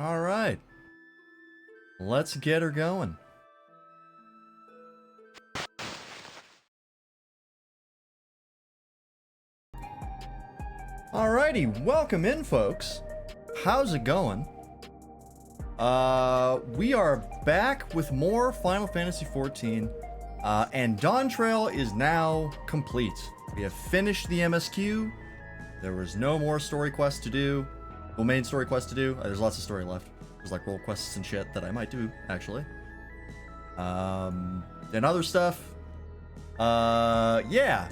All right. Let's get her going. Alrighty, welcome in, folks. How's it going? We are back with more Final Fantasy XIV, and Dawntrail is now complete. We have finished the MSQ. There was no more story quests to do. Well, main story quests to do. There's lots of story left. There's like role quests and shit that I might do, actually. And other stuff. Yeah.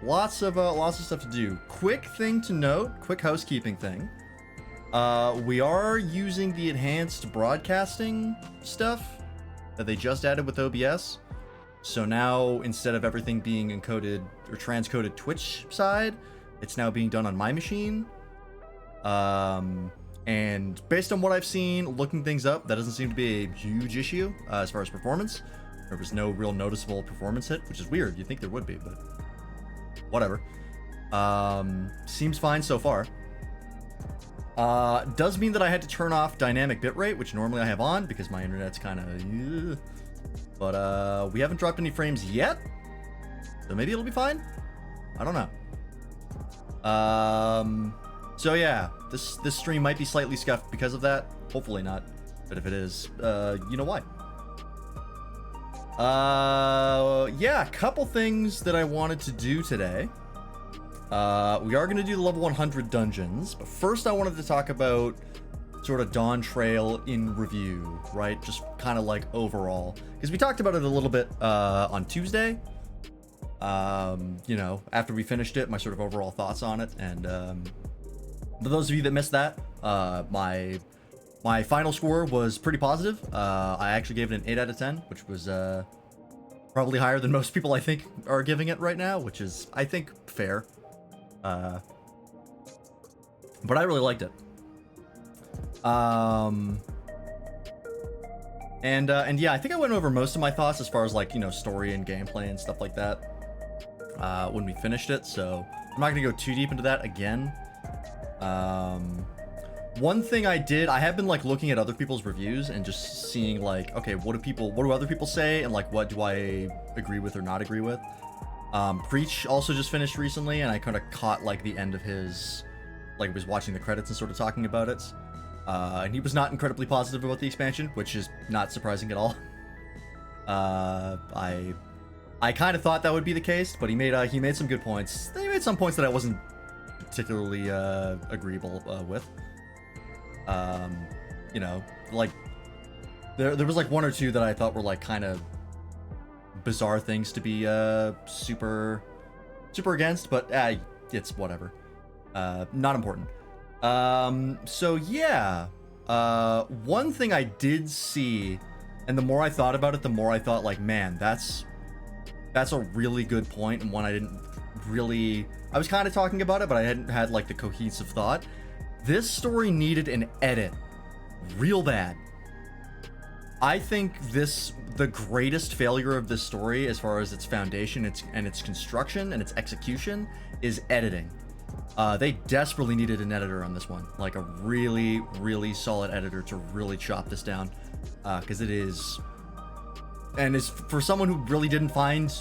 Lots of stuff to do. Quick thing to note, quick housekeeping thing. We are using the enhanced broadcasting stuff that they just added with OBS. So now, instead of everything being encoded or transcoded Twitch side, it's now being done on my machine. And based on what I've seen, looking things up, that doesn't seem to be a huge issue as far as performance. There was no real noticeable performance hit, which is weird. You'd think there would be, but whatever. Seems fine so far. Does mean that I had to turn off dynamic bitrate, which normally I have on because my internet's kind of... But we haven't dropped any frames yet, so maybe it'll be fine. I don't know. So yeah, this stream might be slightly scuffed because of that. Hopefully not, but if it is, you know why. Yeah, a couple things that I wanted to do today. We are going to do the level 100 dungeons, but first I wanted to talk about sort of Dawntrail in review, right? Just kind of like overall, because we talked about it a little bit on Tuesday. You know, after we finished it, my sort of overall thoughts on it, and for those of you that missed that, my final score was pretty positive. I actually gave it an 8 out of 10, which was probably higher than most people I think are giving it right now, which is, I think, fair. But I really liked it. And yeah, I think I went over most of my thoughts as far as like, you know, story and gameplay and stuff like that when we finished it, so I'm not gonna go too deep into that again. One thing I have been like looking at other people's reviews and just seeing like, okay, what do other people say, and like what do I agree with or not agree with. Preach also just finished recently, and I kind of caught like the end of his, like, was watching the credits and sort of talking about it. And he was not incredibly positive about the expansion, which is not surprising at all. I kind of thought that would be the case, but he made some good points. He made some points that I wasn't particularly agreeable with. You know, like there was like one or two that I thought were like kind of bizarre things to be super against, but it's whatever. Not important. So yeah, one thing I did see, and the more I thought about it, the more I thought like, man, that's a really good point, and one I didn't really... I was kind of talking about it, but I hadn't had like the cohesive thought. This story needed an edit real bad. I think the greatest failure of this story, as far as its foundation, its construction and its execution, is editing. They desperately needed an editor on this one, like a really, really solid editor to really chop this down, because it is, and is for someone who really didn't find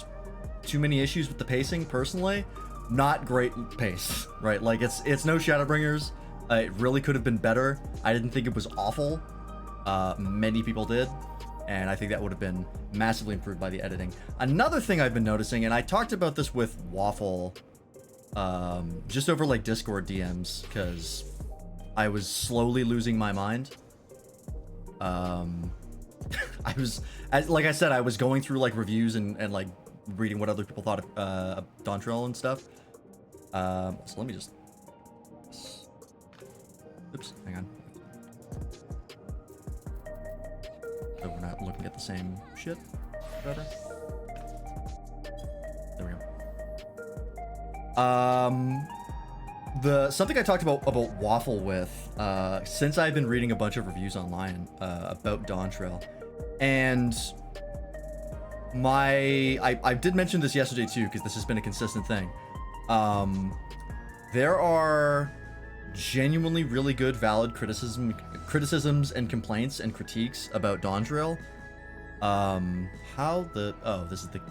too many issues with the pacing personally, not great pace, right? Like it's no Shadowbringers. It really could have been better. I didn't think it was awful. Many people did, and I think that would have been massively improved by the editing. Another thing I've been noticing, and I talked about this with Waffle just over like Discord DMs, because I was slowly losing my mind. I was, like I said, I was going through like reviews and like reading what other people thought of Dawntrail and stuff. So let me just... Oops, hang on. So we're not looking at the same shit. Whatever. There we go. Something I talked about Waffle with, since I've been reading a bunch of reviews online about Dawntrail, and I did mention this yesterday too, because this has been a consistent thing. There are genuinely really good, valid criticisms and complaints and critiques about Dawntrail. This is the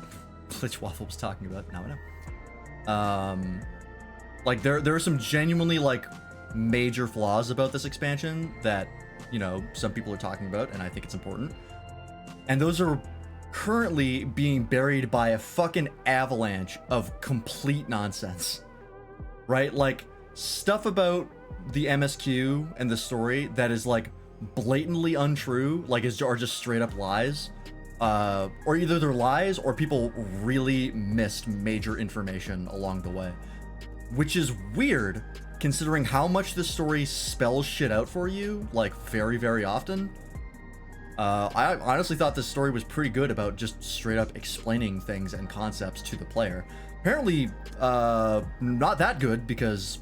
glitch Waffle was talking about. Now I know. Like there are some genuinely like major flaws about this expansion that, you know, some people are talking about, and I think it's important. And those are currently being buried by a fucking avalanche of complete nonsense. Right? Like stuff about the MSQ and the story that is like blatantly untrue, like are just straight up lies. Or either they're lies or people really missed major information along the way. Which is weird, considering how much this story spells shit out for you, like, very, very often. I honestly thought this story was pretty good about just straight up explaining things and concepts to the player. Apparently, not that good, because...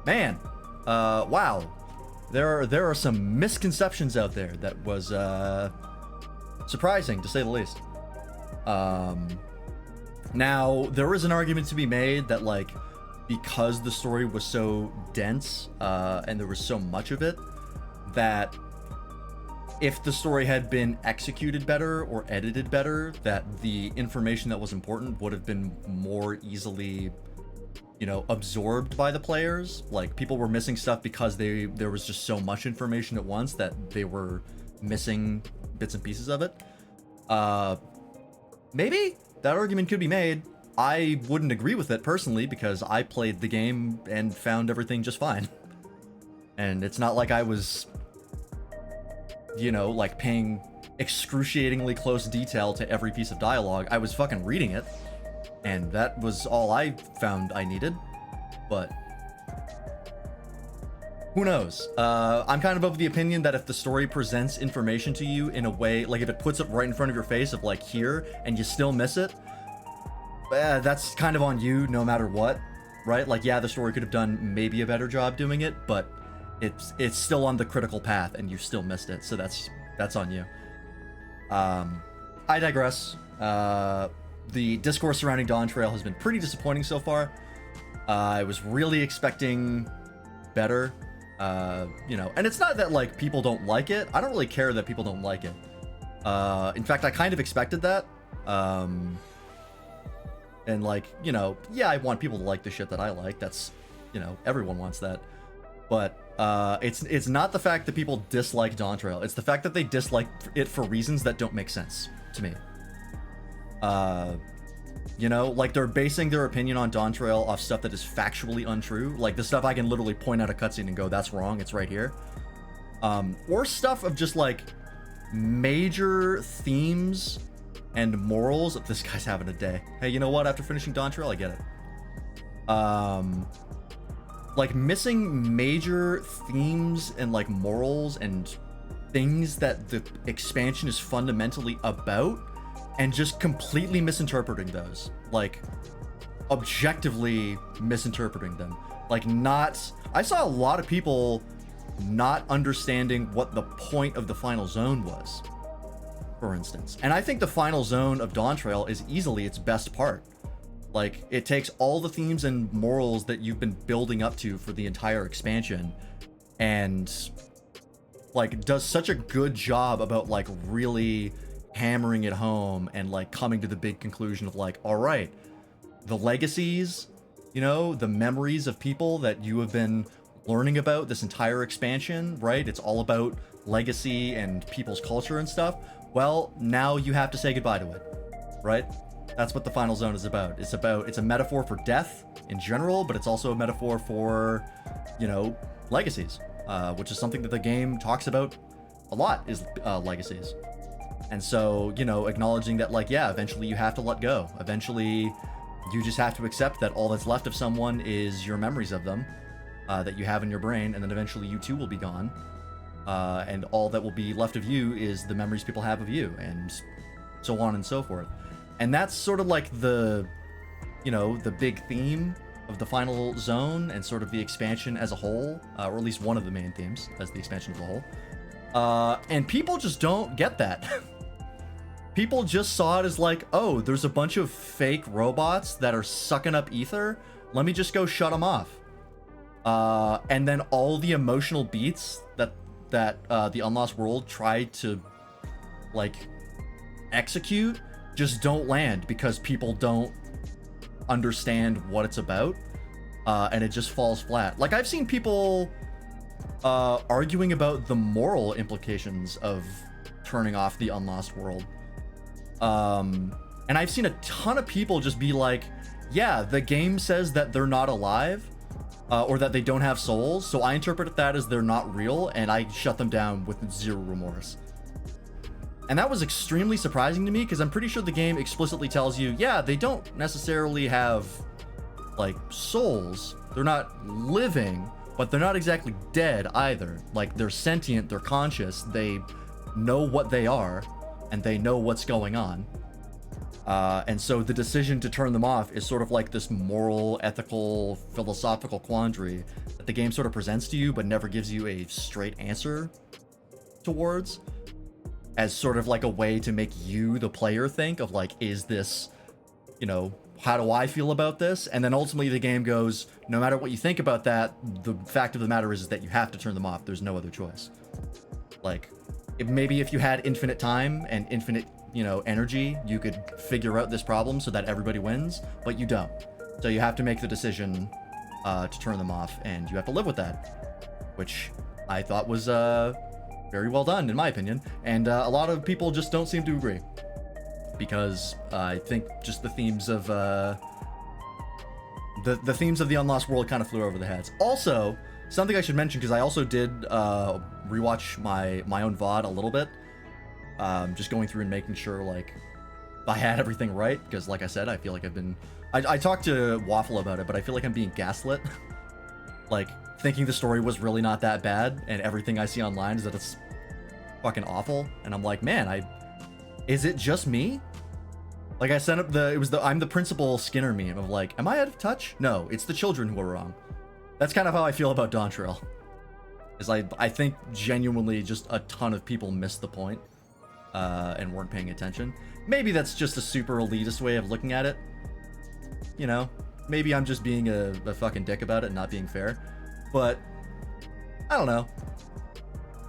man, wow. There are some misconceptions out there that was, surprising, to say the least. Now, there is an argument to be made that, like, because the story was so dense, and there was so much of it, that if the story had been executed better or edited better, that the information that was important would have been more easily, you know, absorbed by the players. Like, people were missing stuff because there was just so much information at once that they were missing bits and pieces of it. Maybe that argument could be made. I wouldn't agree with it personally, because I played the game and found everything just fine. And it's not like I was, you know, like paying excruciatingly close detail to every piece of dialogue. I was fucking reading it, and that was all I found I needed. But who knows? I'm kind of of the opinion that if the story presents information to you in a way, like if it puts it right in front of your face of like here, and you still miss it, that's kind of on you no matter what, right? Like, yeah, the story could have done maybe a better job doing it, but it's still on the critical path and you still missed it, so that's on you. I digress. The discourse surrounding Dawntrail has been pretty disappointing so far. I was really expecting better, you know, and it's not that like people don't like it. I don't really care that people don't like it. In fact, I kind of expected that. And like, you know, yeah, I want people to like the shit that I like. That's, you know, everyone wants that. But it's not the fact that people dislike Dawntrail. It's the fact that they dislike it for reasons that don't make sense to me. You know, like they're basing their opinion on Dawntrail off stuff that is factually untrue. Like the stuff I can literally point out a cutscene and go, that's wrong, it's right here. Or stuff of just like major themes and morals. This guy's having a day. Hey, you know what? After finishing Dawntrail, I get it. Like missing major themes and like morals and things that the expansion is fundamentally about, and just completely misinterpreting those. Like objectively misinterpreting them. Like I saw a lot of people not understanding what the point of the final zone was, for instance. And I think the final zone of Dawntrail is easily its best part. Like, it takes all the themes and morals that you've been building up to for the entire expansion and, like, does such a good job about, like, really hammering it home and, like, coming to the big conclusion of, like, all right, the legacies, you know, the memories of people that you have been learning about this entire expansion, right? It's all about legacy and people's culture and stuff. Well, now you have to say goodbye to it, right? That's what the final zone is about. It's a metaphor for death in general, but it's also a metaphor for, you know, legacies, which is something that the game talks about a lot, is legacies. And so, you know, acknowledging that, like, yeah, eventually you have to let go. Eventually you just have to accept that all that's left of someone is your memories of them, that you have in your brain, and then eventually you too will be gone. And all that will be left of you is the memories people have of you, and so on and so forth. And that's sort of like the, you know, the big theme of the final zone and sort of the expansion as a whole, or at least one of the main themes as the expansion as a whole. And people just don't get that. People just saw it as like, oh, there's a bunch of fake robots that are sucking up ether. Let me just go shut them off. And then all the emotional beats that the Unlost World tried to like execute just don't land because people don't understand what it's about, and it just falls flat. Like, I've seen people arguing about the moral implications of turning off the Unlost World, and I've seen a ton of people just be like, yeah, the game says that they're not alive, or that they don't have souls, so I interpret that as they're not real, and I shut them down with zero remorse. And that was extremely surprising to me, because I'm pretty sure the game explicitly tells you, yeah, they don't necessarily have, like, souls. They're not living, but they're not exactly dead either. Like, they're sentient, they're conscious, they know what they are, and they know what's going on. And so the decision to turn them off is sort of like this moral, ethical, philosophical quandary that the game sort of presents to you, but never gives you a straight answer towards, as sort of like a way to make you, the player, think of like, is this, you know, how do I feel about this? And then ultimately the game goes, no matter what you think about that, the fact of the matter is that you have to turn them off. There's no other choice. Like, maybe if you had infinite time and infinite, you know, energy, you could figure out this problem so that everybody wins, but you don't. So you have to make the decision to turn them off, and you have to live with that, which I thought was very well done, in my opinion. And a lot of people just don't seem to agree, because I think just the themes of the themes of the Unlost World kind of flew over the heads. Also, something I should mention, because I also did rewatch my own VOD a little bit, just going through and making sure like I had everything right, because like I said, I feel like I talked to Waffle about it, but I feel like I'm being gaslit. Like, thinking the story was really not that bad, and everything I see online is that it's fucking awful, and I'm like, man, is it just me? Like, I sent up I'm the Principal Skinner meme of like, am I out of touch? No, it's the children who are wrong. That's kind of how I feel about Dawntrail. Is I think genuinely just a ton of people missed the point, and weren't paying attention. Maybe that's just a super elitist way of looking at it. You know, maybe I'm just being a fucking dick about it and not being fair. But I don't know.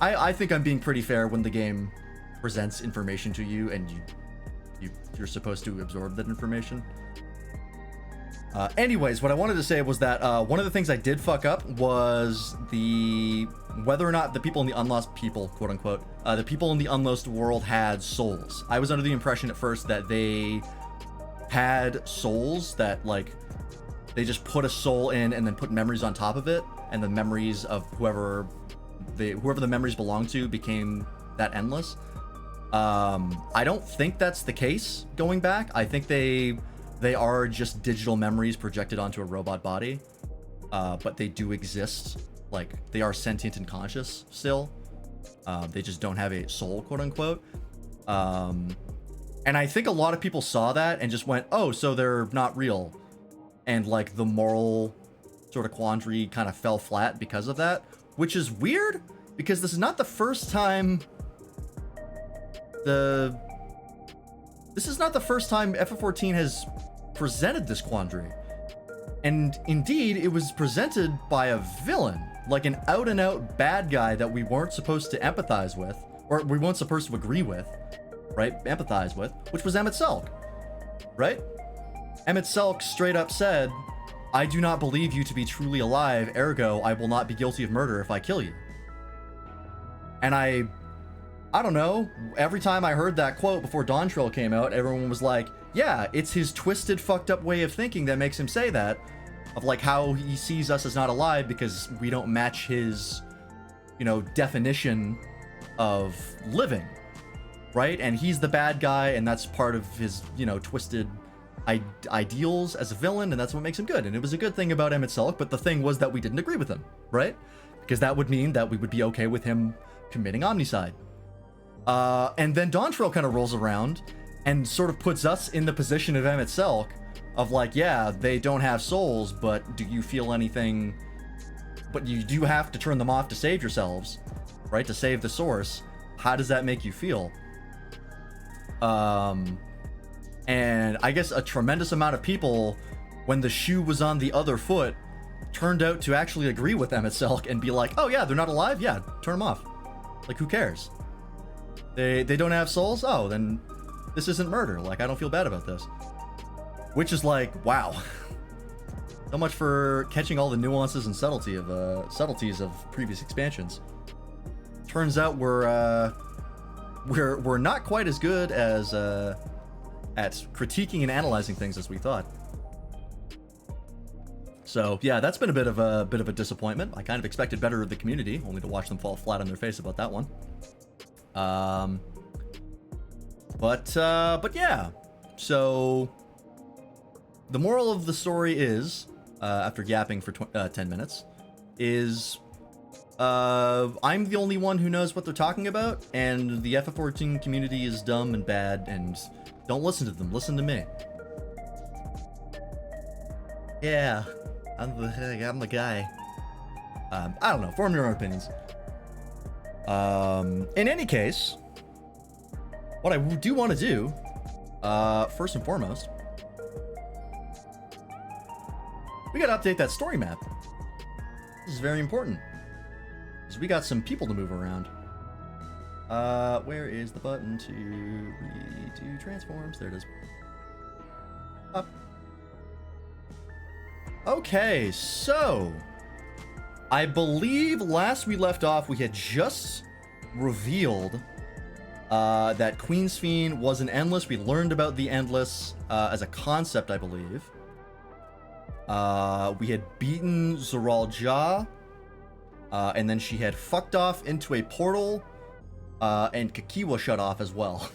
I think I'm being pretty fair when the game presents information to you and you're supposed to absorb that information. Anyways, what I wanted to say was that one of the things I did fuck up was whether or not the people in the Unlost people, quote unquote, the people in the Unlost World had souls. I was under the impression at first that they had souls, that like they just put a soul in and then put memories on top of it, and the memories of whoever the memories belong to became that endless. I don't think that's the case going back. I think they are just digital memories projected onto a robot body, but they do exist. Like, they are sentient and conscious still. They just don't have a soul, quote unquote. And I think a lot of people saw that and just went, oh, so they're not real. And like the moral sort of quandary kind of fell flat because of that, which is weird, because this is not the first time FF14 has presented this quandary. And indeed, it was presented by a villain, like an out-and-out bad guy that we weren't supposed to empathize with, or we weren't supposed to agree with, right? Empathize with, which was Emmett Selk, right? Emmett Selk straight up said, I do not believe you to be truly alive, ergo, I will not be guilty of murder if I kill you. And I don't know, every time I heard that quote before Dawntrail came out, everyone was like, yeah, it's his twisted, fucked up way of thinking that makes him say that, of like how he sees us as not alive because we don't match his, you know, definition of living, right? And he's the bad guy, and that's part of his, you know, twisted ideals as a villain, and that's what makes him good. And it was a good thing about Emmett Selk, but the thing was that we didn't agree with him, right? Because that would mean that we would be okay with him committing omnicide. And then Dawntrail kind of rolls around and sort of puts us in the position of Emmett Selk, of like, yeah, they don't have souls, but do you feel anything? But you do have to turn them off to save yourselves, right? To save the source. How does that make you feel? And I guess a tremendous amount of people, when the shoe was on the other foot, turned out to actually agree with Emet-Selch and be like, oh yeah, they're not alive? Yeah, turn them off. Like, who cares? They don't have souls? Oh, then this isn't murder. Like, I don't feel bad about this. Which is like, wow. So much for catching all the nuances and subtleties of previous expansions. Turns out we're not quite as good as at critiquing and analyzing things as we thought. So yeah, that's been a bit of a disappointment. I kind of expected better of the community, only to watch them fall flat on their face about that one. But yeah. So the moral of the story is, after yapping for 10 minutes, is I'm the only one who knows what they're talking about, and the FF14 community is dumb and bad, and don't listen to them. Listen to me. Yeah, I'm the guy. I don't know. Form your own opinions. In any case, what I do want to do, first and foremost, we gotta update that story map. This is very important, because we got some people to move around. Where is the button to redo transforms? There it is. Up. Okay, so I believe last we left off, we had just revealed that Queen's Fiend was an Endless. We learned about the Endless as a concept, I believe. We had beaten Zoral Ja, and then she had fucked off into a portal, and Kakiwa shut off as well.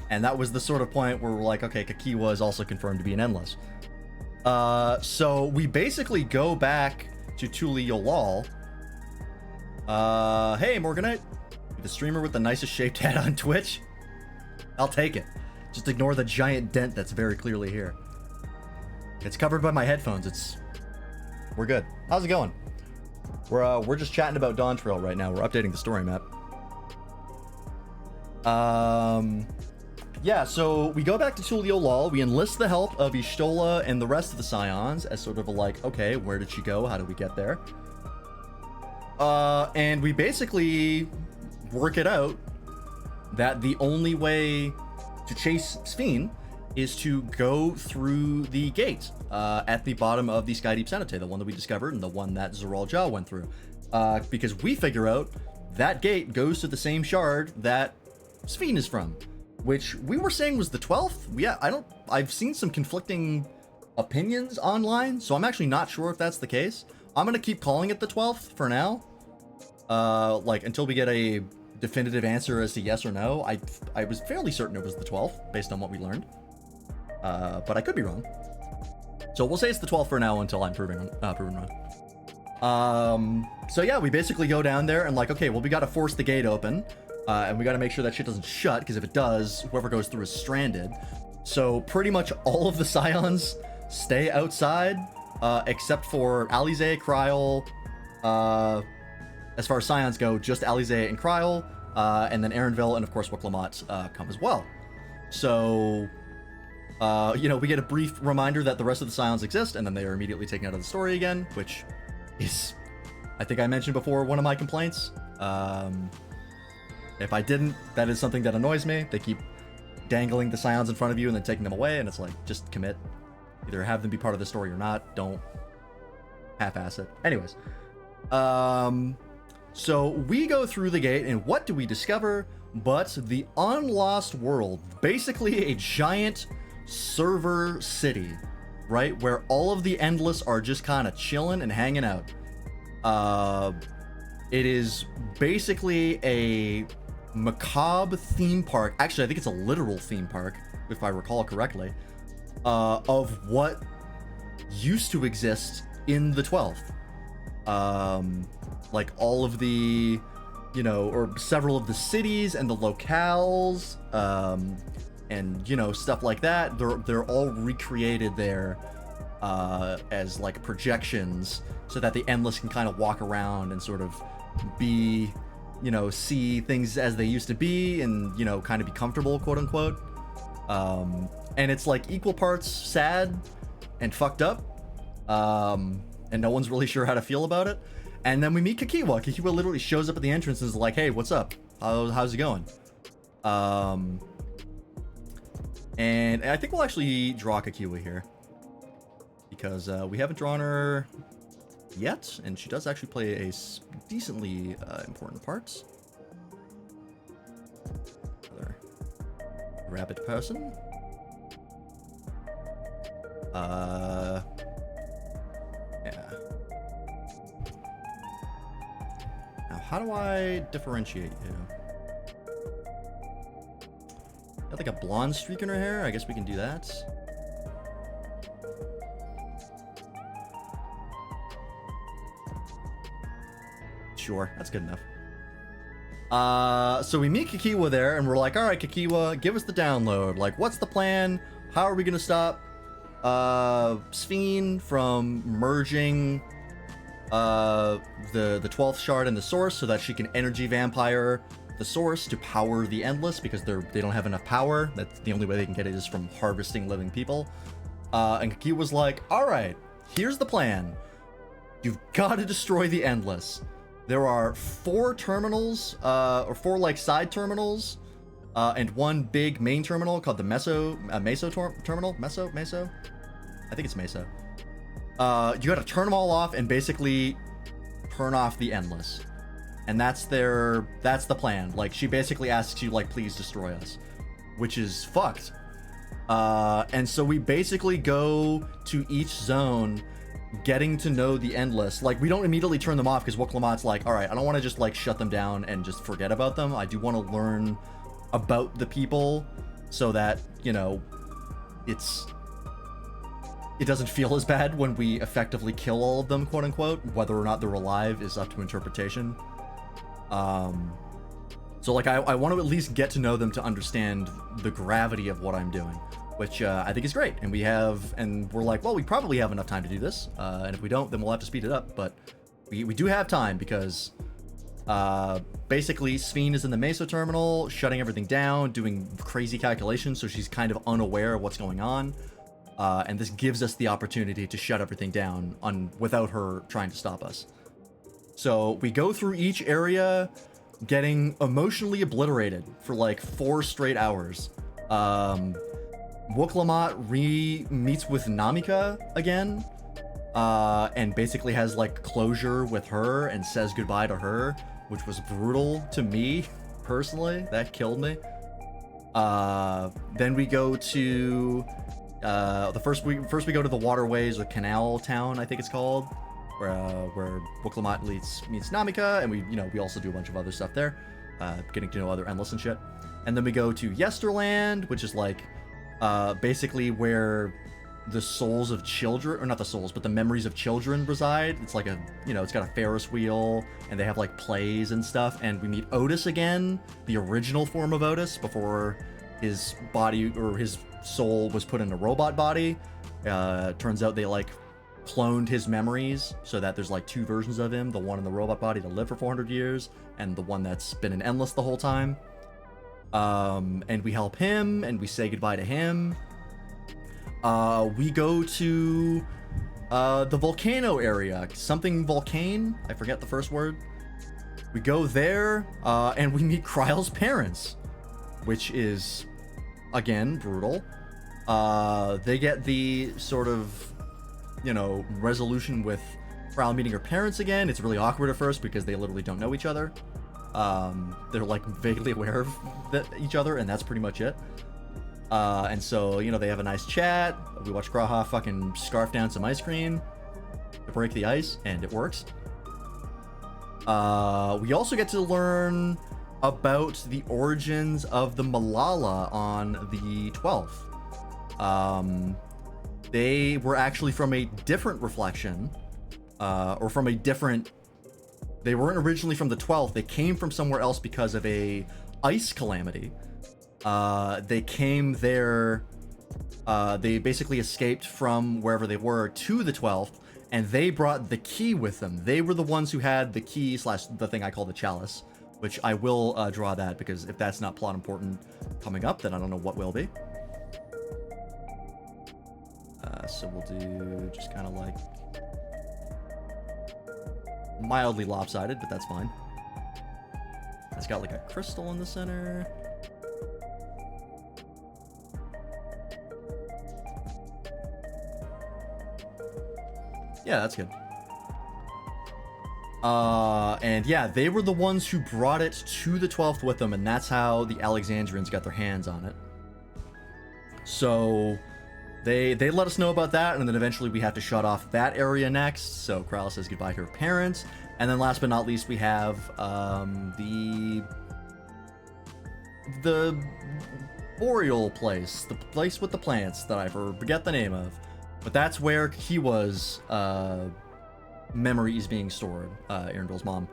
And that was the sort of point where we're like, okay, Kakiwa is also confirmed to be an Endless. So we basically go back to Tuli Yolal. Hey, Morganite. The streamer with the nicest shaped head on Twitch. I'll take it. Just ignore the giant dent that's very clearly here. It's covered by my headphones. We're good. How's it going? We're just chatting about Dawntrail right now. We're updating the story map. Yeah, so we go back to Tuli Yolal. We enlist the help of Y'shtola and the rest of the Scions as sort of a like, okay, where did she go? How did we get there? And we basically work it out that the only way to chase Sphene is to go through the gate at the bottom of the Skydeep Cenote, the one that we discovered and the one that Zoral Ja went through. Because we figure out that gate goes to the same shard that Sphene is from, which we were saying was the 12th. Yeah, I've seen some conflicting opinions online, so I'm actually not sure if that's the case. I'm gonna keep calling it the 12th for now. Like until we get a definitive answer as to yes or no. I was fairly certain it was the 12th based on what we learned. But I could be wrong. So we'll say it's the 12th for now until I'm proven wrong. So yeah, we basically go down there and like, okay, well, we got to force the gate open. And we got to make sure that shit doesn't shut, because if it does, whoever goes through is stranded. So pretty much all of the Scions stay outside, except for Alize, Kryl. As far as Scions go, just Alize and Kryl, and then Erenville and of course Wuklamot come as well. So, you know, we get a brief reminder that the rest of the Scions exist, and then they are immediately taken out of the story again, which is, I think I mentioned before, one of my complaints. If I didn't, that is something that annoys me. They keep dangling the Scions in front of you and then taking them away, and it's like, just commit. Either have them be part of the story or not. Don't half-ass it. Anyways. So we go through the gate, and what do we discover but the Unlost World? Basically a giant server city, right? Where all of the Endless are just kind of chilling and hanging out. It is basically a macabre theme park. Actually, I think it's a literal theme park, if I recall correctly, of what used to exist in the 12th. Like all of the, you know, or several of the cities and the locales, and, you know, stuff like that. They're all recreated there as like projections, so that the Endless can kind of walk around and sort of be, you know, see things as they used to be, and, you know, kind of be comfortable, quote unquote. And it's like equal parts sad and fucked up. And and no one's really sure how to feel about it. And then we meet Kakiwa. Kakiwa literally shows up at the entrance and is like, hey, what's up? How's it going? And I think we'll actually draw Kakiwa here, because we haven't drawn her yet, and she does actually play a decently important part. Another rabbit person. Yeah. Now, how do I differentiate you? Got like a blonde streak in her hair. I guess we can do that. Sure, that's good enough. So we meet Kakiwa there, and we're like, all right, Kakiwa, give us the download. Like, what's the plan? How are we gonna stop Sphene from merging the 12th shard and the source so that she can energy vampire the source to power the endless, because they don't have enough power. That's the only way they can get it, is from harvesting living people. And Kakiwa's like, all right, here's the plan. You've got to destroy the endless. There are 4 terminals, or 4 like side terminals, and 1 big main terminal called the Meso terminal. Meso? I think it's Meso. You got to turn them all off and basically turn off the endless. And that's the plan. Like, she basically asks you, like, please destroy us, which is fucked. And so we basically go to each zone, getting to know the endless. Like, we don't immediately turn them off, because Woklamat's like, all right, I don't want to just like shut them down and just forget about them. I do want to learn about the people so that, you know, it doesn't feel as bad when we effectively kill all of them, quote unquote. Whether or not they're alive is up to interpretation. So like I want to at least get to know them to understand the gravity of what I'm doing, which I think is great. And we're like, well, we probably have enough time to do this, and if we don't, then we'll have to speed it up. But we do have time, because basically Sphene is in the Meso terminal, shutting everything down, doing crazy calculations, so she's kind of unaware of what's going on. And this gives us the opportunity to shut everything down without her trying to stop us. So we go through each area, getting emotionally obliterated for like 4 straight hours. Woklamat meets with Namika again, and basically has like closure with her and says goodbye to her, which was brutal to me personally. That killed me. Then we go to first we go to the waterways, or canal town, I think it's called, where Woklamat meets Namika, and we also do a bunch of other stuff there, getting to know other endless and shit. And then we go to Yesterland, which is like basically where the souls of children, or not the souls, but the memories of children reside. It's like it's got a Ferris wheel, and they have like plays and stuff. And we meet Otis again, the original form of Otis, before his body or his soul was put in a robot body. Turns out they like cloned his memories so that there's like 2 versions of him, the one in the robot body to live for 400 years and the one that's been an endless the whole time. And we help him, and we say goodbye to him. We go to the volcano area, something volcane, I forget the first word. We go there, and we meet Kryle's parents, which is again brutal. They get the sort of resolution with Kryle meeting her parents again. It's really awkward at first because they literally don't know each other. They're like vaguely aware of each other, and that's pretty much it. And so they have a nice chat. We watch Graha fucking scarf down some ice cream to break the ice, and it works. We also get to learn about the origins of the Malala on the 12th. They were actually from a different reflection, or from a different... They weren't originally from the 12th. They came from somewhere else because of a ice calamity. They came there... they basically escaped from wherever they were to the 12th, and they brought the key with them. They were the ones who had the key / the thing I call the chalice, which I will draw that, because if that's not plot important coming up, then I don't know what will be. So we'll do just kind of like mildly lopsided, but that's fine. It's got like a crystal in the center. Yeah, that's good. And yeah, they were the ones who brought it to the 12th with them, and that's how the Alexandrians got their hands on it. So they let us know about that, and then eventually we have to shut off that area next. So Krala says goodbye to her parents, and then last but not least, we have the Boreal place, the place with the plants that I forget the name of, but that's where Kiwa's memory is being stored, Arundel's mom.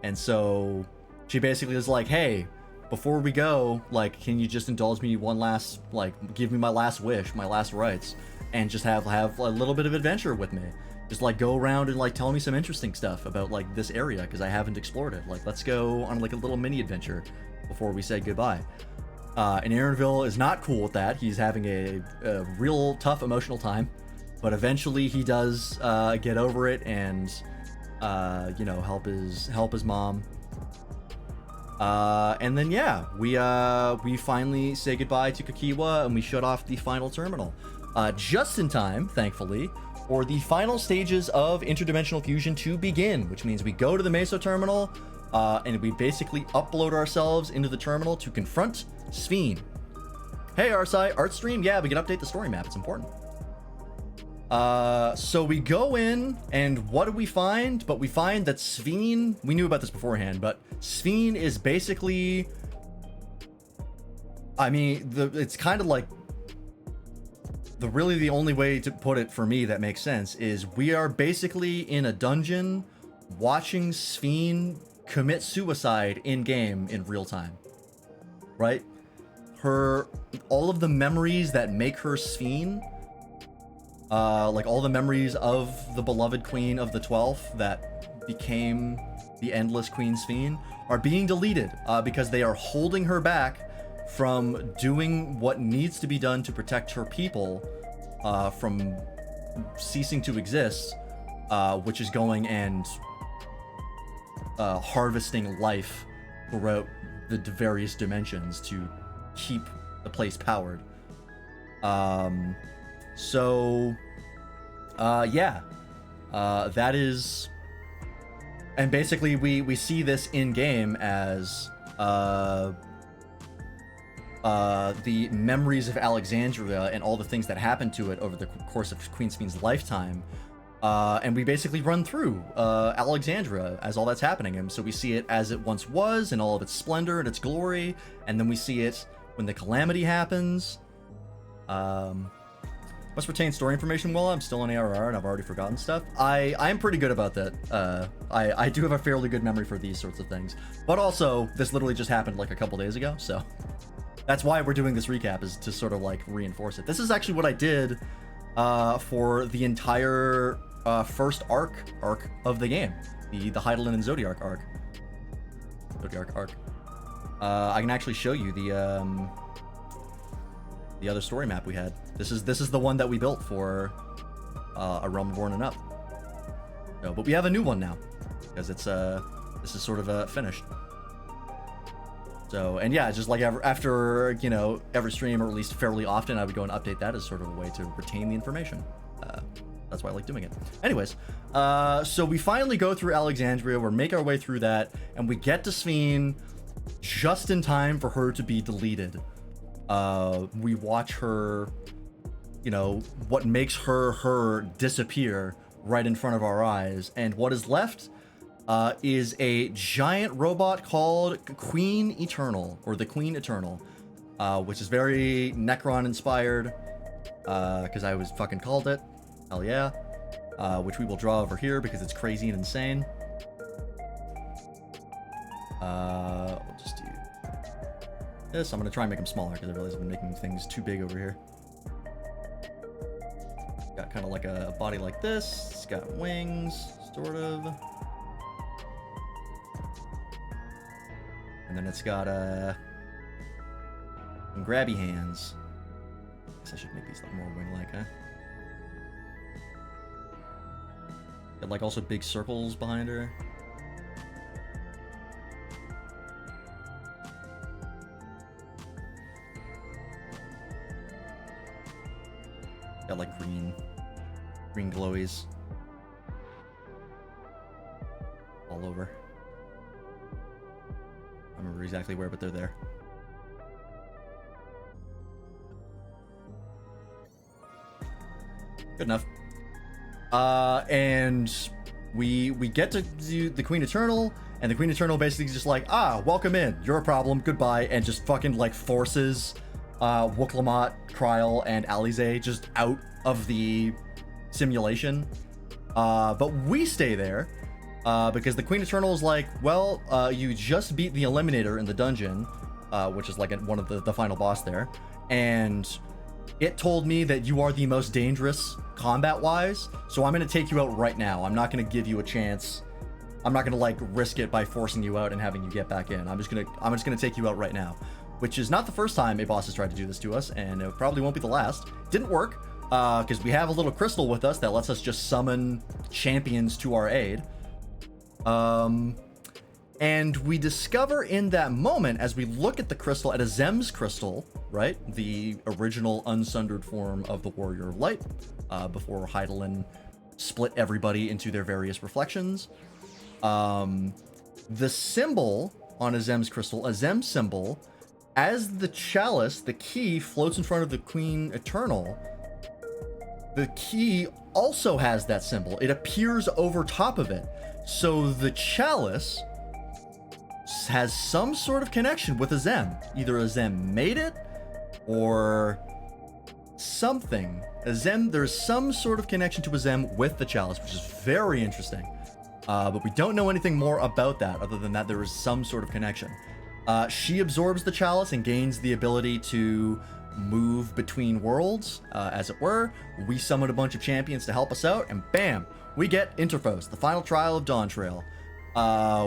And so she basically is like, hey, before we go, like, can you just indulge me one last, like, give me my last wish, my last rites, and just have a little bit of adventure with me. Just like go around and like tell me some interesting stuff about like this area, because I haven't explored it. Like, let's go on like a little mini adventure before we say goodbye. And Arunville is not cool with that. He's having a real tough emotional time, but eventually he does get over it and you know, help his mom. And then yeah, we finally say goodbye to Kakiwa and we shut off the final terminal, just in time, thankfully, for the final stages of interdimensional fusion to begin, which means we go to the Meso terminal, and we basically upload ourselves into the terminal to confront Sphene. Hey, Arsai, art stream? Yeah, we can update the story map. It's important. So we go in, and what do we find? But we find that Sphene, we knew about this beforehand, but Sphene is basically, I mean, it's kind of like, really the only way to put it for me that makes sense is we are basically in a dungeon watching Sphene commit suicide in-game in real time, right? All of the memories that make her Sphene, like all the memories of the beloved Queen of the 12th that became the endless Queen Sphene, are being deleted because they are holding her back from doing what needs to be done to protect her people from ceasing to exist, which is going and harvesting life throughout the various dimensions to keep the place powered. So yeah, that is, and basically we see this in game as the memories of Alexandria and all the things that happened to it over the course of Queen Sphene's lifetime. And we basically run through Alexandria as all that's happening. And so we see it as it once was in all of its splendor and its glory. And then we see it when the calamity happens. Must retain story information well. I'm still on ARR and I've already forgotten stuff. I'm pretty good about that. I do have a fairly good memory for these sorts of things. But also, this literally just happened like a couple days ago, so that's why we're doing this recap, is to sort of like reinforce it. This is actually what I did for the entire first arc of the game, the Heidelin and Zodiarch arc. I can actually show you the other story map we had. This is the one that we built for A Realm Born and Up. So, but we have a new one now because it's this is sort of finished. So, and yeah, just like after, you know, every stream, or at least fairly often, I would go and update that as sort of a way to retain the information. That's why I like doing it. Anyways, so we finally go through Alexandria, we make our way through that, and we get to Sphene just in time for her to be deleted. We watch her, you know, what makes her disappear right in front of our eyes, and what is left is a giant robot called Queen Eternal, or the Queen Eternal, which is very Necron inspired, because I was fucking called it. Hell yeah. Which we will draw over here because it's crazy and insane. We'll just do this. I'm gonna try and make them smaller because I realize I've been making things too big over here. Got kind of like a body like this. It's got wings, sort of. And then it's got some grabby hands. I guess I should make these look more wing-like, huh? Got like also big circles behind her. Got like green glowies all over. I don't remember exactly where, but they're there. Good enough. And we get to do the Queen Eternal, and the Queen Eternal basically is just like, welcome in, you're a problem, goodbye, and just fucking like forces Wuk-Lamat, Kryl, and Alize just out of the simulation. But we stay there because the Queen Eternal is like, well, you just beat the Eliminator in the dungeon, which is like one of the final boss there, and it told me that you are the most dangerous combat-wise, so I'm gonna take you out right now. I'm not gonna give you a chance. I'm not gonna like risk it by forcing you out and having you get back in. I'm just gonna take you out right now, which is not the first time a boss has tried to do this to us, and it probably won't be the last. Didn't work because we have a little crystal with us that lets us just summon champions to our aid. And we discover in that moment, as we look at the crystal, at Azem's crystal, right? The original unsundered form of the Warrior of Light, before Hydaelyn split everybody into their various reflections. The symbol on Azem's crystal, Azem's symbol, as the chalice, the key, floats in front of the Queen Eternal, the key also has that symbol. It appears over top of it. So the chalice has some sort of connection with Azem. Either Azem made it or something. Azem, there's some sort of connection to Azem with the chalice, which is very interesting. But we don't know anything more about that other than that there is some sort of connection. She absorbs the chalice and gains the ability to move between worlds, as it were. We summon a bunch of champions to help us out, and bam, we get Interphos, the final trial of Dawntrail.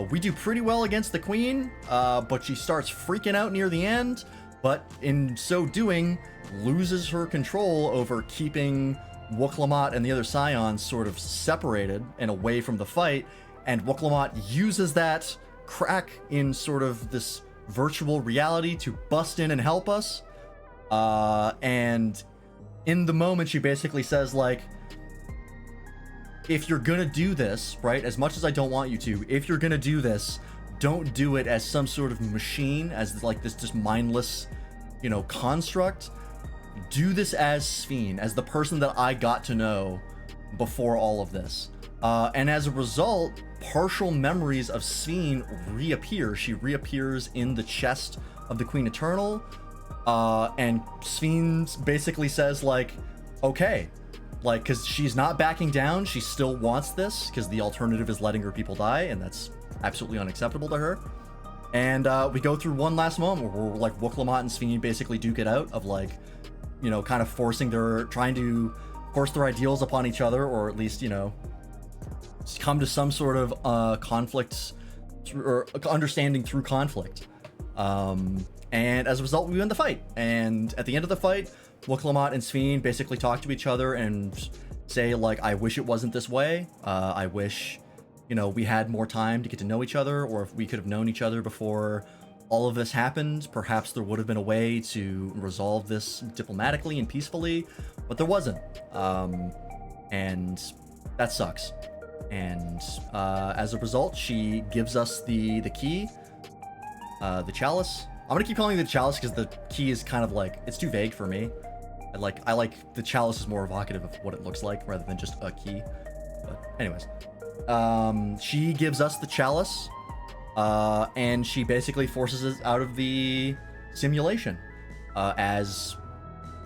We do pretty well against the Queen, but she starts freaking out near the end, but in so doing, loses her control over keeping Wuk-Lamat and the other Scions sort of separated and away from the fight, and Wuk-Lamat uses that crack in sort of this virtual reality to bust in and help us. And in the moment, she basically says, like, if you're gonna do this, right, as much as I don't want you to, if you're gonna do this, don't do it as some sort of machine, as like this just mindless, you know, construct. Do this as Sphene, as the person that I got to know before all of this. And as a result, partial memories of Sphene reappear. She reappears in the chest of the Queen Eternal. And Sphene basically says, like, okay, like, because she's not backing down, she still wants this, because the alternative is letting her people die, and that's absolutely unacceptable to her. And we go through one last moment where we're like, Wuk-Lamat and Sphene basically duke it out of, like, you know, kind of trying to force their ideals upon each other, or at least, you know, come to some sort of conflict or understanding through conflict. And as a result, we win the fight. And at the end of the fight, Wuk-Lamat and Sphene basically talk to each other and say, like, I wish it wasn't this way. I wish, you know, we had more time to get to know each other, or if we could have known each other before all of this happened, perhaps there would have been a way to resolve this diplomatically and peacefully, but there wasn't. And that sucks. And as a result, she gives us the key, the chalice. I'm gonna keep calling it the chalice because the key is kind of like, it's too vague for me. I like the chalice is more evocative of what it looks like rather than just a key. But anyways, she gives us the chalice, and she basically forces us out of the simulation, as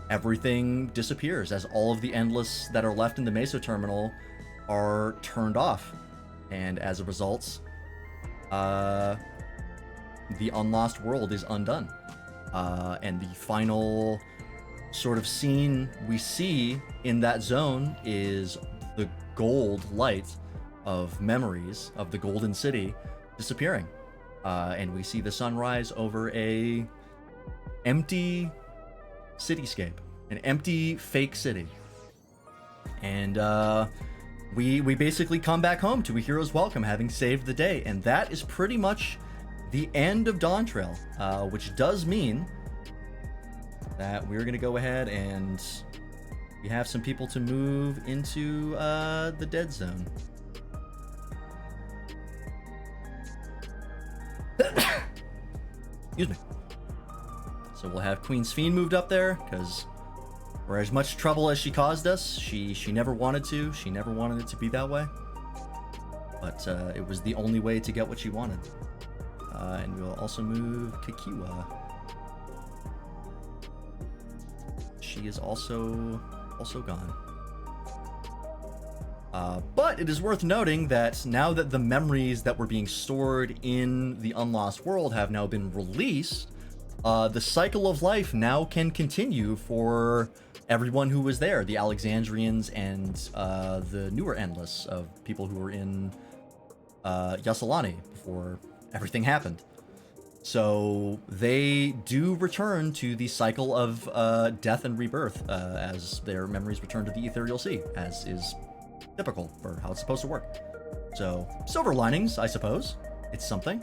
everything disappears, as all of the endless that are left in the Meso terminal are turned off, and as a result, the unlost world is undone. And the final sort of scene we see in that zone is the gold light of memories of the Golden City disappearing. And we see the sunrise over a empty cityscape, an empty fake city. And we basically come back home to a hero's welcome, having saved the day. And that is pretty much the end of Dawntrail, which does mean that we're going to go ahead and we have some people to move into the dead zone. Excuse me. So we'll have Queen Sphene moved up there, because for as much trouble as she caused us, she never wanted to. She never wanted it to be that way. But it was the only way to get what she wanted. And we'll also move Kikiwa. She is also gone. But it is worth noting that now that the memories that were being stored in the Unlost World have now been released, the cycle of life now can continue for everyone who was there, the Alexandrians and the newer Endless of people who were in Yassilani before everything happened. So they do return to the cycle of death and rebirth as their memories return to the Ethereal Sea, as is typical for how it's supposed to work. So, silver linings, I suppose. It's something.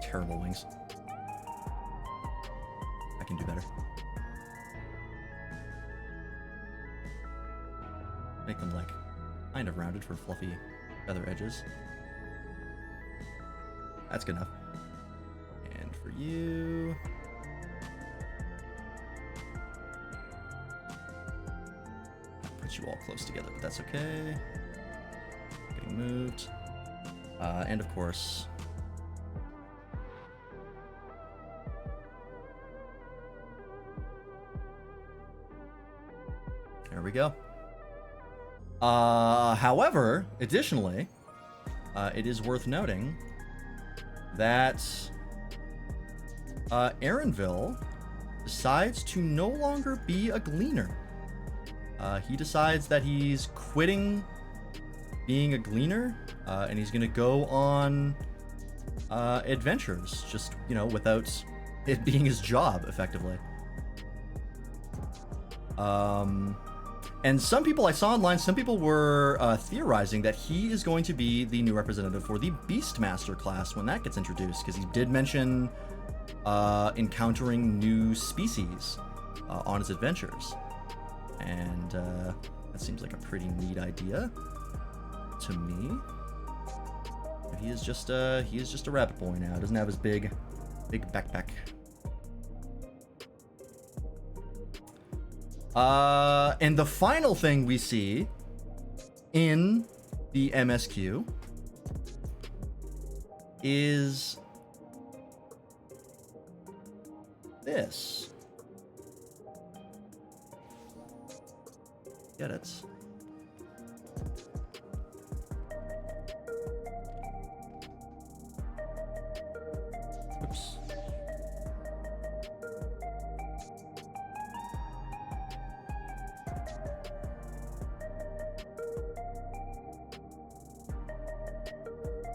Terrible wings. I can do better. Make them, like, kind of rounded for fluffy feather edges. That's good enough. And for you... put you all close together, but that's okay. Getting moved. And of course... there we go. However, additionally, it is worth noting that Aaronville decides to no longer be a gleaner. He decides that he's quitting being a gleaner, and he's gonna go on adventures, just, you know, without it being his job, effectively. And some people I saw online, some people were theorizing that he is going to be the new representative for the Beastmaster class when that gets introduced, because he did mention encountering new species on his adventures. And that seems like a pretty neat idea to me. But he is just a rabbit boy now. Doesn't have his big backpack. And the final thing we see in the MSQ is this. Get it? Oops.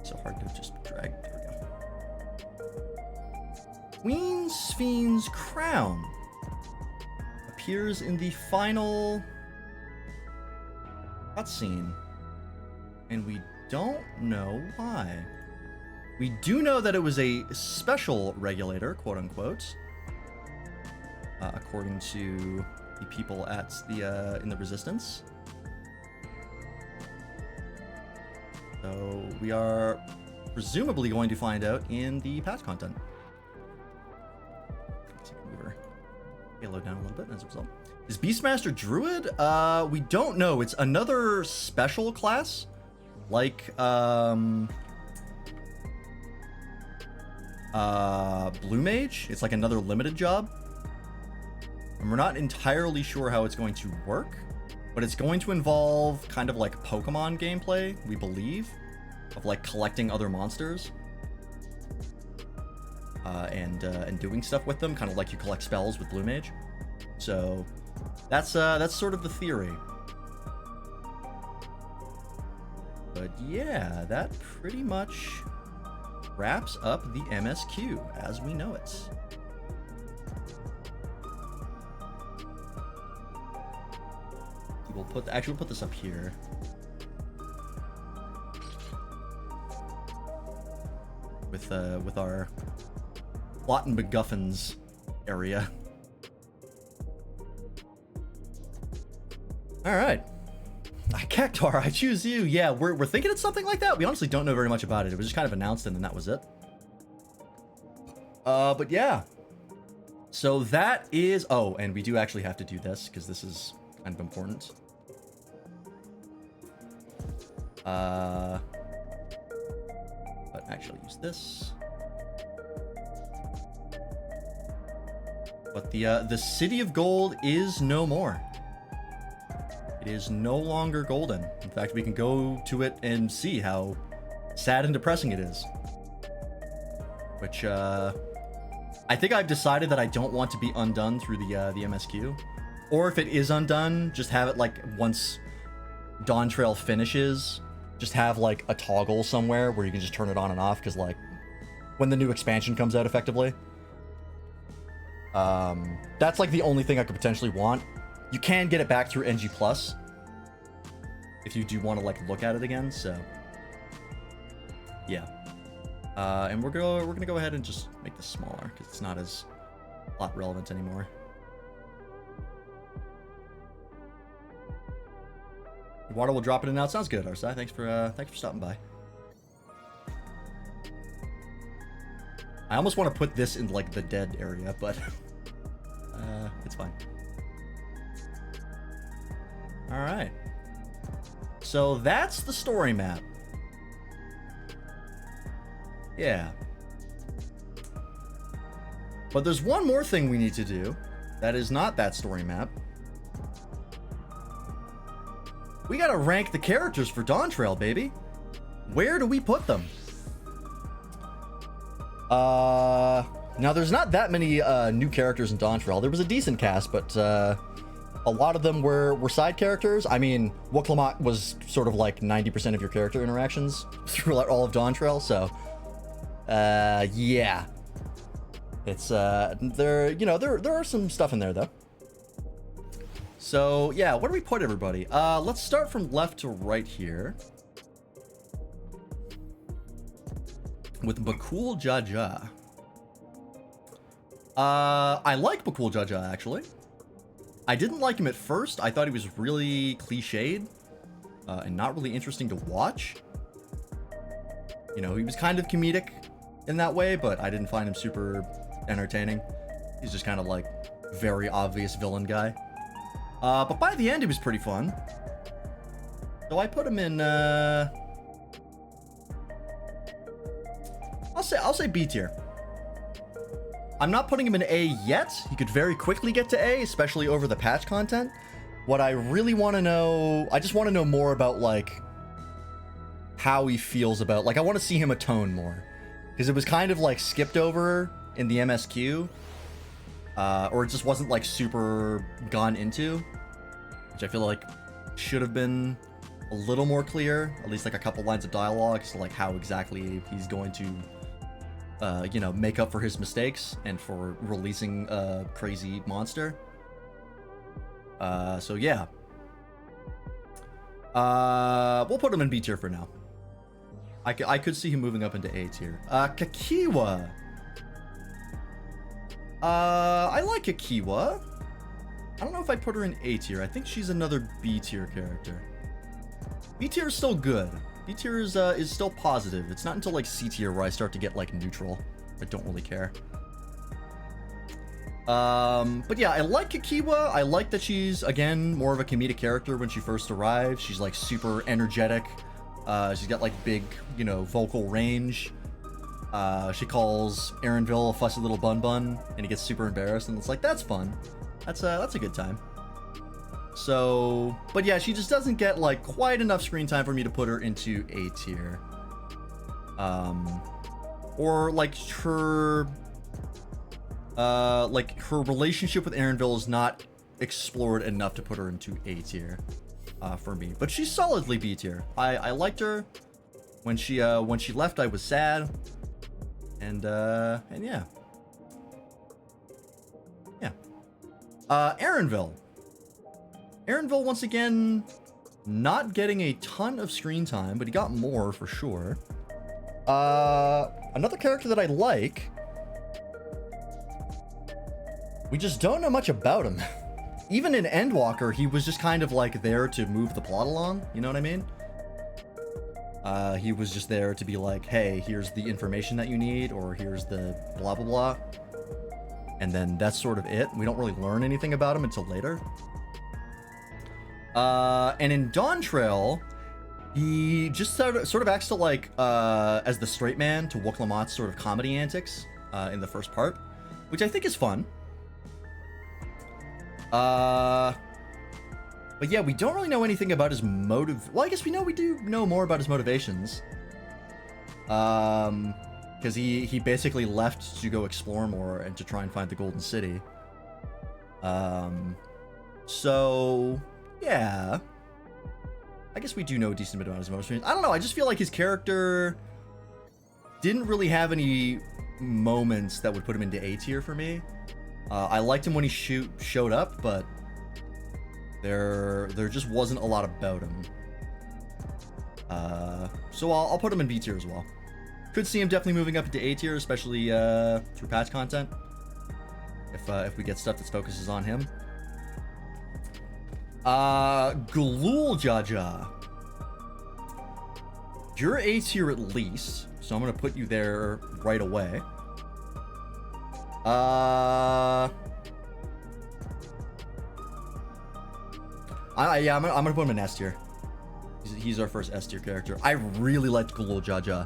So hard to just drag. There we go. Queen Sphene's crown appears in the final cutscene, and we don't know why. We do know that it was a special regulator, quote unquote, according to the people at the in the Resistance. So we are presumably going to find out in the patch content. So I can move her payload down a little bit as a result. Is Beastmaster Druid? We don't know. It's another special class, like Blue Mage. It's like another limited job, and we're not entirely sure how it's going to work. But it's going to involve kind of like Pokemon gameplay, we believe, of like collecting other monsters and doing stuff with them, kind of like you collect spells with Blue Mage. So that's sort of the theory. But yeah, that pretty much wraps up the MSQ as we know it. We'll put this up here. with our plot and MacGuffins area. All right. Cactar, I choose you. Yeah, we're thinking it's something like that. We honestly don't know very much about it. It was just kind of announced and then that was it. But yeah. So that is... Oh, and we do actually have to do this because this is kind of important. But actually use this. But the City of Gold is no more. It is no longer golden. In fact, we can go to it and see how sad and depressing it is. Which, I think I've decided that I don't want to be undone through the MSQ. Or if it is undone, just have it, like, once Dawntrail finishes, just have, like, a toggle somewhere where you can just turn it on and off, because, like, when the new expansion comes out, effectively. That's, like, the only thing I could potentially want. You can get it back through NG+, if you do want to, like, look at it again, so... Yeah. And we're gonna go ahead and just make this smaller, because it's not as plot relevant anymore. Water will drop in and out. Sounds good, Arsai. Thanks for stopping by. I almost want to put this in, like, the dead area, but... it's fine. Alright. So that's the story map. Yeah. But there's one more thing we need to do that is not that story map. We gotta rank the characters for Dawntrail, baby. Where do we put them? Now there's not that many new characters in Dawntrail. There was a decent cast, but a lot of them were side characters. I mean, Wuklamot was sort of like 90% of your character interactions through all of Dawntrail, so yeah. It's there are some stuff in there though. So yeah, where do we put everybody? Let's start from left to right here. With Bakul Jaja. I like Bakul Jaja, actually. I didn't like him at first. I thought he was really cliched and not really interesting to watch. You know, he was kind of comedic in that way, but I didn't find him super entertaining. He's just kind of like very obvious villain guy. But by the end, he was pretty fun. So I put him in, I'll say B tier. I'm not putting him in A yet. He could very quickly get to A, especially over the patch content. What I really want to know, I just want to know more about, like, how he feels about, like, I want to see him atone more. Because it was kind of, like, skipped over in the MSQ. Or it just wasn't, like, super gone into. Which I feel like should have been a little more clear. At least, like, a couple lines of dialogue. So, like, how exactly he's going to... you know, make up for his mistakes and for releasing a crazy monster. So yeah. We'll put him in B tier for now. I could see him moving up into A tier. Kakiwa. I like Kakiwa. I don't know if I'd put her in A tier. I think she's another B tier character. B tier is still good. B tier is still positive. It's not until like C tier where I start to get like neutral. I don't really care. But yeah, I like Kakiwa. I like that she's, again, more of a comedic character when she first arrives. She's like super energetic. She's got like big, you know, vocal range. She calls Aaronville a fussy little bun bun, and he gets super embarrassed, and it's like, that's fun. That's a good time. So, but yeah, she just doesn't get like quite enough screen time for me to put her into A tier. Or like her relationship with Aaronville is not explored enough to put her into A tier for me. But she's solidly B tier. I liked her. When she left, I was sad. And yeah. Yeah. Aaronville. Aaronville, once again, not getting a ton of screen time, but he got more for sure. Another character that I like. We just don't know much about him. Even in Endwalker, he was just kind of like there to move the plot along. You know what I mean? He was just there to be like, hey, here's the information that you need, or here's the blah, blah, blah. And then that's sort of it. We don't really learn anything about him until later. And in Dawntrail, he just sort of acts to like, as the straight man to Woklamat's sort of comedy antics, in the first part, which I think is fun. But yeah, we don't really know anything about his motive. Well, I guess we do know more about his motivations. Because he basically left to go explore more and to try and find the Golden City. So yeah, I guess we do know a decent bit about his motivations. I don't know. I just feel like his character didn't really have any moments that would put him into A tier for me. I liked him when he showed up, but there just wasn't a lot about him. So I'll put him in B tier as well. Could see him definitely moving up into A tier, especially through patch content. If we get stuff that focuses on him. Galul Jaja. You're A tier at least, so I'm gonna put you there right away. Yeah, I'm gonna put him in S tier. He's our first S tier character. I really liked Galul Jaja.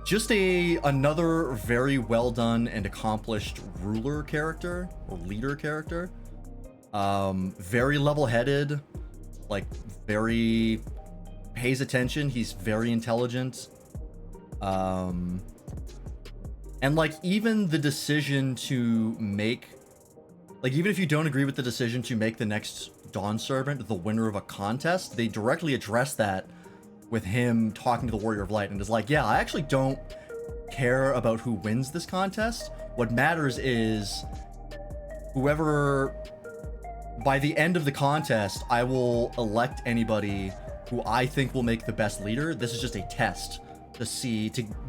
Just another very well done and accomplished ruler character or leader character. Very level-headed, like very pays attention. He's very intelligent. And like even the decision to make, like even if you don't agree with the decision to make the next Dawn Servant the winner of a contest, they directly address that with him talking to the Warrior of Light and is like, yeah, I actually don't care about who wins this contest. What matters is whoever, by the end of the contest, I will elect anybody who I think will make the best leader. This is just a test to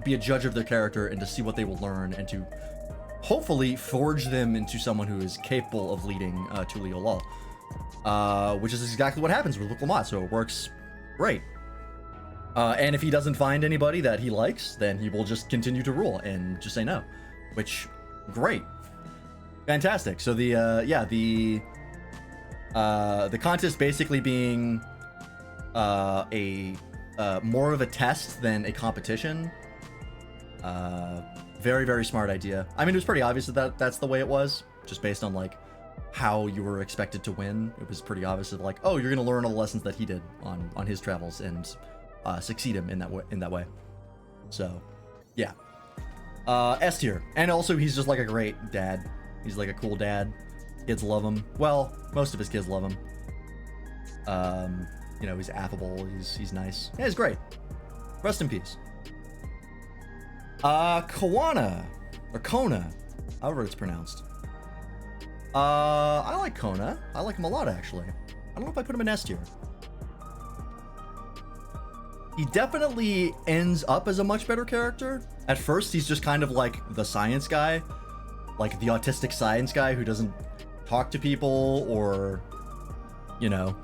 be a judge of their character and to see what they will learn and to hopefully forge them into someone who is capable of leading Tulio Lal. Which is exactly what happens with Woklamat, so it works great. And if he doesn't find anybody that he likes, then he will just continue to rule and just say no. Which, great. Fantastic. So the contest basically being more of a test than a competition. Very, very smart idea. I mean, it was pretty obvious that that's the way it was, just based on like how you were expected to win. It was pretty obvious that like, oh, you're gonna learn all the lessons that he did on his travels and succeed him in that way. So yeah, S tier. And also he's just like a great dad. He's like a cool dad. Kids love him. Well, most of his kids love him. You know, he's affable. He's nice. Yeah, he's great. Rest in peace. Koana or Kona, however it's pronounced. I like Kona. I like him a lot, actually. I don't know if I put him in S tier. He definitely ends up as a much better character. At first, he's just kind of like the science guy, like the autistic science guy who doesn't talk to people or, you know,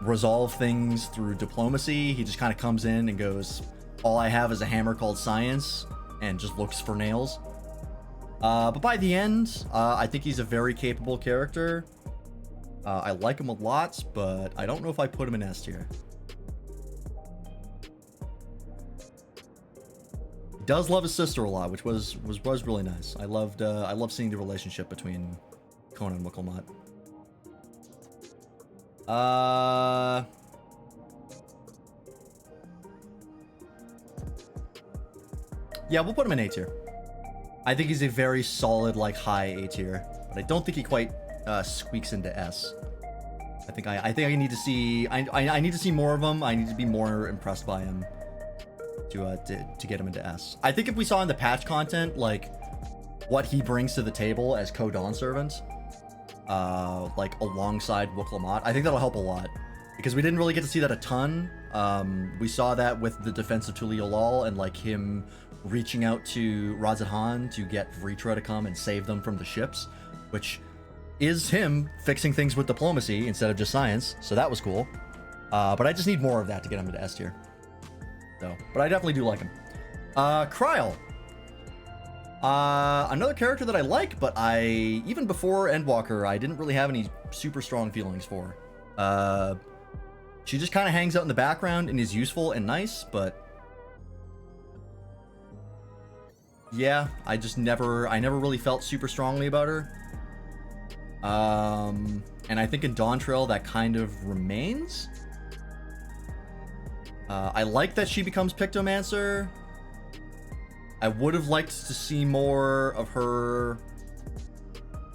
resolve things through diplomacy. He just kind of comes in and goes, all I have is a hammer called science, and just looks for nails. But by the end, I think he's a very capable character. I like him a lot, but I don't know if I put him in S tier. He does love his sister a lot, which was really nice. I loved seeing the relationship between Kona and Woklamat. Yeah, we'll put him in A tier. I think he's a very solid, like, high A tier, but I don't think he quite squeaks into S. I think I need to see I need to see more of him. I need to be more impressed by him to get him into S. I think if we saw in the patch content like what he brings to the table as co-Dawn Servant, like alongside Woklamat, I think that'll help a lot because we didn't really get to see that a ton. We saw that with the defense of Tulio Lal and like him reaching out to Razathan to get Vritra to come and save them from the ships, which is him fixing things with diplomacy instead of just science, so that was cool. But I just need more of that to get him into S tier. So, but I definitely do like him. Kryl. Another character that I like, but even before Endwalker, I didn't really have any super strong feelings for. She just kind of hangs out in the background and is useful and nice, but yeah, I never really felt super strongly about her. And I think in Dawntrail that kind of remains. I like that she becomes Pictomancer. I would have liked to see more of her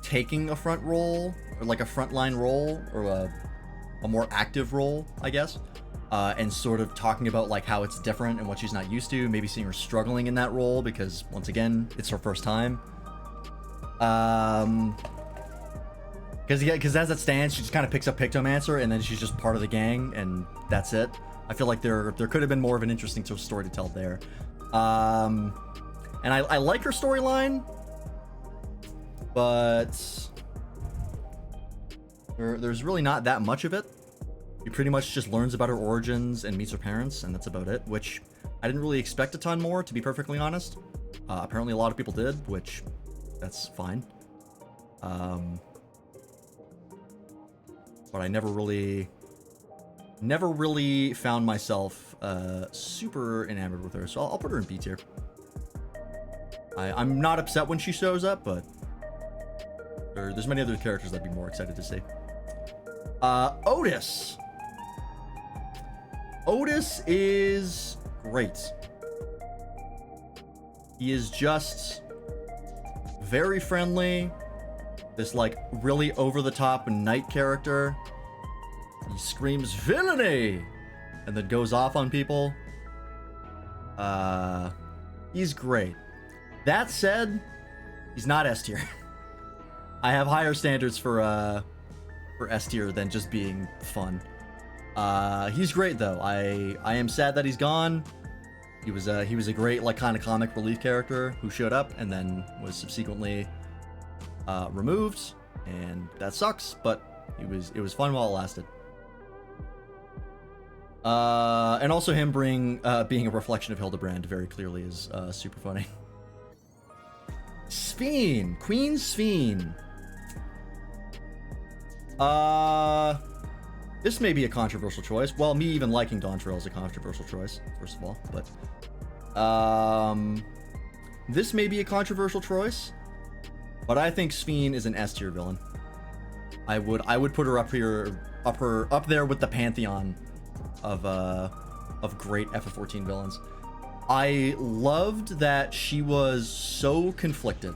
taking a front role, or like a frontline role, or a more active role, I guess, and sort of talking about like how it's different and what she's not used to. Maybe seeing her struggling in that role because once again, it's her first time. Because as it stands, she just kind of picks up Pictomancer and then she's just part of the gang and that's it. I feel like there could have been more of an interesting story to tell there. And I like her storyline, but there's really not that much of it. She pretty much just learns about her origins and meets her parents, and that's about it, which I didn't really expect a ton more, to be perfectly honest. Apparently a lot of people did, which that's fine. But I never really found myself super enamored with her, so I'll put her in B tier. I'm not upset when she shows up, but there's many other characters I'd be more excited to see. Otis. Otis is great. He is just very friendly. This like really over-the-top knight character. He screams villainy and then goes off on people. He's great. That said, he's not S tier. I have higher standards for S tier than just being fun. He's great though. I am sad that he's gone. He was a great like kind of comic relief character who showed up and then was subsequently removed, and that sucks. But it was fun while it lasted. And also him being a reflection of Hildebrand very clearly is super funny. Sphene, Queen Sphene. This may be a controversial choice. Well, me even liking Dawntrail is a controversial choice, first of all. But this may be a controversial choice, but I think Sphene is an S tier villain. I would put her up there with the pantheon of great FF14 villains. I loved that she was so conflicted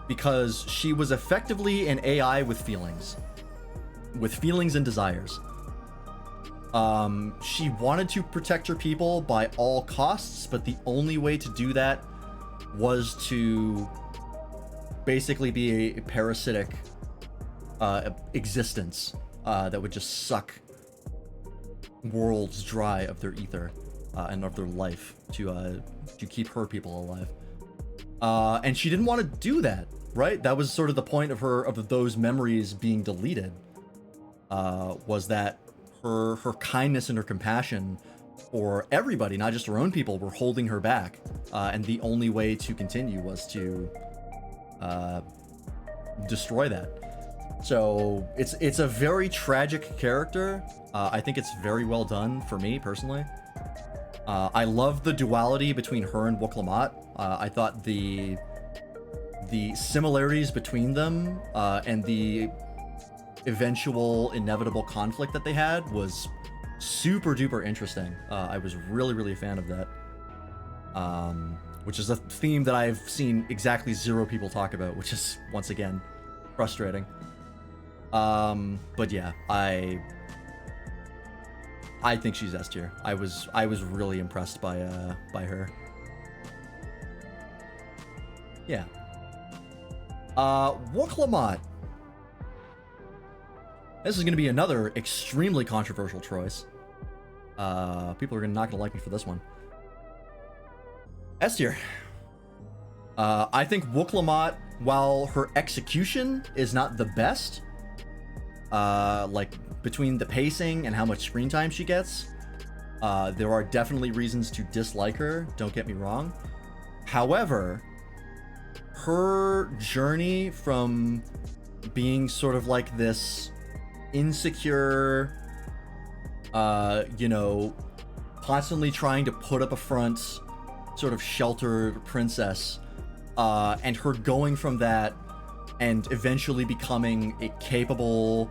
because she was effectively an AI with feelings and desires. She wanted to protect her people by all costs, but the only way to do that was to basically be a parasitic existence that would just suck worlds dry of their ether and of their life to keep her people alive. And she didn't want to do that, right? That was sort of the point of those memories being deleted. Was that her kindness and her compassion for everybody, not just her own people, were holding her back, and the only way to continue was to destroy that. So it's a very tragic character. I think it's very well done for me personally. I love the duality between her and Wuklamot. I thought the similarities between them and the eventual inevitable conflict that they had was super duper interesting. I was really a fan of that, which is a theme that I've seen exactly 0 people talk about, which is once again frustrating. But yeah, I think she's S tier. I was really impressed by her. Yeah. Wuklamot. This is going to be another extremely controversial choice. People are not going to like me for this one. S tier. I think Wooklamot, while her execution is not the best, like between the pacing and how much screen time she gets, there are definitely reasons to dislike her, don't get me wrong. However, her journey from being sort of like this insecure, you know, constantly trying to put up a front, sort of sheltered princess, and her going from that and eventually becoming a capable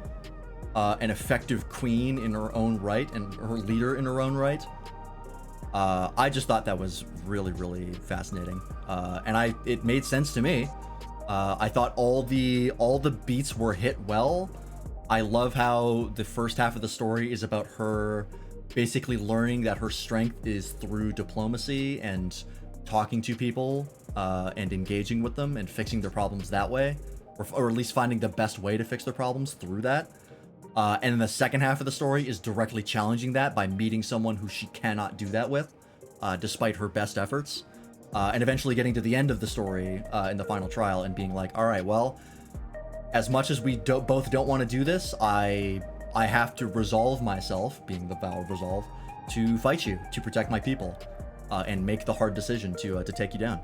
and effective queen in her own right and her leader in her own right. I just thought that was really, really fascinating, and it made sense to me. I thought all the beats were hit well. I love how the first half of the story is about her basically learning that her strength is through diplomacy and talking to people, and engaging with them and fixing their problems that way, or at least finding the best way to fix their problems through that. And then the second half of the story is directly challenging that by meeting someone who she cannot do that with, despite her best efforts, and eventually getting to the end of the story in the final trial and being like, all right, well, as much as we both don't want to do this, I have to resolve myself, being the vow of resolve, to fight you, to protect my people, and make the hard decision to take you down.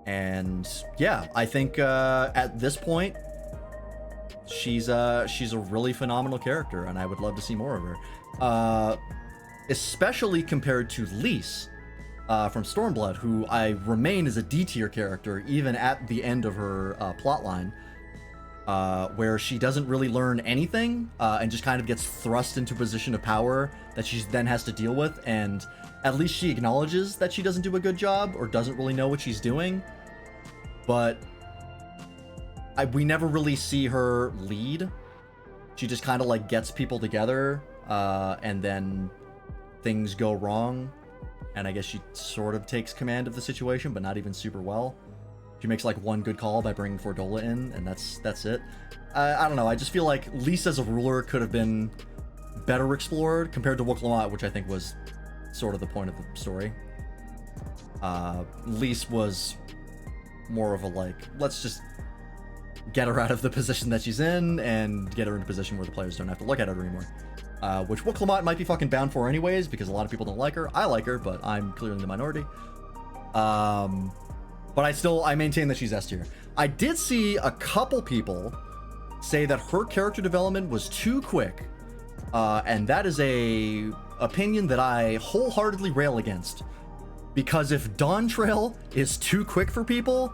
And yeah, I think at this point, she's a really phenomenal character, and I would love to see more of her, especially compared to Lise from Stormblood, who I remain as a D tier character even at the end of her plotline, where she doesn't really learn anything, and just kind of gets thrust into a position of power that she then has to deal with, and at least she acknowledges that she doesn't do a good job or doesn't really know what she's doing, but we never really see her lead. She just kind of like gets people together, and then things go wrong, and I guess she sort of takes command of the situation, but not even super well. She makes like one good call by bringing Fordola in, and that's it. I don't know, I just feel like Lise as a ruler could have been better explored compared to Wooklamot, which I think was sort of the point of the story. Lise was more of a like, let's just get her out of the position that she's in and get her in a position where the players don't have to look at her anymore. Which Wooklamot might be fucking bound for anyways, because a lot of people don't like her. I like her, but I'm clearly the minority. But I maintain that she's S tier. I did see a couple people say that her character development was too quick, and that is a opinion that I wholeheartedly rail against. Because if Dawntrail is too quick for people,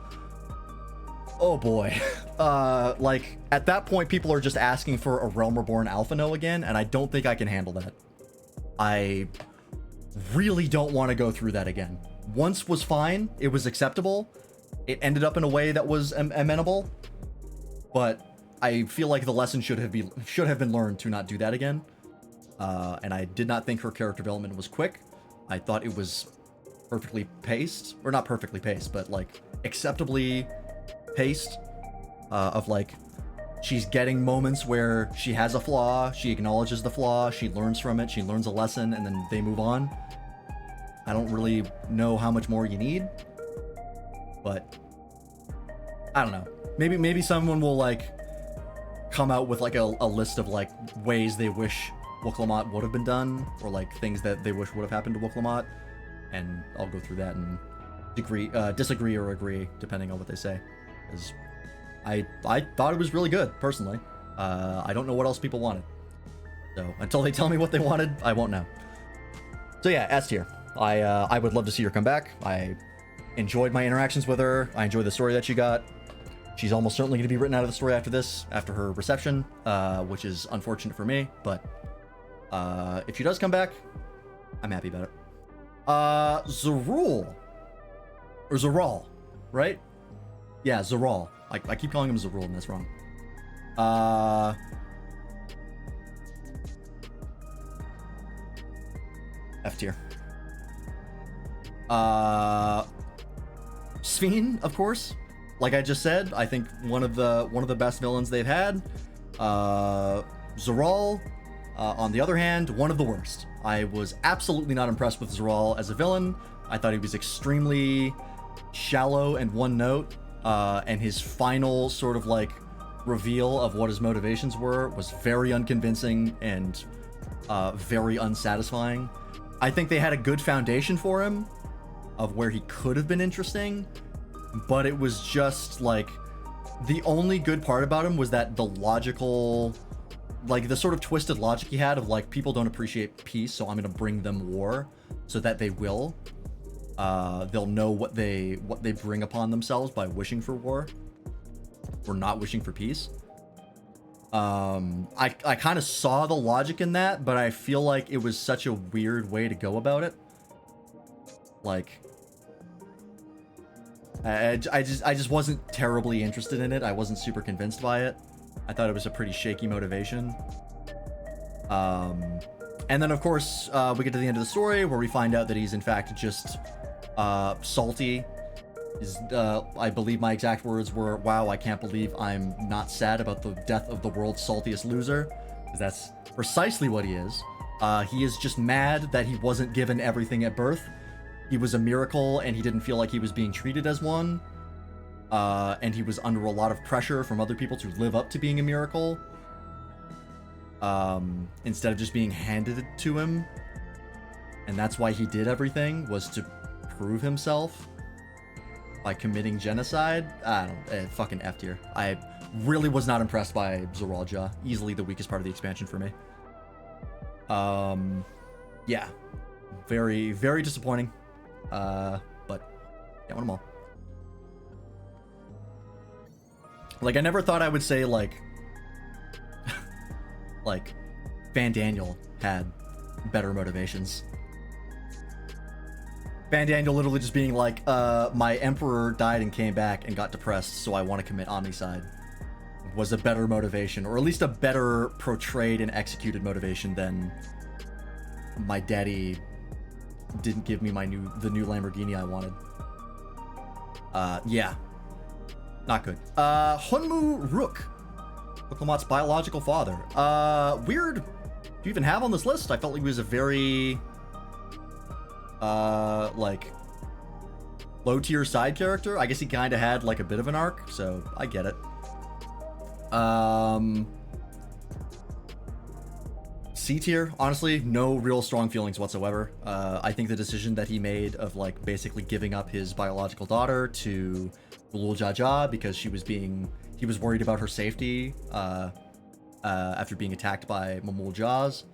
oh boy. Like, at that point, people are just asking for a Realm Reborn Alphino again, and I don't think I can handle that. I really don't want to go through that again. Once was fine. It was acceptable. It ended up in a way that was amenable. But I feel like the lesson should have been learned to not do that again. And I did not think her character development was quick. I thought it was perfectly paced. Or not perfectly paced, but like acceptably paced. Of like, she's getting moments where she has a flaw, she acknowledges the flaw, she learns from it, she learns a lesson, and then they move on. I don't really know how much more you need, but I don't know. Maybe someone will like come out with like a list of like ways they wish Wooklamot would have been done, or like things that they wish would have happened to Wooklamot, and I'll go through that and disagree or agree depending on what they say. Because I thought it was really good personally. I don't know what else people wanted, so until they tell me what they wanted, I won't know. So yeah, S tier. I would love to see her come back. I enjoyed my interactions with her. I enjoyed the story that she got. She's almost certainly going to be written out of the story after this, after her reception, which is unfortunate for me, but if she does come back, I'm happy about it. Zerul, or Zeral, right? Yeah, Zeral. I keep calling him Zerul, and that's wrong. F tier. Sphene, of course. Like I just said, I think one of the best villains they've had. Zeral, on the other hand, one of the worst. I was absolutely not impressed with Zeral as a villain. I thought he was extremely shallow and one note, and his final sort of like reveal of what his motivations were was very unconvincing and very unsatisfying. I think they had a good foundation for him of where he could have been interesting, but it was just like the only good part about him was that the logical, like the sort of twisted logic he had of like, people don't appreciate peace, so I'm gonna bring them war so that they will. They'll know what they bring upon themselves by wishing for war or not wishing for peace. I kind of saw the logic in that, but I feel like it was such a weird way to go about it. Like, I just wasn't terribly interested in it. I wasn't super convinced by it. I thought it was a pretty shaky motivation. And then of course, we get to the end of the story where we find out that he's in fact just salty. I believe my exact words were, "Wow, I can't believe I'm not sad about the death of the world's saltiest loser." Because that's precisely what he is. He is just mad that he wasn't given everything at birth. He was a miracle and he didn't feel like he was being treated as one. And he was under a lot of pressure from other people to live up to being a miracle. Instead of just being handed it to him. And that's why he did everything, was to prove himself by committing genocide. I don't, fucking F tier. I really was not impressed by Zoralja. Easily the weakest part of the expansion for me. Yeah. Very, very disappointing. But yeah, want them all. Like, I never thought I would say, like, like, Van Daniel had better motivations. Van Daniel literally just being like, my emperor died and came back and got depressed, so I want to commit omnicide, was a better motivation, or at least a better portrayed and executed motivation than my daddy didn't give me the new Lamborghini I wanted. Yeah. Not good. Hunmu Rook, Oklamat's biological father. Weird to even have on this list. I felt like he was a very, like, low-tier side character. I guess he kind of had, like, a bit of an arc, so I get it. C tier, honestly, no real strong feelings whatsoever. I think the decision that he made of, like, basically giving up his biological daughter to Gulul Jaja because he was worried about her safety after being attacked by Mamul Jaws.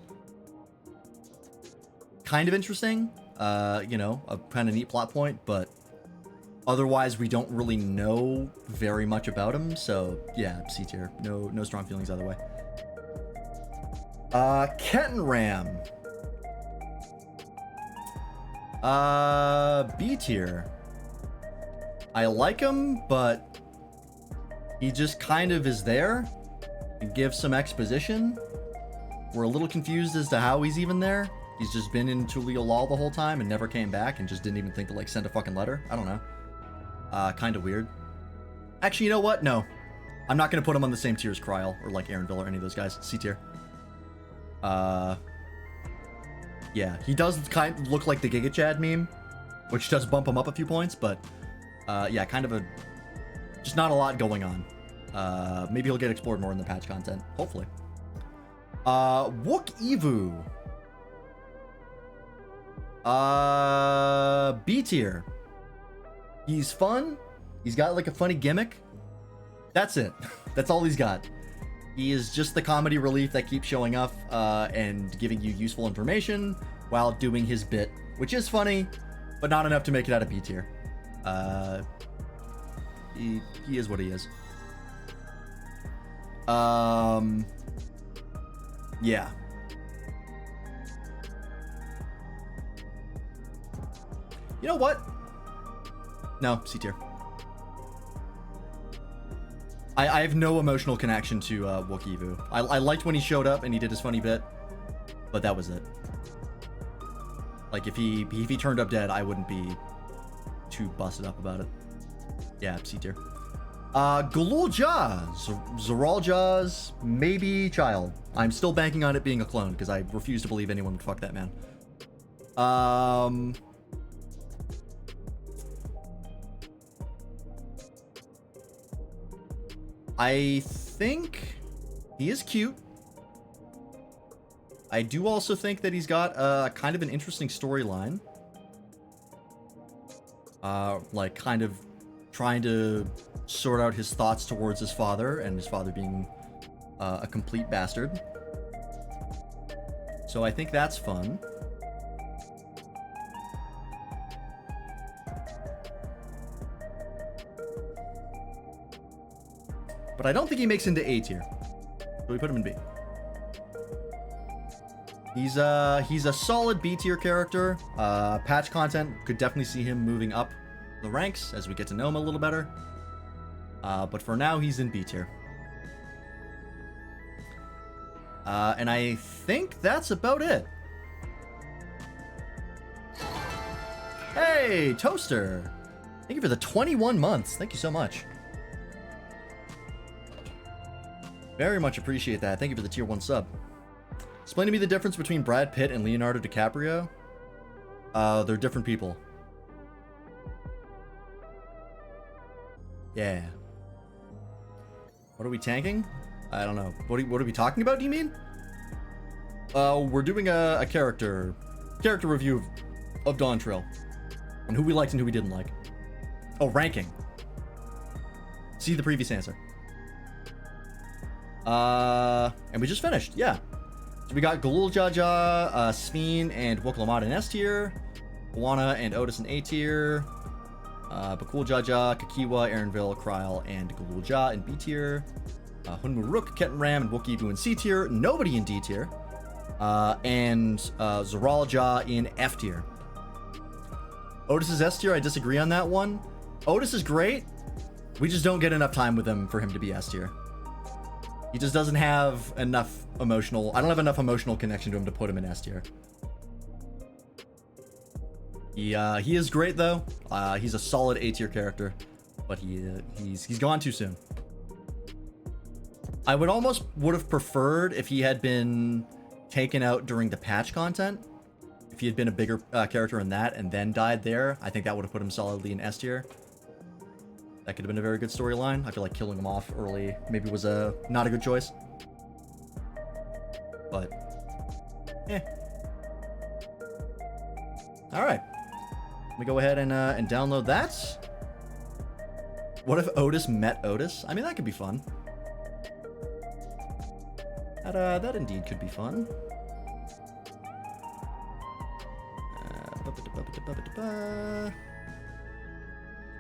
Kind of interesting, you know, a kind of neat plot point, but otherwise we don't really know very much about him, so yeah, C tier. No strong feelings either way. Kettenram. B tier. I like him, but he just kind of is there and gives some exposition. We're a little confused as to how he's even there. He's just been in Tuliolal the whole time and never came back and just didn't even think to, like, send a fucking letter. I don't know. Kind of weird. Actually, you know what? No. I'm not going to put him on the same tier as Kryl or, like, Aaronville or any of those guys. C tier. Yeah, he does kind of look like the Giga Chad meme, which does bump him up a few points, but yeah, kind of just not a lot going on. Maybe he'll get explored more in the patch content, hopefully. Wook Evu. B tier. He's fun. He's got, like, a funny gimmick. That's it. That's all he's got. He is just the comedy relief that keeps showing up and giving you useful information while doing his bit, which is funny, but not enough to make it out of B tier. He is what he is. Yeah. You know what? No, C tier. I have no emotional connection to Wook Evu. I liked when he showed up and he did his funny bit, but that was it. Like, if he turned up dead, I wouldn't be too busted up about it. Yeah, C tier. Gulul Jaws, Zoralja's maybe child. I'm still banking on it being a clone because I refuse to believe anyone would fuck that man. I think he is cute. I do also think that he's got kind of an interesting storyline. Like kind of trying to sort out his thoughts towards his father, and his father being a complete bastard. So I think that's fun. But I don't think he makes into A tier. So we put him in B. He's a solid B tier character. Patch content could definitely see him moving up the ranks as we get to know him a little better. But for now, he's in B tier. And I think that's about it. Hey, Toaster! Thank you for the 21 months. Thank you so much. Very much appreciate that. Thank you for the tier 1 sub. Explain to me the difference between Brad Pitt and Leonardo DiCaprio. They're different people. Yeah. What are we tanking? I don't know. What are we talking about, do you mean? We're doing a character review of Dawntrail. And who we liked and who we didn't like. Oh, ranking. See the previous answer. And we just finished, yeah. So we got Galul Jaja, Sveen, and Woklamad in S tier. Buana and Otis in A tier. Bakul Jaja, Kakiwa, Aaronville, Kryl, and Galul Ja in B tier. Hunmu Rook, Ketten Ram, and Wookiee in C tier. Nobody in D tier. And Zoral Ja in F tier. Otis is S tier. I disagree on that one. Otis is great. We just don't get enough time with him for him to be S tier. He just doesn't have enough emotional... I don't have enough emotional connection to him to put him in S tier. He is great, though. He's a solid A tier character. But he's gone too soon. I would have preferred if he had been taken out during the patch content. If he had been a bigger character in that and then died there, I think that would have put him solidly in S tier. That could have been a very good storyline. I feel like killing him off early maybe was not a good choice. But, Alright. Let me go ahead and download that. What if Otis met Otis? I mean, that could be fun. That indeed could be fun.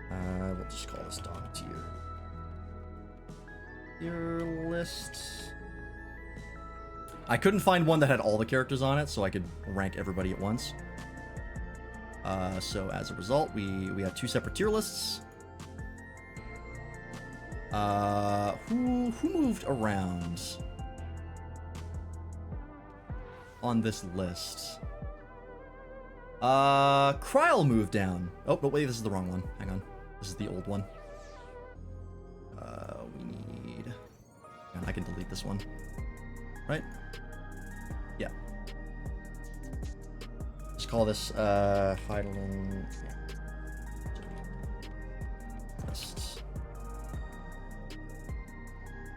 We'll just call this dog tier. Tier list. I couldn't find one that had all the characters on it, so I could rank everybody at once. So as a result, we have 2 separate tier lists. Who moved around on this list? Kryl moved down. Oh, no, wait, this is the wrong one. Hang on. This is the old one. We need... And I can delete this one. Right? Yeah. Let's call this, Heidelin... List.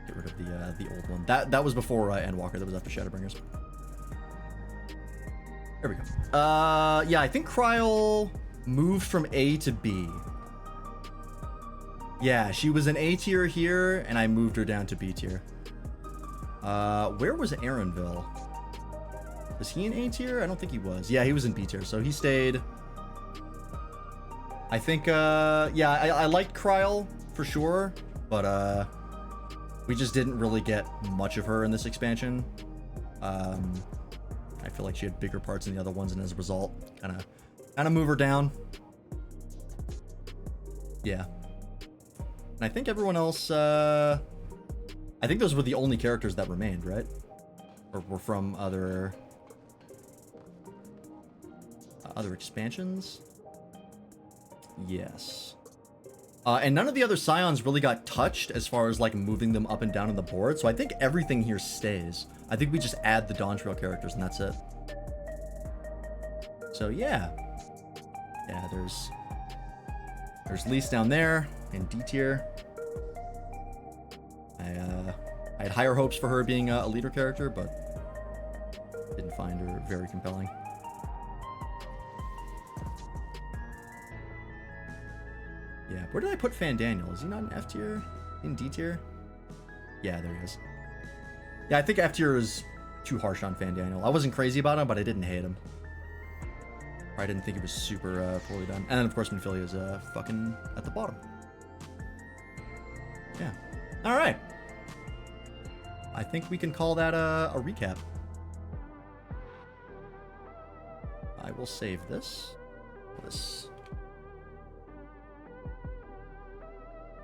Get rid of the old one. That was before Endwalker. That was after Shadowbringers. There we go. Yeah, I think Kryl moved from A to B. Yeah, she was an A tier here, and I moved her down to B tier. Where was Aaronville? Was he in A tier? I don't think he was. Yeah, he was in B tier, so he stayed. I think, yeah, I liked Kryl for sure, but, we just didn't really get much of her in this expansion. I feel like she had bigger parts than the other ones, and as a result, kind of move her down. Yeah. And I think everyone else, I think those were the only characters that remained, right? Or were from other expansions? Yes. And none of the other Scions really got touched as far as like moving them up and down on the board, so I think everything here stays. I think we just add the Dawntrail characters and that's it. So yeah. Yeah, there's Lise down there in D tier. I had higher hopes for her being a leader character, but didn't find her very compelling. Yeah, where did I put Fandaniel? Is he not in F tier? In D tier? Yeah, there he is. Yeah, I think F tier is too harsh on Fandaniel. I wasn't crazy about him, but I didn't hate him. I didn't think it was super poorly done. And then, of course, Minfilia is fucking at the bottom. Yeah. All right. I think we can call that a recap. I will save this.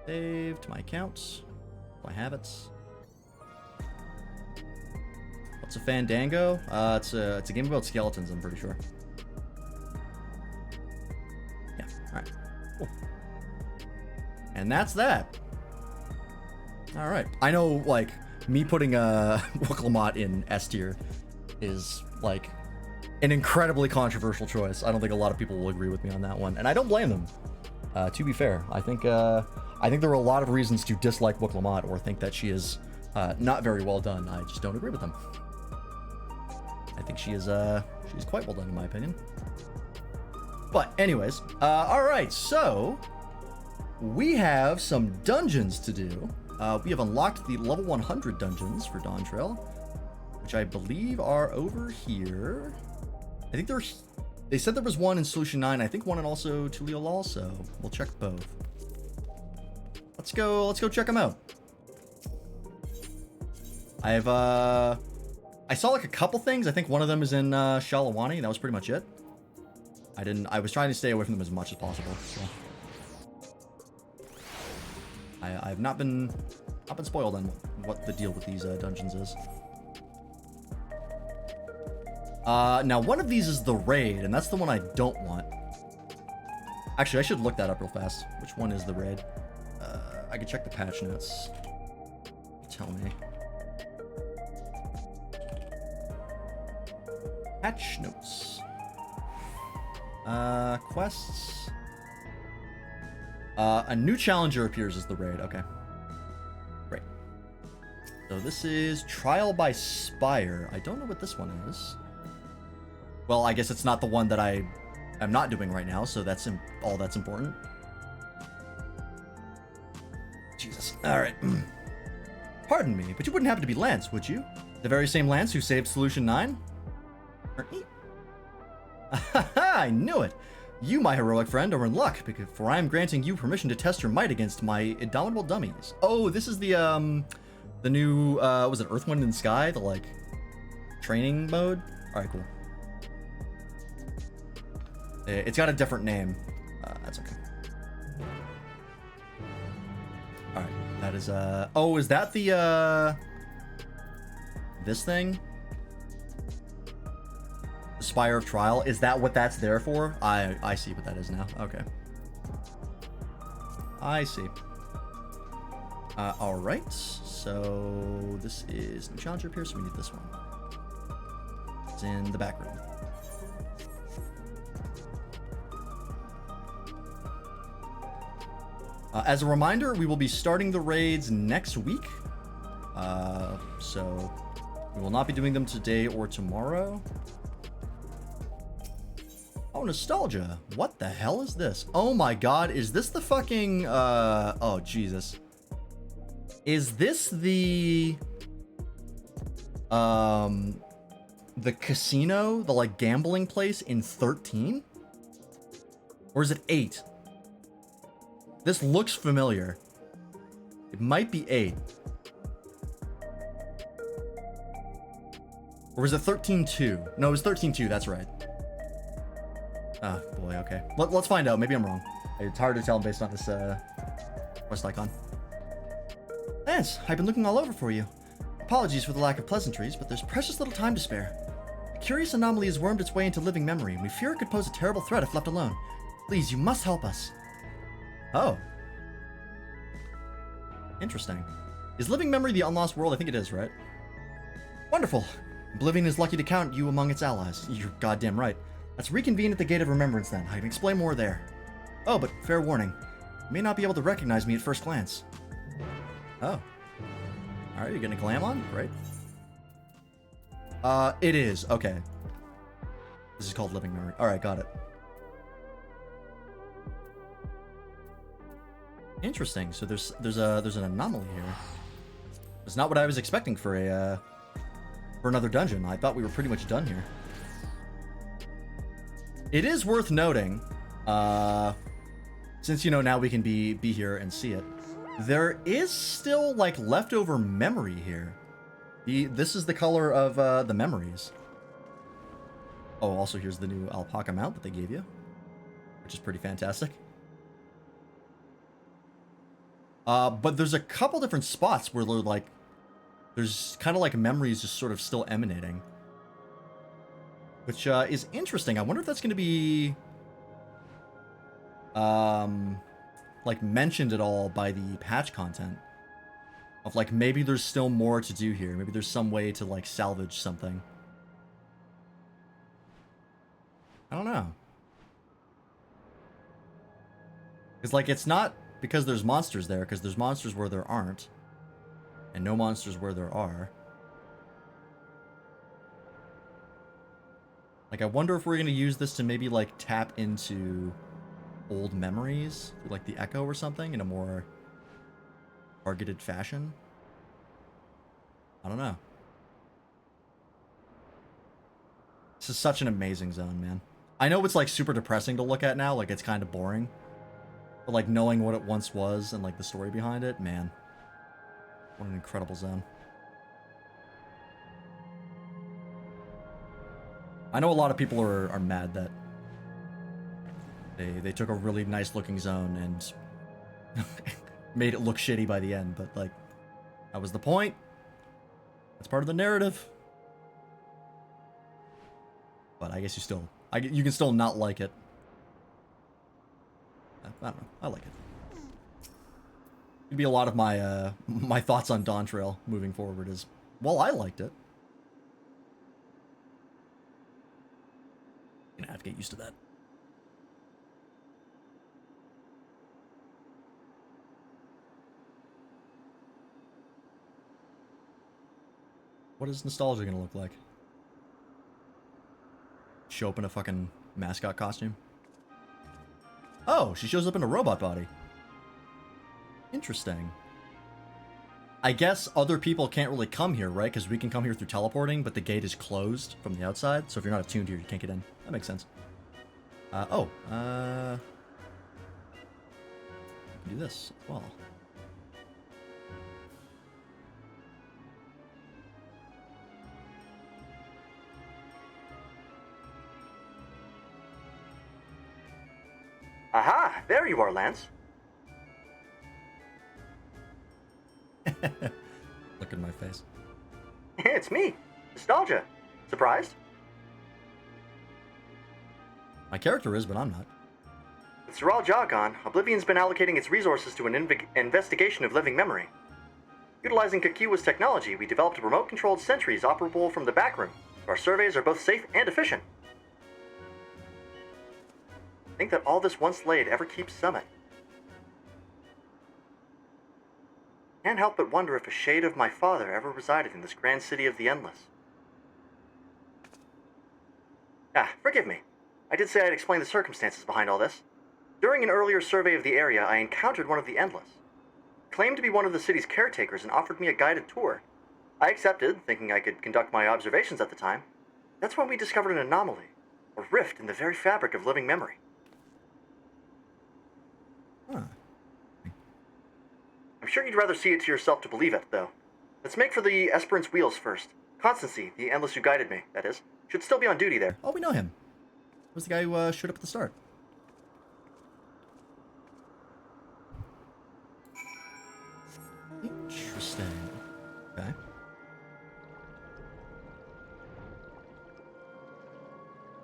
Save to my accounts. I have it. What's a Fandango? It's a game about skeletons, I'm pretty sure. Yeah, alright. Cool. And that's that. Alright. I know, like, me putting Wooklamot in S tier is, like, an incredibly controversial choice. I don't think a lot of people will agree with me on that one. And I don't blame them. To be fair, I think there are a lot of reasons to dislike Wooklamot or think that she is not very well done. I just don't agree with them. I think she's quite well done in my opinion. But anyways, all right, so we have some dungeons to do. We have unlocked the level 100 dungeons for Dawntrail, which I believe are over here. I think they said there was one in Solution 9. I think one in also Tuliolol, so we'll check both. Let's go check them out. I saw like a couple things. I think one of them is in Shalawani. That was pretty much it. I was trying to stay away from them as much as possible. So I've not been spoiled on what the deal with these dungeons is. Now one of these is the raid, and that's the one I don't want. Actually, I should look that up real fast. Which one is the raid? I could check the patch notes. Tell me. Patch notes. Quests. A new challenger appears as the raid. Okay. Great. So this is Trial by Spire. I don't know what this one is. Well, I guess it's not the one that I'm not doing right now, so that's all that's important. Jesus. All right. Pardon me, but you wouldn't happen to be Lance, would you? The very same Lance who saved Solution 9? I knew it! You, my heroic friend, are in luck, for I am granting you permission to test your might against my indomitable dummies. Oh, this is the new, was it Earth, Wind, and Sky? The, like, training mode? Alright, cool. It's got a different name. That's okay. Alright, that is, oh, is that the, this thing? The Spire of Trial? Is that what that's there for? I see what that is now. Okay. I see. Alright, so this is the challenger appears, so we need this one. It's in the back room. As a reminder, we will be starting the raids next week. So we will not be doing them today or tomorrow. Oh, nostalgia. What the hell is this? Oh my god, is this the fucking, oh, Jesus. Is this the casino, the, like, gambling place in 13? Or is it 8? This looks familiar. It might be 8. Or was it 13-2? No, it was 13-2, that's right. Oh, boy, okay. Let's find out. Maybe I'm wrong. It's hard to tell based on this quest icon. Lance, I've been looking all over for you. Apologies for the lack of pleasantries, but there's precious little time to spare. A curious anomaly has wormed its way into living memory, and we fear it could pose a terrible threat if left alone. Please, you must help us. Oh. Interesting. Is living memory the unlost world? I think it is, right? Wonderful. Oblivion is lucky to count you among its allies. You're goddamn right. Let's reconvene at the Gate of Remembrance then. I can explain more there. Oh, but fair warning. You may not be able to recognize me at first glance. Oh. Alright, you're getting a glam on? Great. It is. Okay. This is called living memory. Alright, got it. Interesting. So there's an anomaly here. It's not what I was expecting for another dungeon. I thought we were pretty much done here. It is worth noting, since, you know, now we can be here and see it, there is still, like, leftover memory here. This is the color of the memories. Oh, also here's the new alpaca mount that they gave you, which is pretty fantastic. But there's a couple different spots where they're like, there's kind of like memories just sort of still emanating, which is interesting. I wonder if that's going to be like mentioned at all by the patch content of like maybe there's still more to do here. Maybe there's some way to like salvage something. I don't know. Because like it's not because there's monsters there, because there's monsters where there aren't, and no monsters where there are. Like, I wonder if we're going to use this to maybe, like, tap into old memories, like the Echo or something, in a more targeted fashion. I don't know. This is such an amazing zone, man. I know it's, like, super depressing to look at now, like, it's kind of boring. But, like, knowing what it once was and, like, the story behind it, man. What an incredible zone. I know a lot of people are mad that they took a really nice looking zone and made it look shitty by the end, but like that was the point. That's part of the narrative. But I guess you can still not like it. I don't know. I like it. It'd be a lot of my my thoughts on Dawntrail moving forward is, well, I liked it. Gonna have to get used to that. What is nostalgia gonna look like? Show up in a fucking mascot costume? Oh, she shows up in a robot body. Interesting. I guess other people can't really come here, right? Because we can come here through teleporting, but the gate is closed from the outside. So if you're not attuned here, you can't get in. That makes sense. Do this as well. Aha! There you are, Lance. Look at my face. It's me. Nostalgia. Surprised? My character is, but I'm not. With Zeral Jargon, Oblivion's been allocating its resources to an investigation of living memory. Utilizing Kakiwa's technology, we developed remote-controlled sentries operable from the back room, so our surveys are both safe and efficient. Think that all this once laid ever keeps Summit. Can't help but wonder if a shade of my father ever resided in this grand city of the Endless. Forgive me. I did say I'd explain the circumstances behind all this. During an earlier survey of the area, I encountered one of the Endless. He claimed to be one of the city's caretakers and offered me a guided tour. I accepted, thinking I could conduct my observations at the time. That's when we discovered an anomaly, a rift in the very fabric of living memory. Huh. I'm sure you'd rather see it to yourself to believe it, though. Let's make for the Esperance Wheels first. Constancy, the Endless who guided me, that is, should still be on duty there. Oh, we know him. Who's the guy who showed up at the start? Interesting. Okay.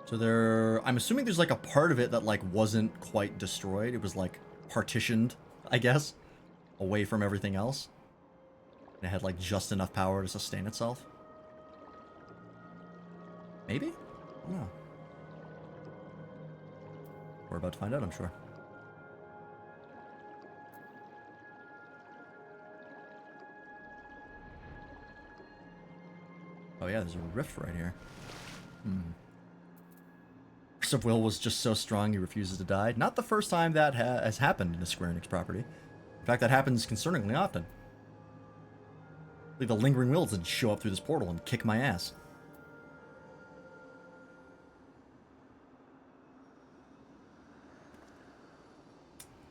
So I'm assuming there's like a part of it that like wasn't quite destroyed. It was like partitioned, I guess, away from everything else. And it had like just enough power to sustain itself. Maybe? I don't know. We're about to find out, I'm sure. Oh yeah, there's a rift right here. Force of will was just so strong he refuses to die. Not the first time that has happened in a Square Enix property. In fact, that happens concerningly often. The lingering wills would show up through this portal and kick my ass.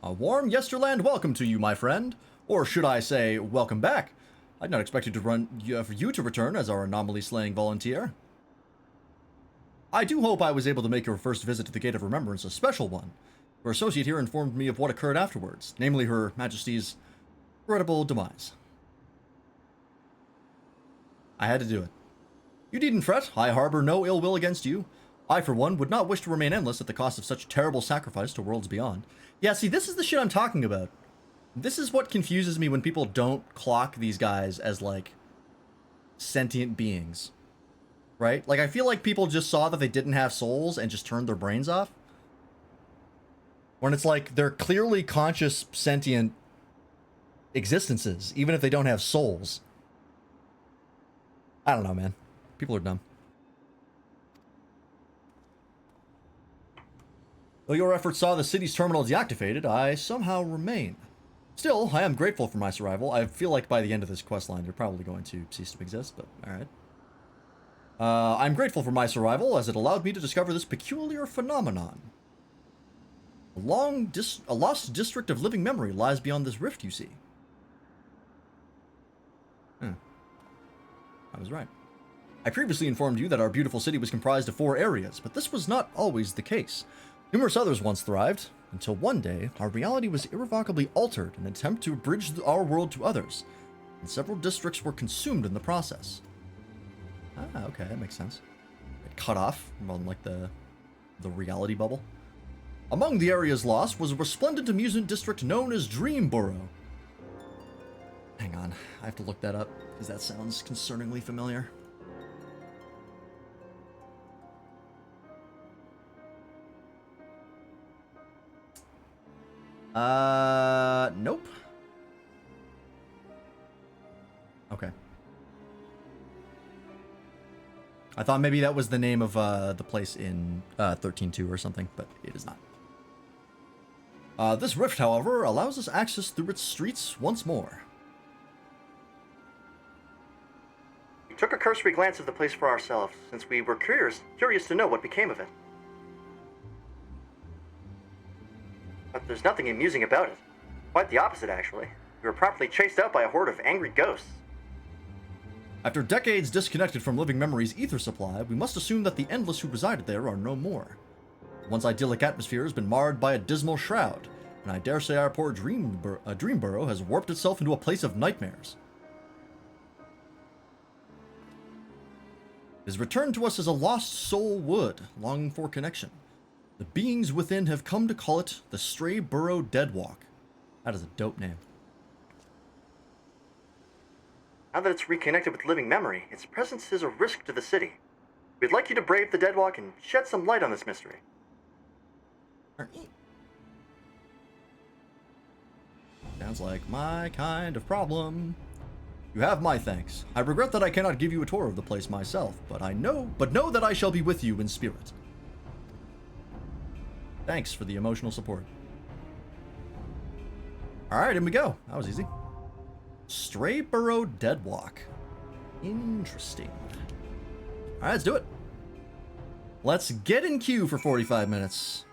A warm Yesterland welcome to you, my friend. Or should I say, welcome back. I'd not expected for you to return as our anomaly-slaying volunteer. I do hope I was able to make your first visit to the Gate of Remembrance a special one. Your associate here informed me of what occurred afterwards, namely Her Majesty's regrettable demise. I had to do it. You needn't fret. I harbor no ill will against you. I, for one, would not wish to remain endless at the cost of such terrible sacrifice to worlds beyond. Yeah, see, this is the shit I'm talking about. This is what confuses me when people don't clock these guys as, like, sentient beings. Right? Like, I feel like people just saw that they didn't have souls and just turned their brains off. When it's like, they're clearly conscious, sentient existences, even if they don't have souls. I don't know, man. People are dumb. Though your efforts saw the city's terminal deactivated, I somehow remain. Still, I am grateful for my survival. I feel like by the end of this questline, you're probably going to cease to exist, but alright. I'm grateful for my survival, as it allowed me to discover this peculiar phenomenon. A lost district of living memory lies beyond this rift you see. I was right. I previously informed you that our beautiful city was comprised of 4 areas, but this was not always the case. Numerous others once thrived, until one day, our reality was irrevocably altered in an attempt to bridge our world to others, and several districts were consumed in the process. Ah, okay, that makes sense. It cut off from, like, the reality bubble. Among the areas lost was a resplendent amusement district known as Dreamborough. Hang on, I have to look that up, because that sounds concerningly familiar. Nope. Okay. I thought maybe that was the name of the place in 13.2 or something, but it is not. This rift, however, allows us access through its streets once more. We took a cursory glance of the place for ourselves, since we were curious to know what became of it. But there's nothing amusing about it. Quite the opposite, actually. We were promptly chased out by a horde of angry ghosts. After decades disconnected from living memory's ether supply, we must assume that the endless who resided there are no more. The once idyllic atmosphere has been marred by a dismal shroud, and I dare say our poor Dreamborough has warped itself into a place of nightmares. It has returned to us as a lost soul would, longing for connection. The beings within have come to call it the Stray Burrow Deadwalk. That is a dope name. Now that it's reconnected with living memory, its presence is a risk to the city. We'd like you to brave the Deadwalk and shed some light on this mystery. Sounds like my kind of problem. You have my thanks. I regret that I cannot give you a tour of the place myself, but know that I shall be with you in spirit. Thanks for the emotional support. Alright, in we go. That was easy. Stray Burrow Deadwalk. Interesting. Alright, let's do it. Let's get in queue for 45 minutes.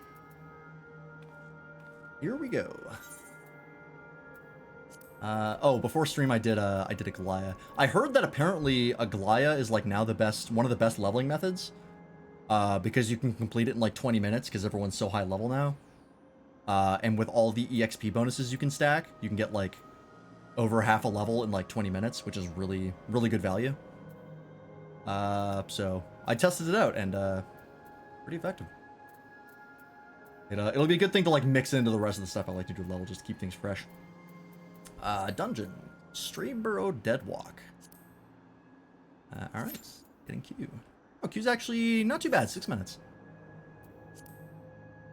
Here we go. Oh, before stream I did a Glaya. I heard that apparently a Glaya is like now one of the best leveling methods. Because you can complete it in like 20 minutes because everyone's so high level now. And with all the EXP bonuses you can stack, you can get like over half a level in like 20 minutes, which is really, really good value. So I tested it out and pretty effective. It'll be a good thing to like mix into the rest of the stuff I like to do level just to keep things fresh. Dungeon. Stray Burrow Deadwalk. Alright. Getting queue. Oh, queue's actually not too bad. 6 minutes.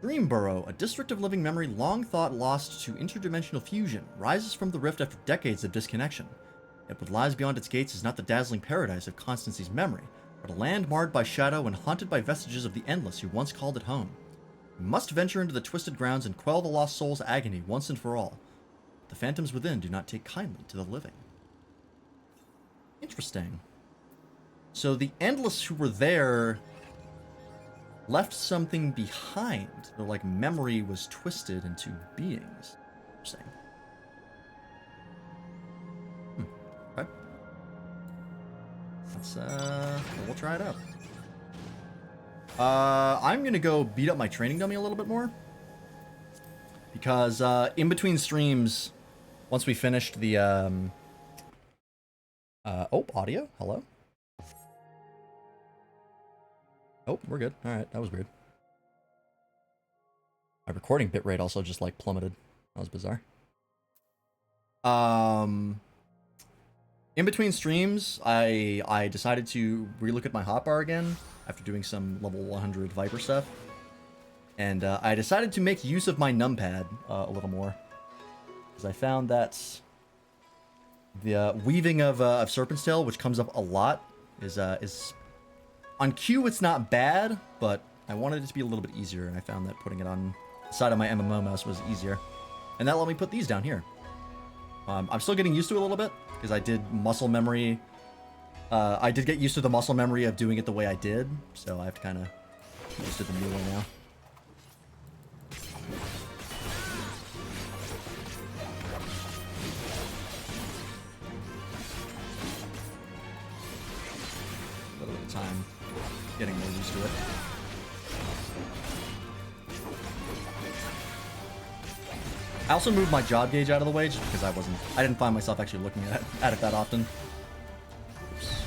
Dreamborough, a district of living memory long thought lost to interdimensional fusion, rises from the rift after decades of disconnection. Yet what lies beyond its gates is not the dazzling paradise of Constancy's memory, but a land marred by shadow and haunted by vestiges of the endless who once called it home. We must venture into the twisted grounds and quell the lost soul's agony once and for all. The phantoms within do not take kindly to the living. Interesting. So the endless who were there left something behind. Their, like, memory was twisted into beings. Interesting. Okay. Let's, we'll try it out. I'm gonna go beat up my training dummy a little bit more. Because, in between streams, once we finished the, oh, audio? Hello? Oh, we're good. Alright, that was weird. My recording bitrate also just, like, plummeted. That was bizarre. In between streams, I decided to relook at my hotbar again after doing some level 100 Viper stuff. And I decided to make use of my numpad a little more. Because I found that the weaving of Serpent's Tail, which comes up a lot, is on Q it's not bad, but I wanted it to be a little bit easier, and I found that putting it on the side of my MMO mouse was easier. And that let me put these down here. I'm still getting used to it a little bit, because I did muscle memory. I did get used to the muscle memory of doing it the way I did, so I have to kind of get used to the new way now. A little bit of time getting more used to it. I also moved my job gauge out of the way just because I didn't find myself actually looking at it that often. Oops.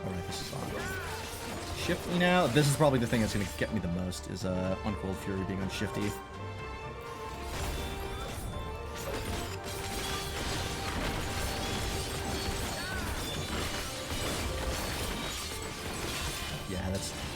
Alright, this is on. Shifty now. This is probably the thing that's going to get me the most, is Uncoiled Fury being on Shifty.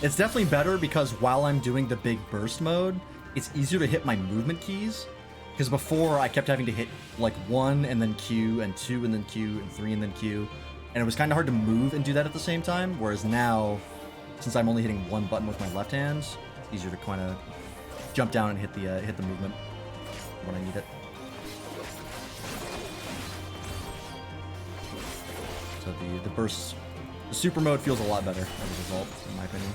It's definitely better because while I'm doing the big burst mode, it's easier to hit my movement keys. Because before, I kept having to hit like 1 and then Q, and 2 and then Q, and 3 and then Q. And it was kind of hard to move and do that at the same time. Whereas now, since I'm only hitting one button with my left hands, it's easier to kind of jump down and hit the movement when I need it. So the bursts... The super mode feels a lot better as a result, in my opinion.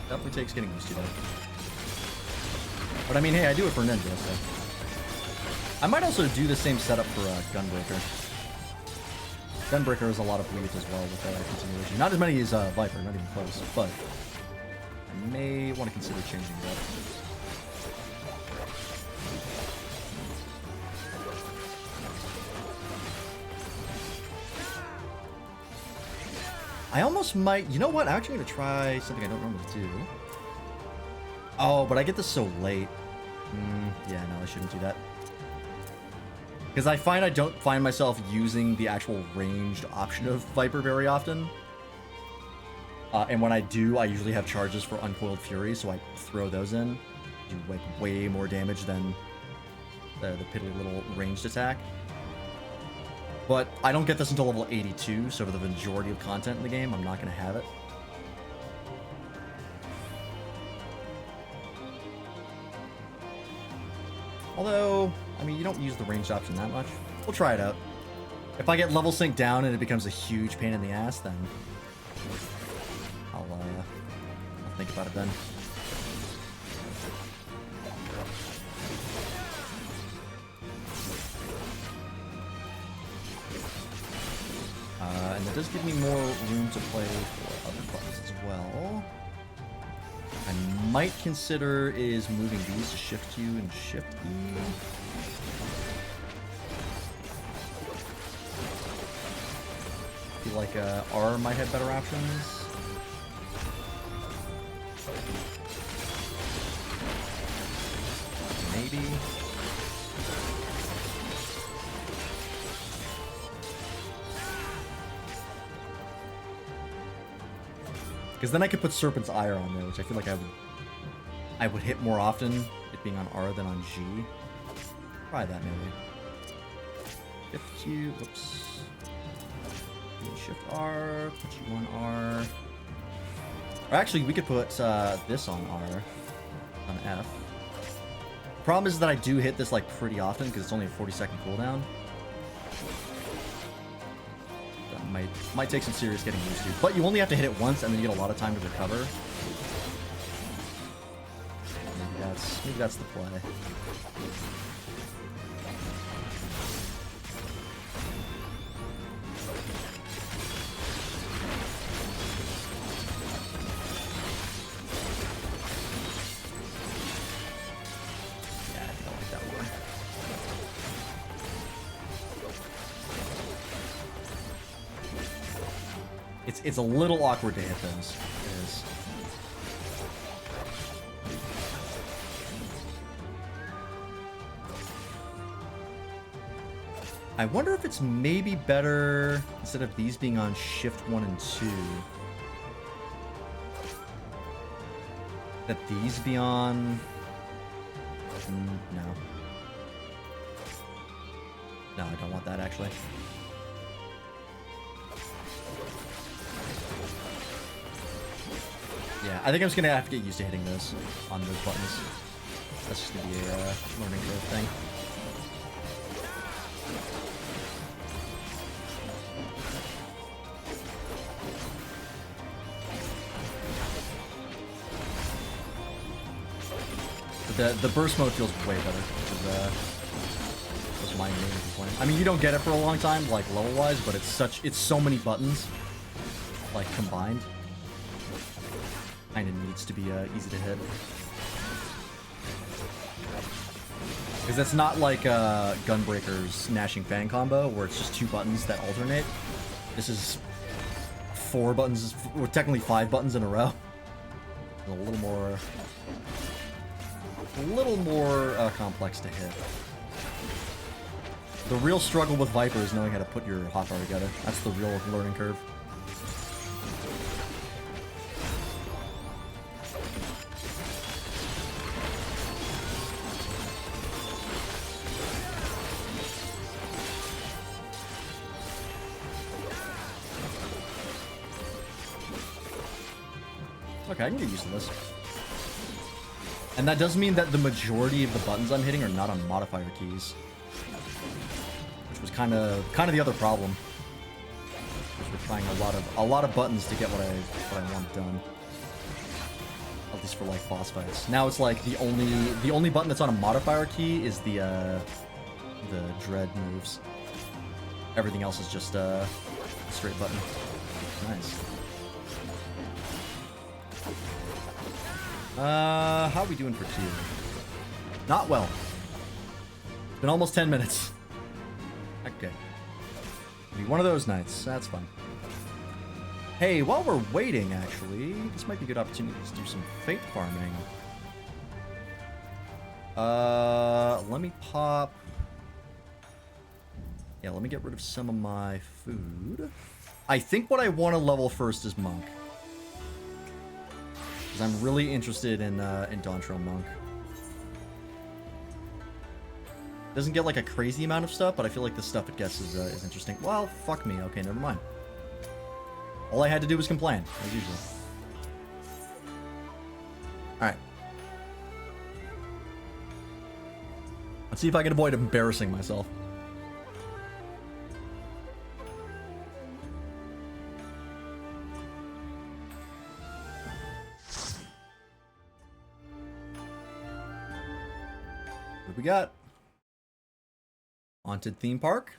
Definitely takes getting used to that. But I mean, hey, I do it for Ninja, so... I might also do the same setup for Gunbreaker. Gunbreaker has a lot of bleeds as well with continuation. Not as many as Viper, not even close, but... I may want to consider changing it up. I almost might... You know what? I'm actually going to try something I don't normally do. Oh, but I get this so late. Yeah, no, I shouldn't do that. Because I find I don't find myself using the actual ranged option of Viper very often. And when I do, I usually have charges for Uncoiled Fury, so I throw those in. Do like way more damage than the piddly little ranged attack. But I don't get this until level 82, so for the majority of content in the game, I'm not going to have it. Although, I mean, you don't use the ranged option that much. We'll try it out. If I get level sync down and it becomes a huge pain in the ass, then I'll think about it then. And it does give me more room to play for other buttons as well. I might consider is moving these to Shift U and Shift E. I feel like R might have better options. Maybe. Because then I could put Serpent's Ire on there, which I feel like I would hit more often, it being on R than on G. Try that maybe. Shift you, whoops. Shift R, put you on R. Or actually, we could put this on R, on F. Problem is that I do hit this like pretty often because it's only a 40-second cooldown. That might take some serious getting used to. But you only have to hit it once and then you get a lot of time to recover. Maybe that's the play. It's a little awkward to hit those. It is. I wonder if it's maybe better, instead of these being on shift 1 and 2, that these be on... no. No, I don't want that actually. Yeah, I think I'm just gonna have to get used to hitting those on those buttons. That's just gonna be a learning curve thing. But the burst mode feels way better, which was my main complaint. I mean, you don't get it for a long time, like level-wise, but it's so many buttons, like combined. Kinda needs to be easy to hit. Because it's not like Gunbreaker's Gnashing Fang combo, where it's just 2 buttons that alternate. This is 4 buttons, or technically 5 buttons in a row. A little more complex to hit. The real struggle with Viper is knowing how to put your hotbar together. That's the real learning curve. Okay, I can get used to this. And that does mean that the majority of the buttons I'm hitting are not on modifier keys. Which was kind of the other problem. Because we're trying a lot of buttons to get what I want done. At least for like boss fights. Now it's like the only button that's on a modifier key is the dread moves. Everything else is just a straight button. Nice. How are we doing for 2? Not well. It's been almost 10 minutes. Okay. Be one of those nights. That's fun. Hey, while we're waiting, actually, this might be a good opportunity to do some fate farming. Let me pop... Yeah, let me get rid of some of my food. I think what I want to level first is Monk. Because I'm really interested in Dawntrail Monk. Doesn't get like a crazy amount of stuff, but I feel like the stuff it gets is interesting. Well, fuck me. Okay, never mind. All I had to do was complain, as usual. Alright. Let's see if I can avoid embarrassing myself. What we got? Haunted theme park.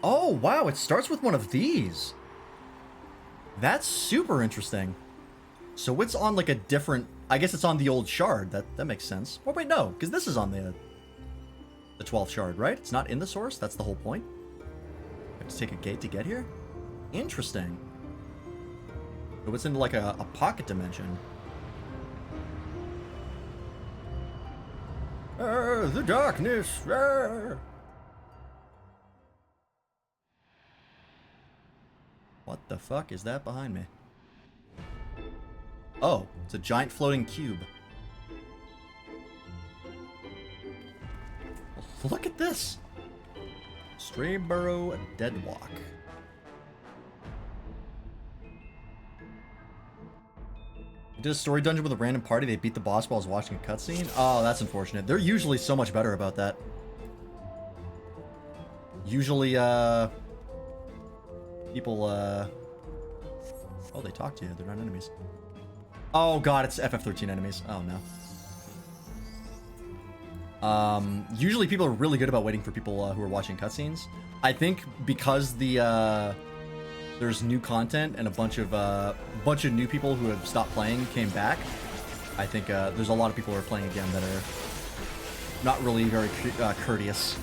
Oh, wow, it starts with one of these. That's super interesting. So it's on like a different... I guess it's on the old shard. That makes sense. Oh, wait, no, because this is on the 12th shard, right? It's not in the source? That's the whole point? You have to take a gate to get here? Interesting. So it's in like a pocket dimension. The darkness. What the fuck is that behind me? Oh, it's a giant floating cube. Look at this! Strayburrow Deadwalk. You did a story dungeon with a random party, they beat the boss while I was watching a cutscene? Oh, that's unfortunate. They're usually so much better about that. Usually, people, oh, they talk to you. They're not enemies. Oh god, it's FF13 enemies. Oh no. Usually people are really good about waiting for people who are watching cutscenes. I think because there's new content and a bunch of new people who have stopped playing came back. I think there's a lot of people who are playing again that are not really very courteous.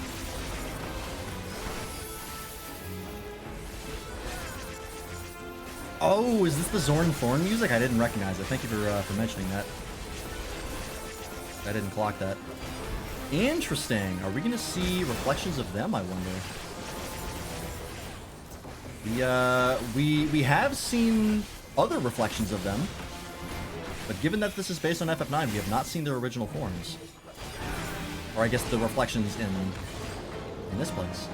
Oh, is this the Zorn Thorn music? I didn't recognize it. Thank you for mentioning that. I didn't clock that. Interesting. Are we going to see reflections of them, I wonder? We have seen other reflections of them, but given that this is based on FF9, we have not seen their original forms. Or I guess the reflections in this place.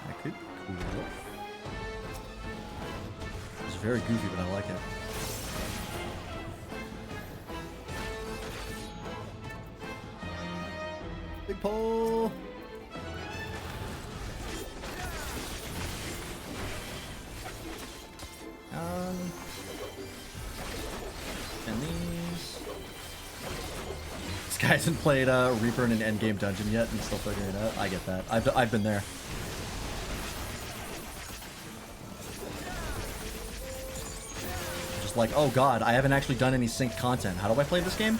That could be cool. It's very goofy, but I like it. Big pole. And these. This guy hasn't played Reaper in an endgame dungeon yet and still figuring it out. I get that. I've been there. Just like, oh god, I haven't actually done any synced content. How do I play this game?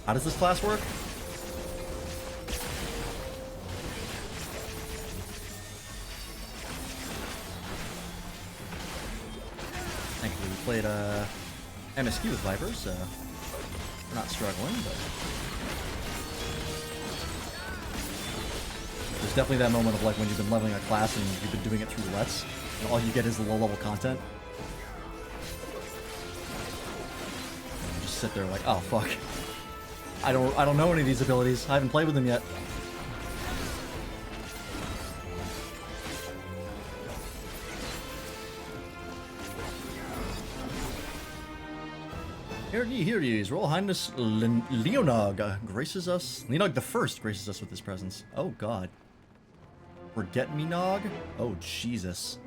How does this class work? Thankfully, we played MSQ with Vipers, so we're not struggling, but there's definitely that moment of like when you've been leveling a class and you've been doing it through Let's, and all you get is the low-level content. And you just sit there like, oh fuck, I don't know any of these abilities. I haven't played with them yet. Here he is. Royal Highness Leonog graces us. Leonog the First graces us with his presence. Oh god. Forget me, Nog? Oh Jesus.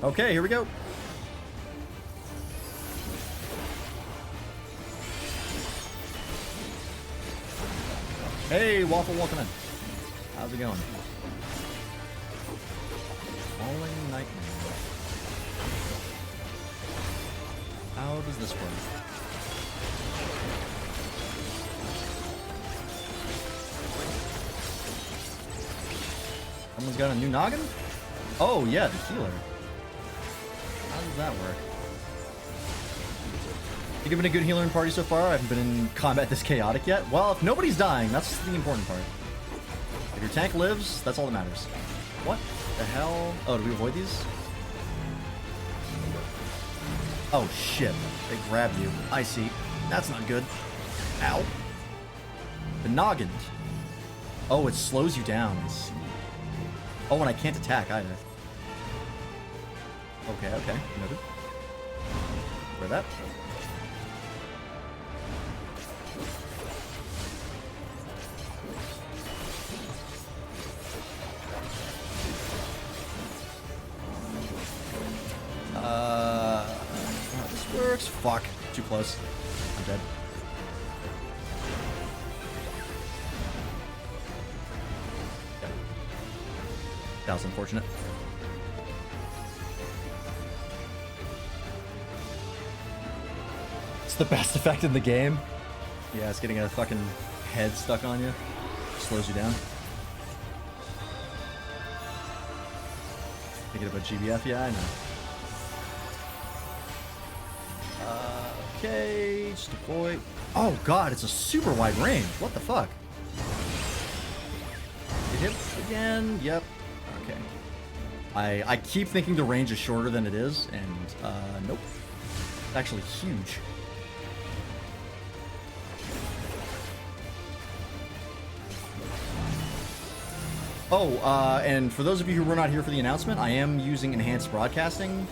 Okay, here we go. Hey, Waffle, welcome in. How's it going? Falling Nightmare. How does this work? Someone's got a new noggin? Oh yeah, the healer. How does that work? You been a good healer in party so far? I haven't been in combat this chaotic yet. Well, if nobody's dying, that's the important part. If your tank lives, that's all that matters. What the hell? Oh, do we avoid these? Oh shit, they grabbed you. I see. That's not good. Ow. The noggin. Oh, it slows you down. I see. Oh, and I can't attack either. Okay, okay. Noted. Where that? This works. Fuck. Too close. I'm dead. Yeah. That was unfortunate. It's the best effect in the game. Yeah, it's getting a fucking head stuck on you. Slows you down. Thinking about GBF? Yeah, I know. Okay, just avoid. Oh god, it's a super wide range. What the fuck? It hits again. Yep. Okay. I keep thinking the range is shorter than it is, and nope. It's actually huge. Oh, and for those of you who were not here for the announcement, I am using enhanced broadcasting.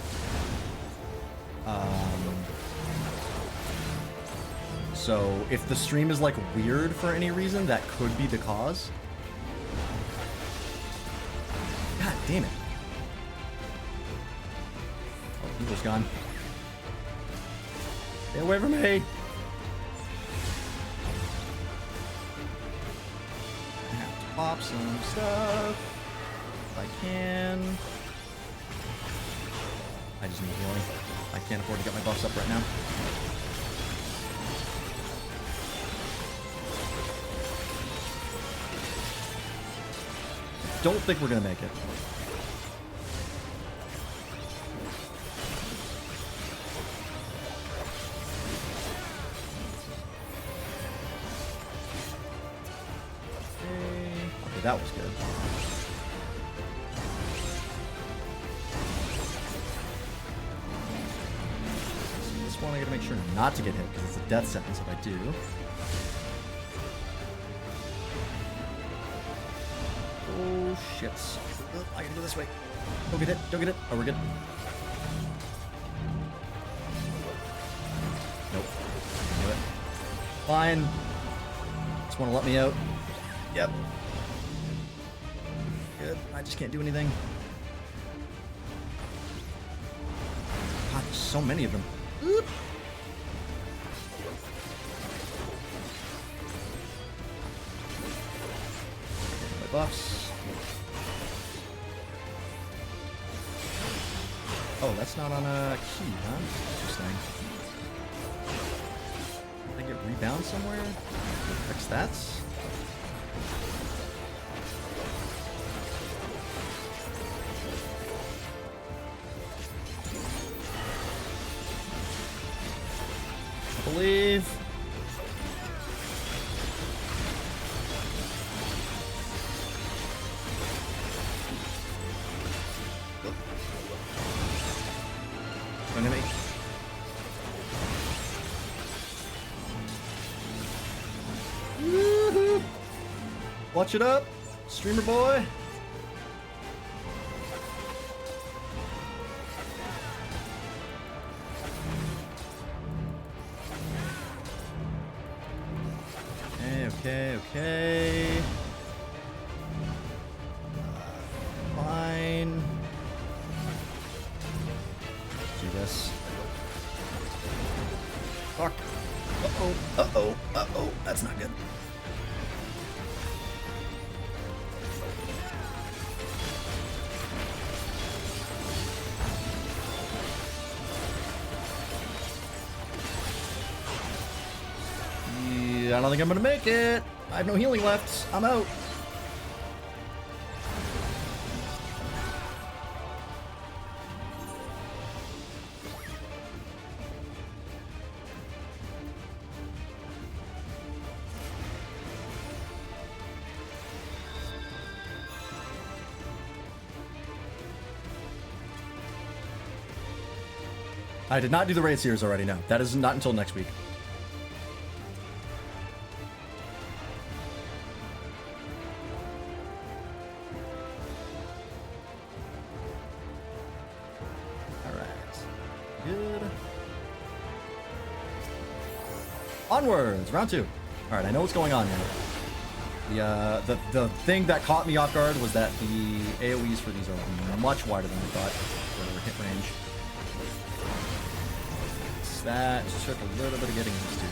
So if the stream is like weird for any reason, that could be the cause. God damn it. Oh, Eagle's gone. Stay away from me. I have to pop some stuff if I can. I just need healing. I can't afford to get my buffs up right now. Don't think we're gonna make it. Okay, that was good. So this one I gotta make sure not to get hit because it's a death sentence if I do. Oh, shit. Oh, I gotta go this way. Don't get hit. Don't get hit. Oh, we're good. Nope. Do it. Fine. Just want to let me out. Yep. Good. I just can't do anything. God, there's so many of them. Oop. My buffs. Oh, that's not on a key, huh? Interesting. Did I get rebound somewhere? Fix that. I believe. Enemy. Woohoo! Watch it up, streamer boy. Okay. Fine. Do this. Fuck. Uh-oh. That's not good. Yeah, I don't think I'm gonna make it. I have no healing left. I'm out. I did not do the raid series already, no. That is not until next week. Onwards, round 2. All right, I know what's going on now. The thing that caught me off guard was that the AoEs for these are much wider than I thought for their hit range. So that just took a little bit of getting used to.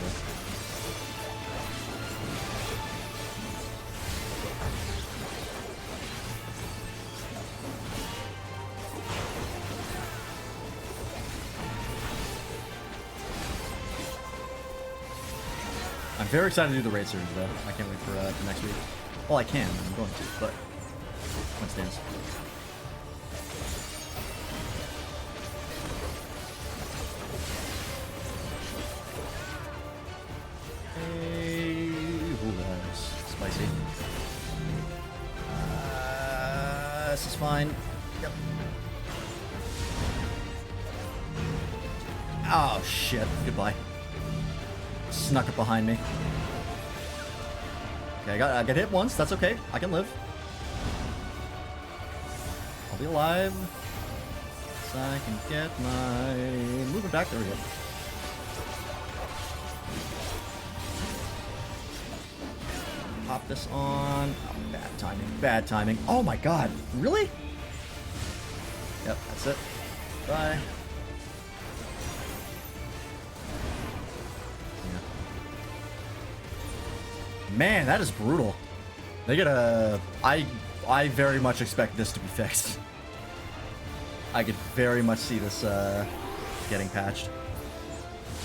I'm very excited to do the raid series, though. I can't wait for next week. Well, I can. I'm going to, but one stands. This is fine. Yep. Oh, shit. Goodbye. Snuck up behind me. Okay, I got hit once. That's okay. I can live. I'll be alive. So I can get my... Moving back. There we go. Pop this on. Oh, bad timing. Bad timing. Oh my god. Really? Yep, that's it. Bye. Yeah. Man, that is brutal. They get a... I very much expect this to be fixed. I could very much see this getting patched.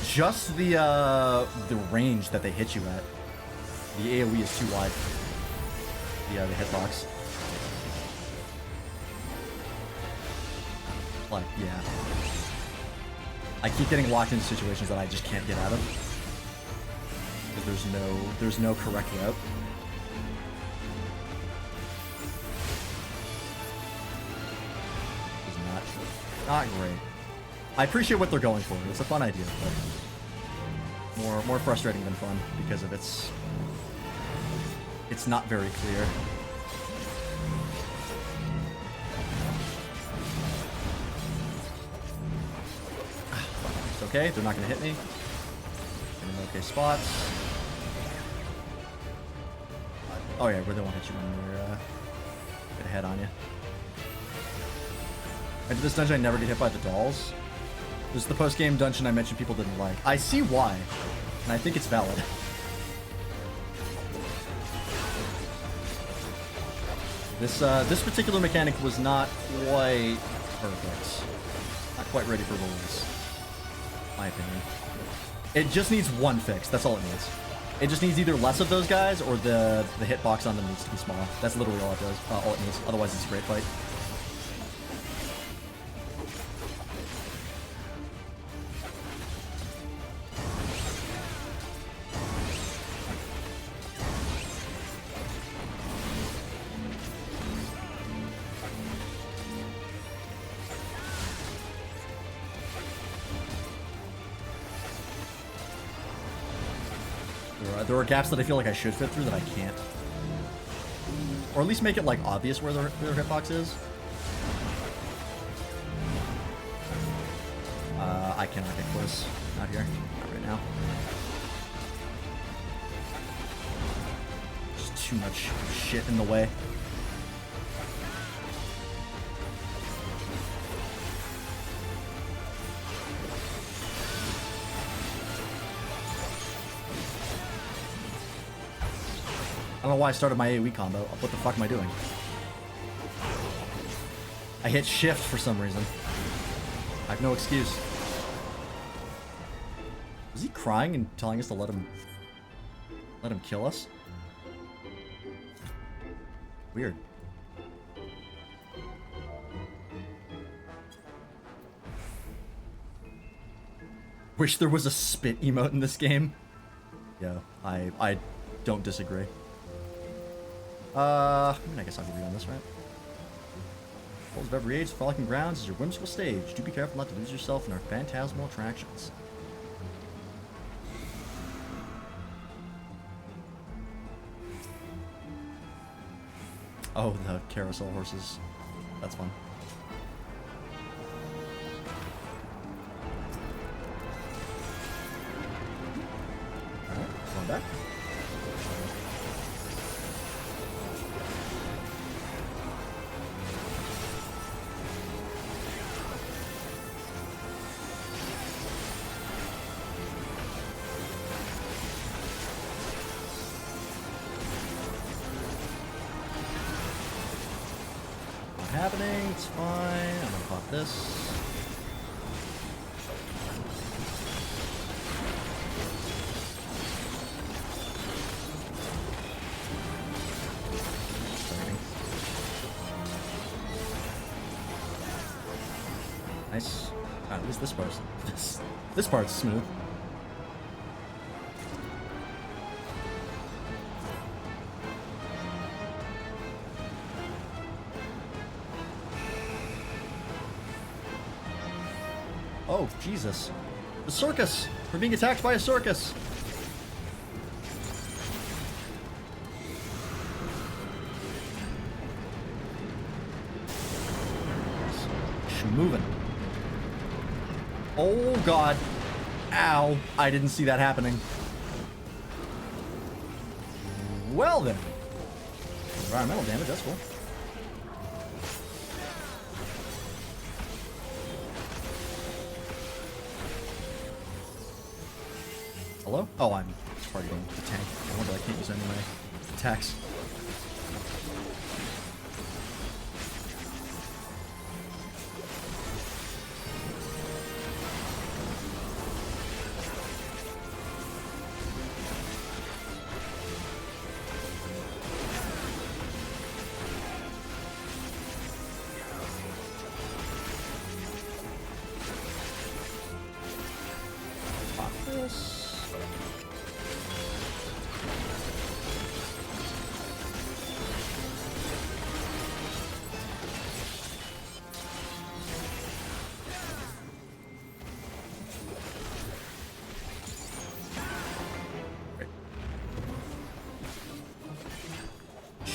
Just the range that they hit you at. The AoE is too wide. The hitbox. Like, yeah. I keep getting locked into situations that I just can't get out of. Because there's no correct route. It's not great. I appreciate what they're going for. It's a fun idea, but more frustrating than fun because of it's not very clear. It's okay, they're not gonna hit me. I'm in okay spots. Oh yeah, where they won't hit you when you're get a head on you. Into this dungeon I never get hit by the dolls. This is the post-game dungeon I mentioned people didn't like. I see why, and I think it's valid. This particular mechanic was not quite perfect. Not quite ready for release. My opinion. It just needs one fix. That's all it needs. It just needs either less of those guys or the hitbox on them needs to be smaller. That's literally all it does. All it needs. Otherwise, it's a great fight. There are gaps that I feel like I should fit through that I can't. Or at least make it, like, obvious where their hitbox is. I cannot get close. Not here. Not right now. Just too much shit in the way. I don't know why I started my AoE combo. What the fuck am I doing? I hit shift for some reason. I have no excuse. Is he crying and telling us to let him kill us? Weird. Wish there was a spit emote in this game. Yeah, I don't disagree. I mean, I guess I'll be on this, right? Falls of every age, the Frolicking Grounds is your whimsical stage. Do be careful not to lose yourself in our phantasmal attractions. Oh, the carousel horses. That's fun. Alright, going back. Happening, it's fine. I'm gonna pop this. Nice. At least this part's this part's smooth. Oh, Jesus. The circus! We're being attacked by a circus! Moving. Oh, God. Ow. I didn't see that happening. Well, then. Environmental damage, that's cool. Hello? Oh, I'm targeting the tank. I wonder I can't use any of my attacks.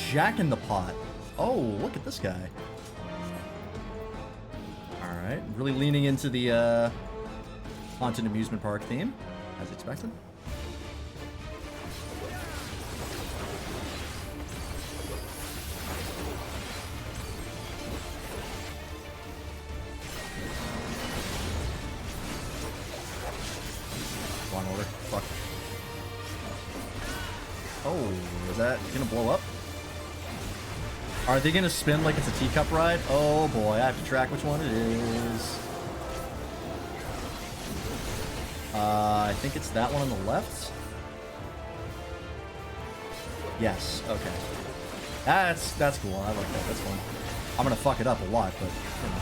Jack in the Pot. Oh, look at this guy. Alright, really leaning into the haunted amusement park theme, as expected. Come on, over. Fuck. Oh, is that gonna blow up? Are they gonna spin like it's a teacup ride? Oh boy, I have to track which one it is. I think it's that one on the left. Yes, okay. That's cool. I like that. That's fun. I'm gonna fuck it up a lot, but you know.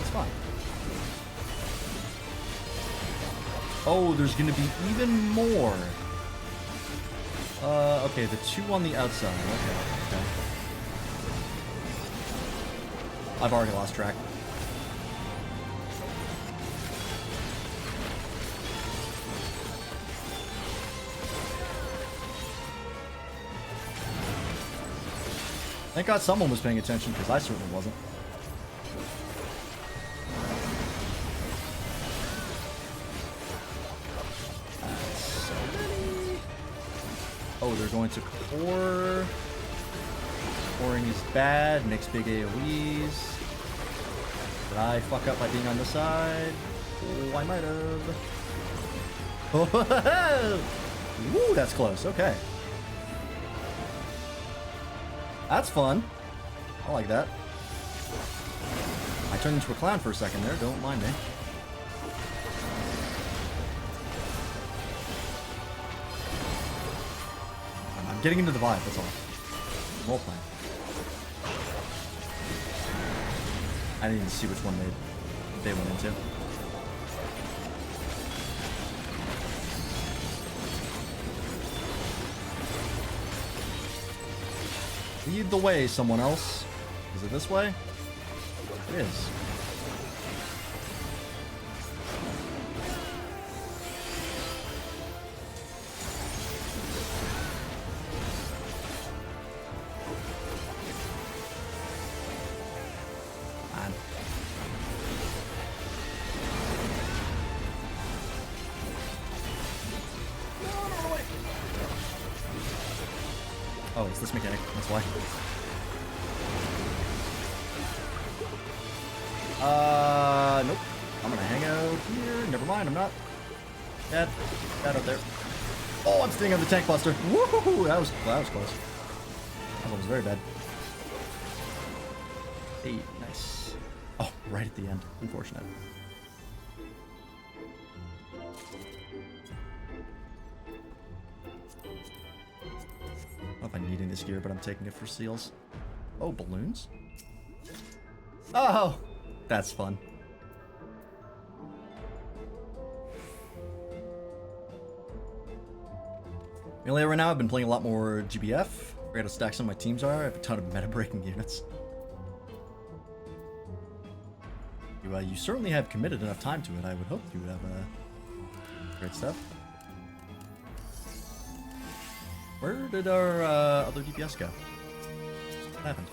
It's fine. Oh, there's gonna be even more. Okay, the two on the outside. Okay. I've already lost track. Thank God someone was paying attention, because I certainly wasn't. Oh, they're going to core. Coring is bad, makes big AoEs. Did I fuck up by being on the side? Oh, I might have. Oh, woo, that's close. Okay. That's fun. I like that. I turned into a clown for a second there. Don't mind me. I'm getting into the vibe, that's all. Role playing. I didn't even see which one they went into. Lead the way, someone else. Is it this way? It is. Man. Oh, it's this mechanic. That's why. Nope. I'm gonna hang out here. Never mind, I'm not. That up there. Oh, I'm staying on the tank buster. Woohoo! That was close. That one was very bad. Hey, nice. Oh, right at the end. Unfortunate. I don't know if I'm needing this gear, but I'm taking it for seals. Oh, balloons? Oh, that's fun. Mainly right now, I've been playing a lot more GBF. I forgot how stacked some of my teams are. I have a ton of meta-breaking units. You certainly have committed enough time to it. I would hope you would have great stuff. Where did our other DPS go? What happened?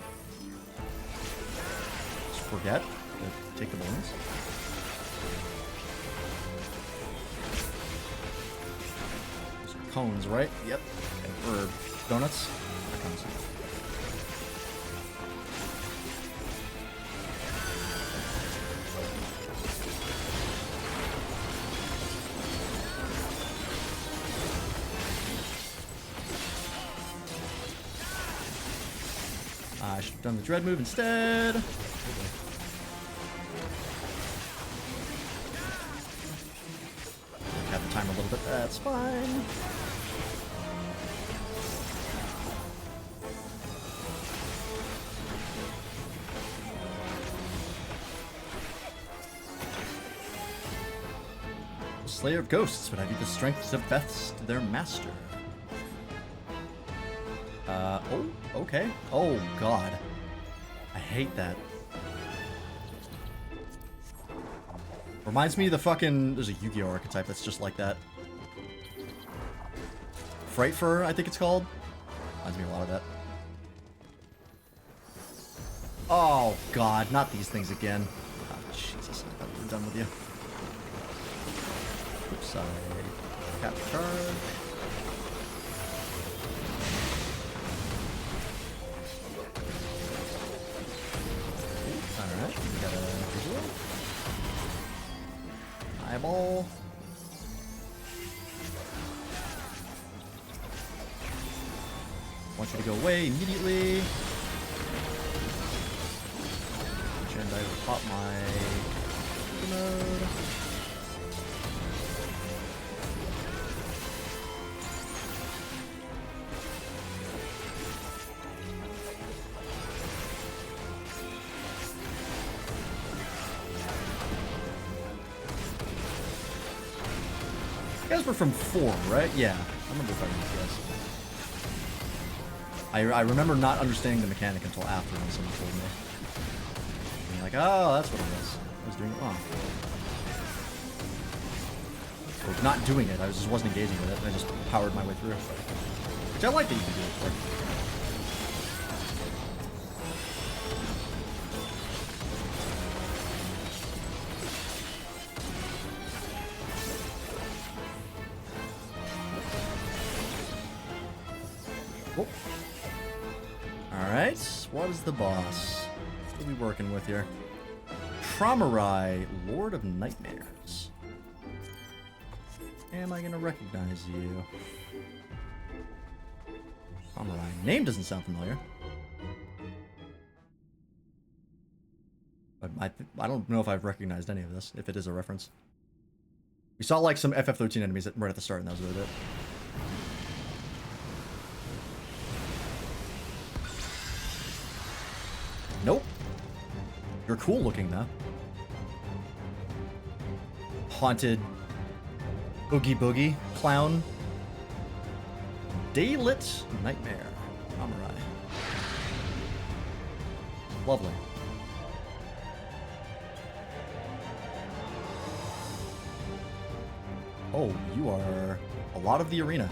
Just forget to take the balloons. Those are cones, right? Yep. Or donuts. Cones. I should have done the dread move instead. Have the time a little bit. That's fine. Slayer of Ghosts, but I need the strength of best to their master. Oh, okay. Oh, God. I hate that. Reminds me of the fucking... There's a Yu-Gi-Oh! Archetype that's just like that. Fright Fur, I think it's called. Reminds me a lot of that. Oh, God. Not these things again. Oh, Jesus. I thought we were done with you. Oops, I capture charge. Alright, we got a visual. Eyeball. Want you to go away immediately. And I will pop my mode. You guys were from 4, right? Yeah, I remember fighting these guys. I remember not understanding the mechanic until after when someone told me. And like, oh, that's what it was. I was doing it wrong. Or not doing it, I just wasn't engaging with it. I just powered my way through. Which I like that you can do it for. Alright, what is the boss? What are we working with here? Traumarai, Lord of Nightmares. Am I gonna recognize you? Traumarai. Name doesn't sound familiar. But I don't know if I've recognized any of this, if it is a reference. We saw like some FF13 enemies right at the start, and that was really it. Nope. You're cool looking, though. Haunted. Oogie Boogie. Clown. Daylit Nightmare. Samurai. Lovely. Oh, you are a lot of the arena.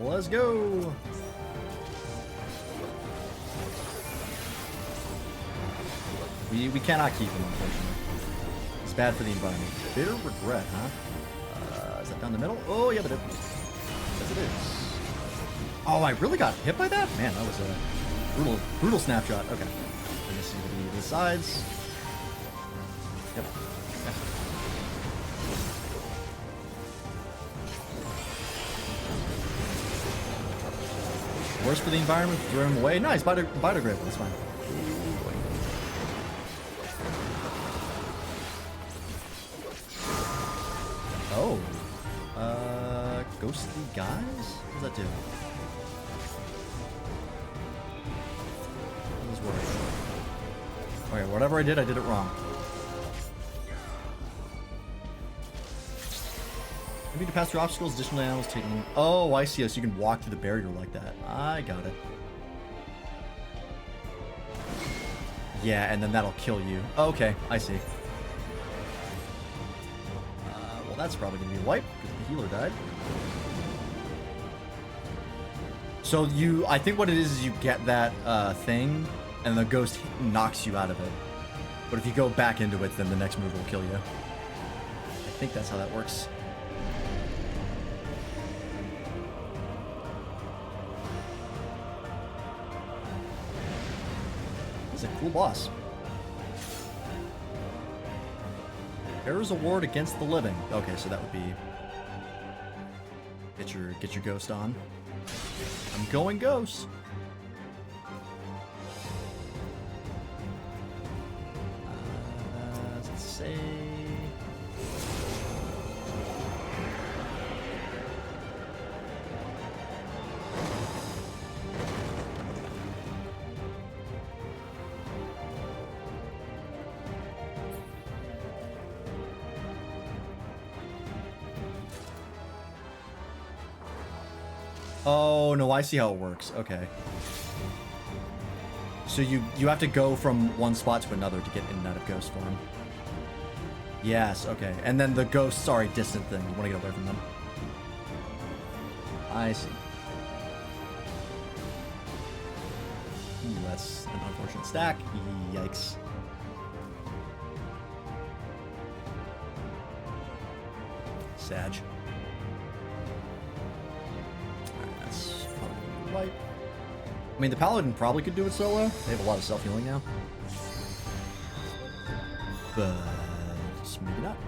Let's go! We cannot keep him, unfortunately. It's bad for the environment. Bitter regret, huh? Is that down the middle? Oh, yeah, but it... Yes, it is. Oh, I really got hit by that? Man, that was a brutal snapshot. Okay. Let me see the sides. Yep. Yeah. Worse for the environment, throw him away. Nice, biodegradable, that's fine. Oh. Ghostly guys? What does that do? What does work? Okay, whatever I did it wrong. You need to pass through obstacles, additional animals taking... Oh, I see. So you can walk through the barrier like that. I got it. Yeah, and then that'll kill you. Okay, I see. Well, that's probably going to be a wipe, because the healer died. So I think what it is you get that thing, and the ghost knocks you out of it. But if you go back into it, then the next move will kill you. I think that's how that works. He's a cool boss. Errors award against the living. Okay, so that would be get your ghost on. I'm going ghost. Let's say. Oh, no, I see how it works. Okay. So you have to go from one spot to another to get in and out of ghost form. Yes, okay. And then the ghosts are a distant thing. You want to get away from them. I see. Ooh, that's an unfortunate stack. Yikes. Sag. I mean, the Paladin probably could do it solo. They have a lot of self-healing now. But maybe not.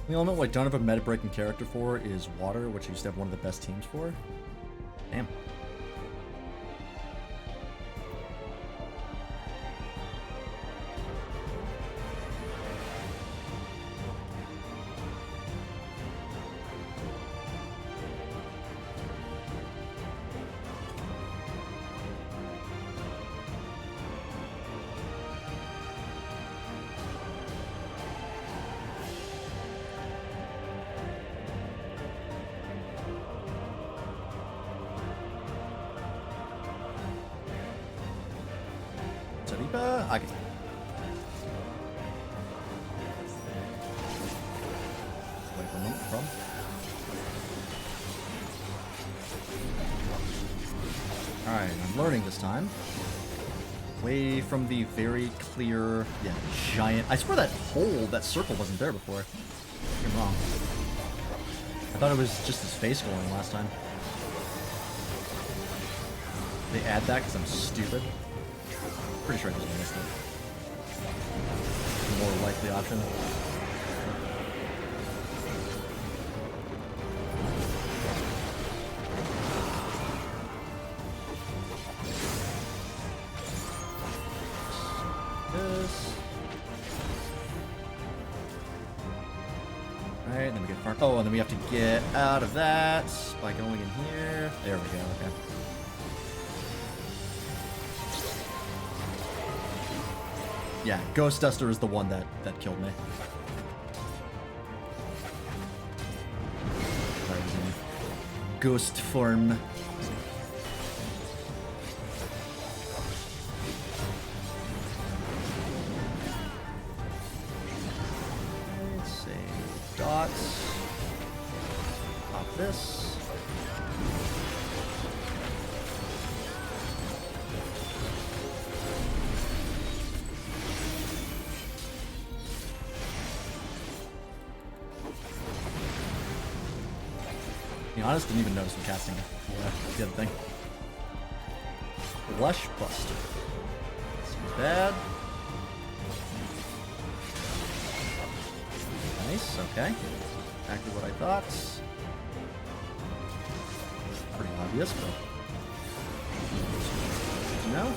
The element I don't have a meta-breaking character for is Water, which I used to have one of the best teams for. Damn. I can. Wait for a moment, from. Alright, I'm learning this time. Away from the very clear, yeah, giant. I swear that hole, that circle wasn't there before. I'm wrong. I thought it was just his face glowing last time. They add that because I'm stupid. Pretty sure I just missed it. More likely option. This. Alright, then we get far. Oh, and then we have to get out of that by going in here. There we go, okay. Yeah, Ghost Duster is the one that killed me. Ghost form. Let's see. Dots. Pop this. To be honest, didn't even notice him casting the other thing. Lush Buster. Seems bad. Nice, okay. Exactly what I thought. Pretty obvious, but... Good to know.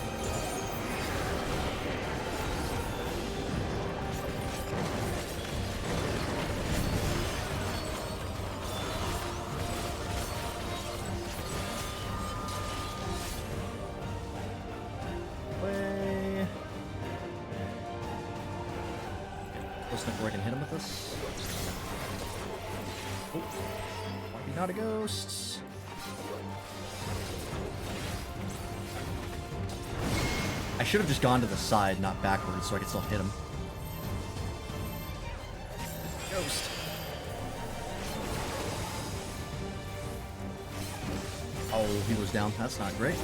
where I can hit him with this. Oh, might be not a ghost. I should have just gone to the side, not backwards, so I could still hit him. Ghost. Oh, he was down. That's not great.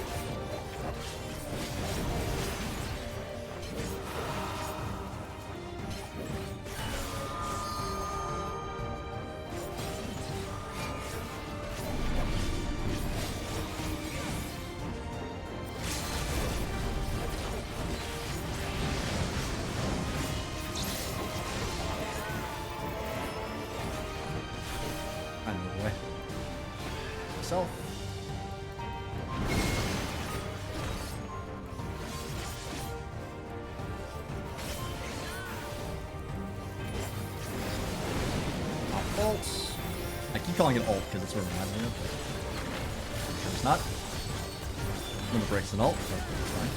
I move away. Self. Ult. I keep calling it ult because it's what it reminds me of, but it's not. Limit breaks an ult, but it's fine.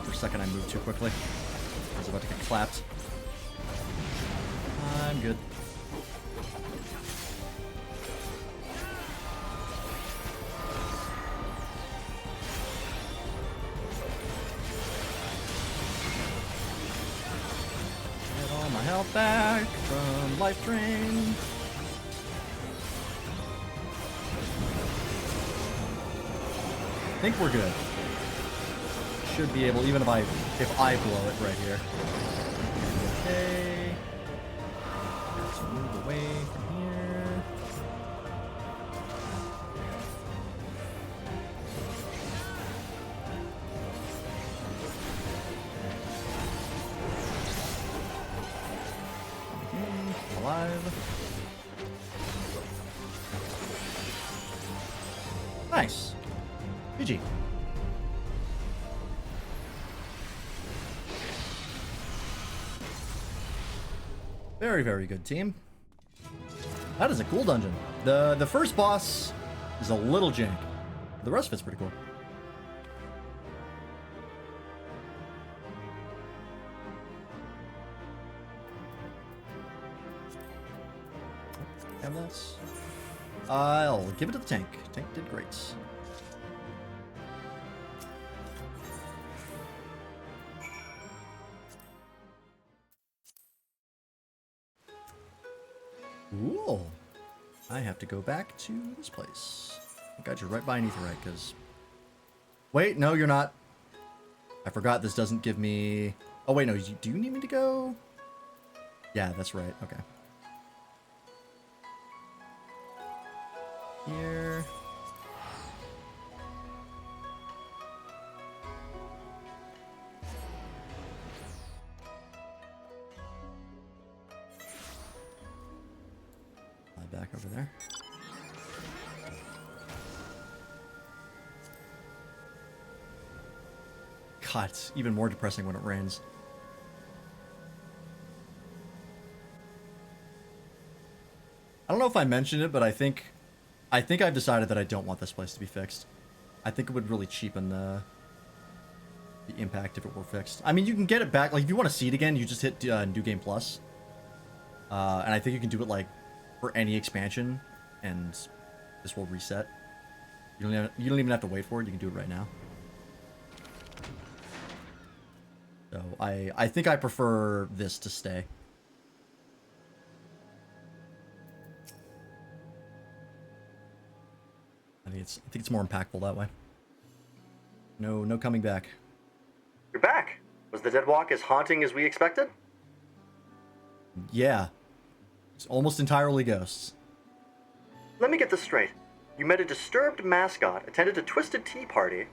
For a second I moved too quickly. I was about to get clapped. I'm good. Get all my health back from life drain. I think we're good. Should be able, even if I blow it right here. Okay. Let's move away from here. Alive. Nice. GG. Very, very good, team. That is a cool dungeon. The first boss is a little jank. The rest of it's pretty cool. Have this. I'll give it to the tank. Tank did great. Ooh. I have to go back to this place. I got you right by Aetherite, because... Wait, no, you're not. I forgot this doesn't give me... Oh, wait, no, do you need me to go? Yeah, that's right, okay. Here... Back over there. God, it's even more depressing when it rains. I don't know if I mentioned it, but I think I've decided that I don't want this place to be fixed. I think it would really cheapen the impact if it were fixed. I mean, you can get it back. Like, if you want to see it again, you just hit New Game Plus. And I think you can do it, like, for any expansion, and this will reset. You don't even have to wait for it. You can do it right now. So I think I prefer this to stay. I think it's more impactful that way. No coming back. You're back. Was the Dead Walk as haunting as we expected? Yeah. It's almost entirely ghosts. Let me get this straight. You met a disturbed mascot, attended a twisted tea party,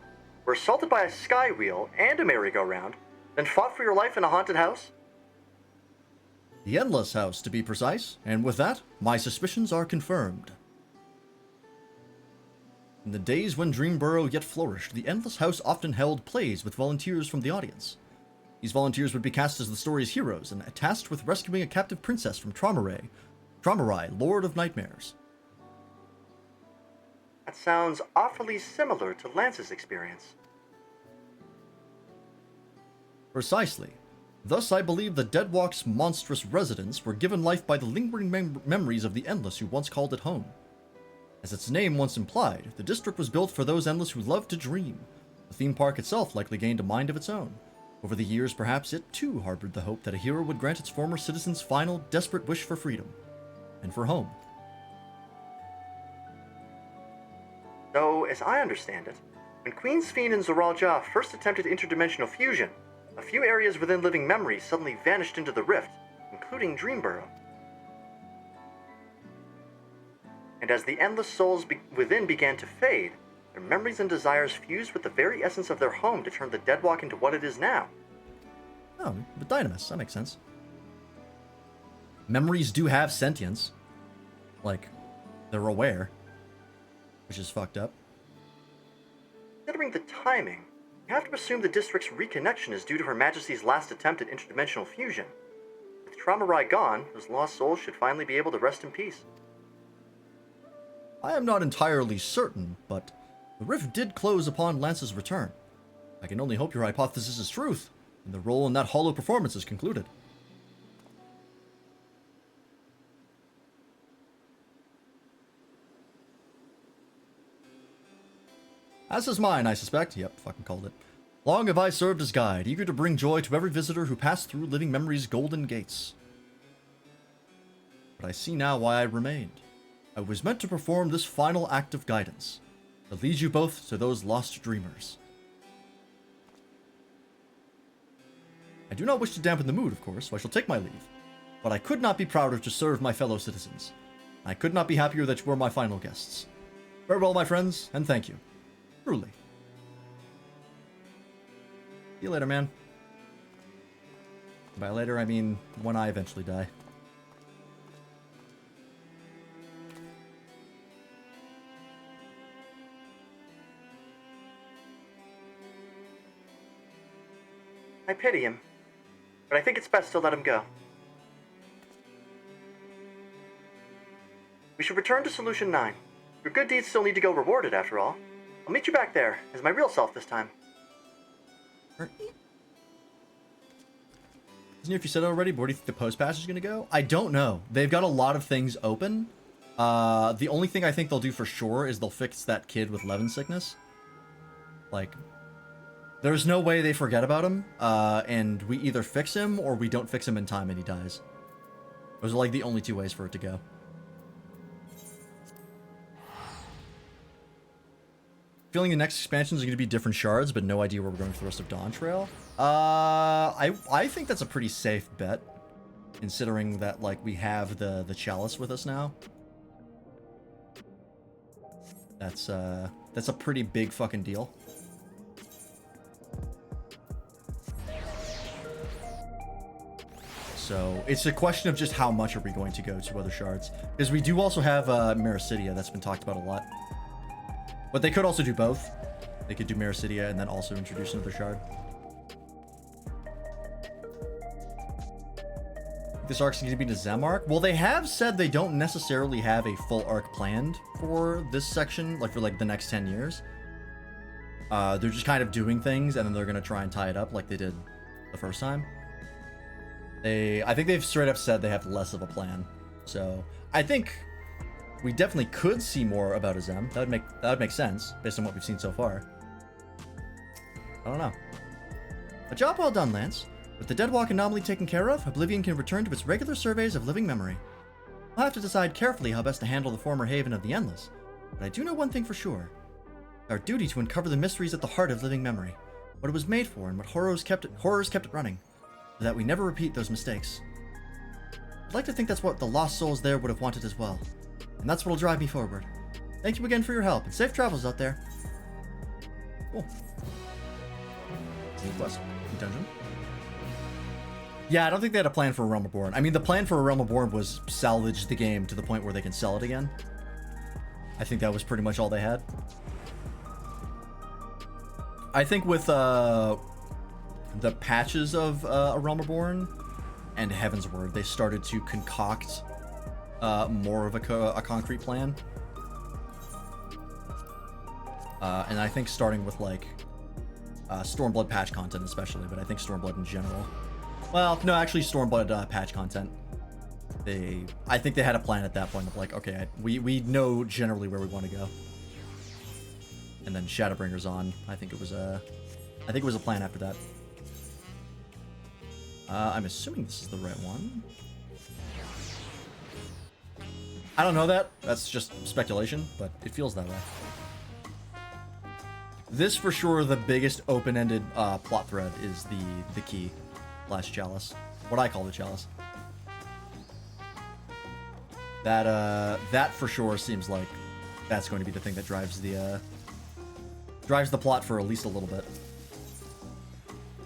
were assaulted by a sky wheel and a merry-go-round, then fought for your life in a haunted house? The Endless House, to be precise. And with that, my suspicions are confirmed. In the days when Dreamborough yet flourished, the Endless House often held plays with volunteers from the audience. These volunteers would be cast as the story's heroes and tasked with rescuing a captive princess from Traumaray, Traumarai, Lord of Nightmares. That sounds awfully similar to Lance's experience. Precisely. Thus, I believe the Deadwalk's monstrous residents were given life by the lingering memories of the Endless who once called it home. As its name once implied, the district was built for those Endless who loved to dream. The theme park itself likely gained a mind of its own. Over the years, perhaps it too harbored the hope that a hero would grant its former citizens' final, desperate wish for freedom. And for home. So, as I understand it, when Queen's Fiend and Zoralja first attempted interdimensional fusion, a few areas within living memory suddenly vanished into the rift, including Dreamburrow. And as the endless souls within began to fade, their memories and desires fused with the very essence of their home to turn the Deadwalk into what it is now. Oh, but Dynamis, that makes sense. Memories do have sentience. Like, they're aware. Which is fucked up. Considering the timing, you have to assume the district's reconnection is due to Her Majesty's last attempt at interdimensional fusion. With Traumarai gone, those lost souls should finally be able to rest in peace. I am not entirely certain, but the rift did close upon Lance's return. I can only hope your hypothesis is truth, and the role in that hollow performance is concluded. As is mine, I suspect. Yep, fucking called it. Long have I served as guide, eager to bring joy to every visitor who passed through living memory's golden gates. But I see now why I remained. I was meant to perform this final act of guidance, to lead you both to those lost dreamers. I do not wish to dampen the mood, of course, so I shall take my leave. But I could not be prouder to serve my fellow citizens. I could not be happier that you were my final guests. Farewell, my friends, and thank you. Truly. See you later, man. By later, I mean when I eventually die. I pity him, but I think it's best to let him go. We should return to Solution 9. Your good deeds still need to go rewarded, after all. I'll meet you back there, as my real self this time. Isn't it if you said it already, but where do you think the post patch is going to go? I don't know. They've got a lot of things open. The only thing I think they'll do for sure is they'll fix that kid with Levin sickness. Like, there's no way they forget about him, and we either fix him or we don't fix him in time and he dies. Those are like the only two ways for it to go. Feeling the next expansions are going to be different shards, but no idea where we're going for the rest of Dawntrail. I think that's a pretty safe bet, considering that like we have the chalice with us now. That's a pretty big fucking deal. So it's a question of just how much are we going to go to other shards, because we do also have Mericidia that's been talked about a lot. But they could also do both. They could do Mericidia and then also introduce another shard. This arc's going to be the Zem arc. Well, they have said they don't necessarily have a full arc planned for this section, like for like the next 10 years. They're just kind of doing things, and then they're going to try and tie it up like they did the first time. I think they've straight up said they have less of a plan. So I think we definitely could see more about a Zem. That would make sense based on what we've seen so far. I don't know. A job well done, Lance. With the Deadwalk anomaly taken care of, Oblivion can return to its regular surveys of living memory. I'll have to decide carefully how best to handle the former haven of the Endless, but I do know one thing for sure. It's our duty to uncover the mysteries at the heart of living memory, what it was made for and what horrors kept it running, so that we never repeat those mistakes. I'd like to think that's what the lost souls there would have wanted as well. And that's what'll drive me forward. Thank you again for your help, and safe travels out there. Cool. Any quest? Dungeon? Yeah, I don't think they had a plan for A Realm Reborn. I mean, the plan for A Realm Reborn was salvage the game to the point where they can sell it again. I think that was pretty much all they had. I think with the patches of A Realm Reborn and Heaven's Word, they started to concoct more of a concrete plan. And I think starting with, like, Stormblood patch content especially, but I think Stormblood in general. Well, no, actually Stormblood patch content. I think they had a plan at that point of like, okay, we know generally where we want to go. And then Shadowbringer's on. I think it was a plan after that. I'm assuming this is the right one. I don't know that. That's just speculation, but it feels that way. This, for sure, the biggest open-ended plot thread is the key / chalice. What I call the chalice. That for sure seems like that's going to be the thing that drives the plot for at least a little bit.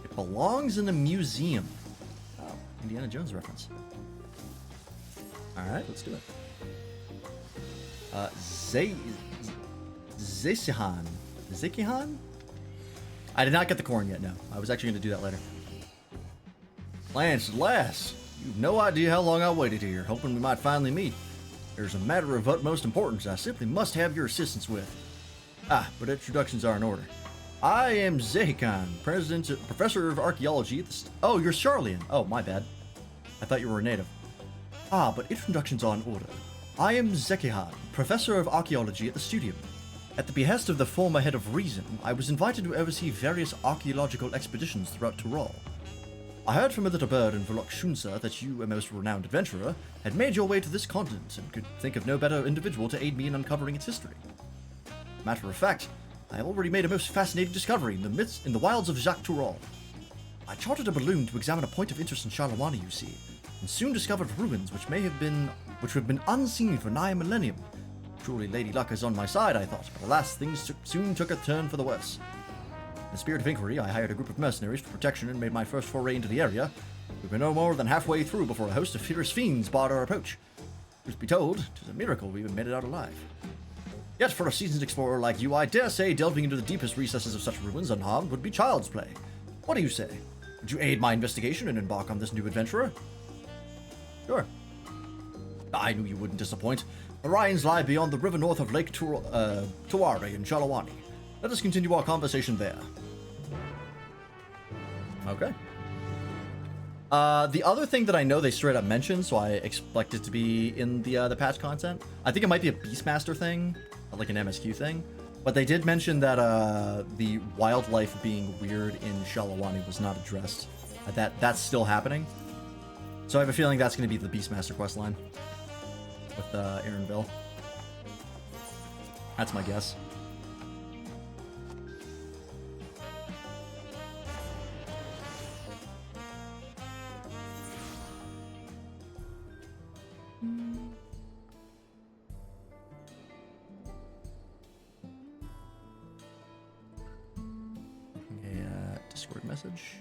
It belongs in a museum. Oh, Indiana Jones reference. Alright, let's do it. Zekihan? I did not get the corn yet, no. I was actually going to do that later. Lance, lass, you've no idea how long I waited here, hoping we might finally meet. There's a matter of utmost importance I simply must have your assistance with. But introductions are in order. I am Zehikan, professor of archaeology at the... Oh, you're Charlian. Oh, my bad. I thought you were a native. But introductions are in order. I am Zekihan, professor of archaeology at the studium. At the behest of the former head of Reason, I was invited to oversee various archaeological expeditions throughout Tyrol. I heard from a little bird in Volokshunsa that you, a most renowned adventurer, had made your way to this continent and could think of no better individual to aid me in uncovering its history. Matter of fact, I have already made a most fascinating discovery in the wilds of Jacques Tyrol. I chartered a balloon to examine a point of interest in Charlewani, you see, and soon discovered ruins which have been unseen for nigh a millennium. Surely Lady Luck is on my side, I thought, but alas, things soon took a turn for the worse. In the spirit of inquiry, I hired a group of mercenaries for protection and made my first foray into the area. We were no more than halfway through before a host of fierce fiends barred our approach. Truth be told, 'tis a miracle we even made it out alive. Yet for a seasoned explorer like you, I dare say delving into the deepest recesses of such ruins unharmed would be child's play. What do you say? Would you aid my investigation and embark on this new adventurer? Sure. I knew you wouldn't disappoint. The Rhines lie beyond the river north of Lake Tuare in Charlewani. Let us continue our conversation there. Okay. The other thing that I know they straight up mentioned, so I expect it to be in the patch content. I think it might be a Beastmaster thing, like an MSQ thing. But they did mention that the wildlife being weird in Charlewani was not addressed. That's still happening. So I have a feeling that's going to be the Beastmaster questline with Aaronville. That's my guess. Discord message.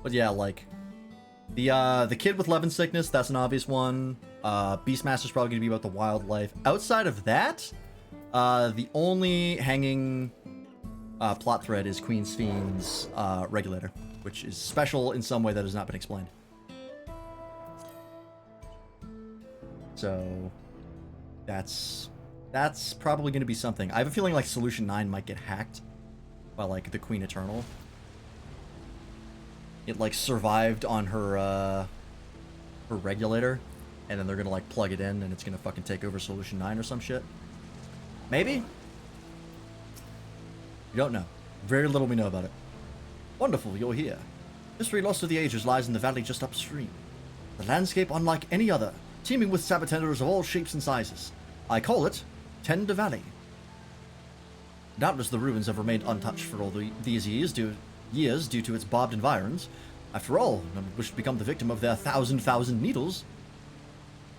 But yeah, like the kid with Levin sickness, that's an obvious one. Beastmaster's probably gonna be about the wildlife. Outside of that, the only hanging plot thread is Queen Spheen's regulator, which is special in some way that has not been explained. So that's probably going to be something. I have a feeling like Solution 9 might get hacked by like the Queen Eternal. It like survived on her regulator, and then they're going to like plug it in and it's going to fucking take over Solution 9 or some shit. Maybe? You don't know. Very little we know about it. Wonderful, you're here. History lost to the ages lies in the valley just upstream. The landscape unlike any other, teeming with sabotenders of all shapes and sizes. I call it Tender Valley. Doubtless the ruins have remained untouched for all these years due to its barbed environs. After all, none wish to become the victim of their thousand needles.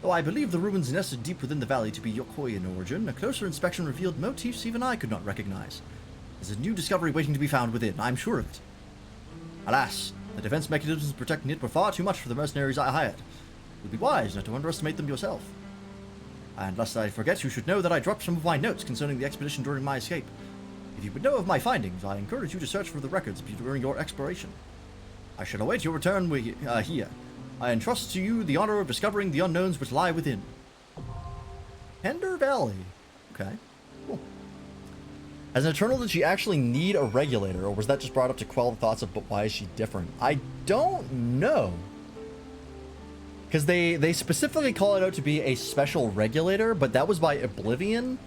Though I believe the ruins nested deep within the valley to be Yokoi in origin, a closer inspection revealed motifs even I could not recognize. There's a new discovery waiting to be found within, I'm sure of it. Alas, the defense mechanisms protecting it were far too much for the mercenaries I hired. It would be wise not to underestimate them yourself. And lest I forget, you should know that I dropped some of my notes concerning the expedition during my escape. If you would know of my findings, I encourage you to search for the records during your exploration. I shall await your return here. I entrust to you the honor of discovering the unknowns which lie within. Tender Valley. Okay. Cool. As an Eternal, did she actually need a regulator, or was that just brought up to quell the thoughts of, but why is she different? I don't know. Because they specifically call it out to be a special regulator, but that was by Oblivion,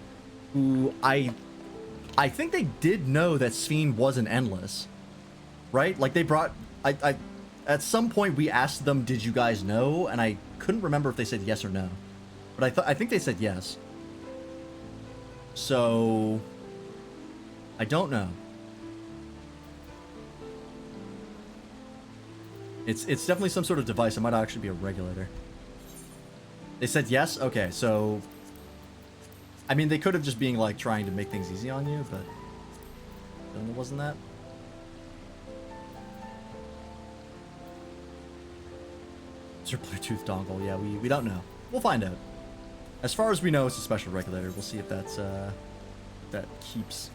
who I think they did know that Sphene was an Endless. Right? Like, they brought... at some point, we asked them, did you guys know? And I couldn't remember if they said yes or no. But I think they said yes. So... I don't know. It's definitely some sort of device. It might actually be a regulator. They said yes? Okay, so... I mean, they could have just been, like, trying to make things easy on you, but... It wasn't that. It's her Bluetooth dongle. Yeah, we don't know. We'll find out. As far as we know, it's a special regulator. We'll see if that's, that keeps.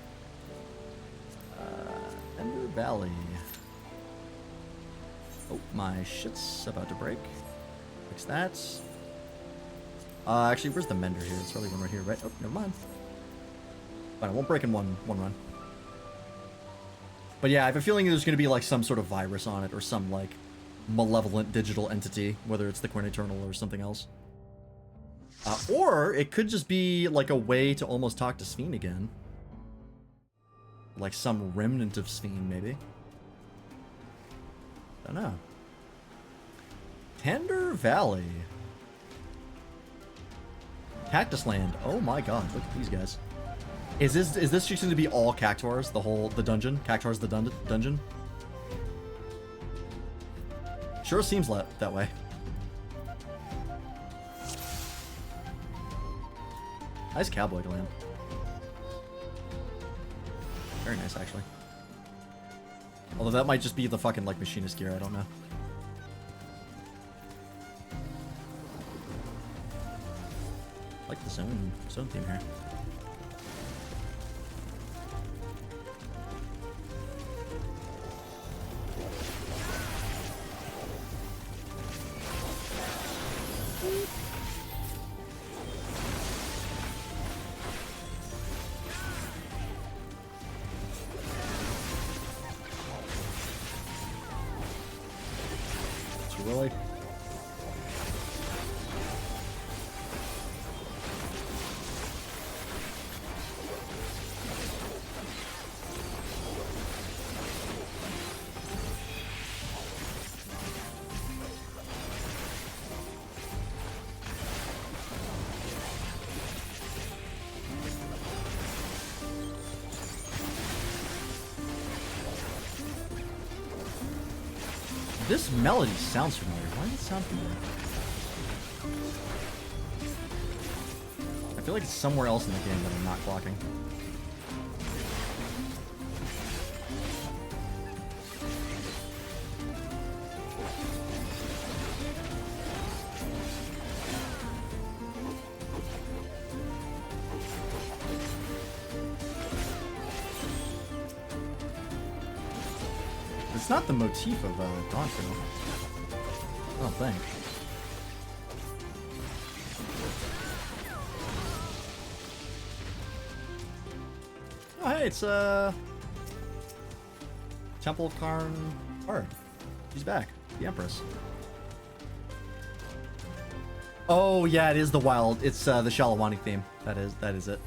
Ender Valley. Oh, my shit's about to break. Fix that. Actually, where's the mender here? It's probably one right here, right? Oh, never mind. Fine, it won't break in one run. But yeah, I have a feeling there's going to be like some sort of virus on it, or some like malevolent digital entity, whether it's the Queen Eternal or something else. Or it could just be like a way to almost talk to Sphene again. Like some remnant of Sphene, maybe. Don't know. Tender Valley. Cactus Land. Oh my god, look at these guys. Is this just going to be all Cactuars? The dungeon? Cactuars the dungeon? Sure seems that way. Nice cowboy glam. Very nice, actually. Although that might just be the fucking, like, machinist gear, I don't know. I like the zone theme here. Really? This melody sounds familiar. Why does it sound familiar? I feel like it's somewhere else in the game that I'm not clocking. It's not the motif of Dawntrail. I don't think. Oh, hey, it's Temple of Karn Bard. She's back. The Empress. Oh yeah, it is the wild. It's the Shalawani theme. That is it.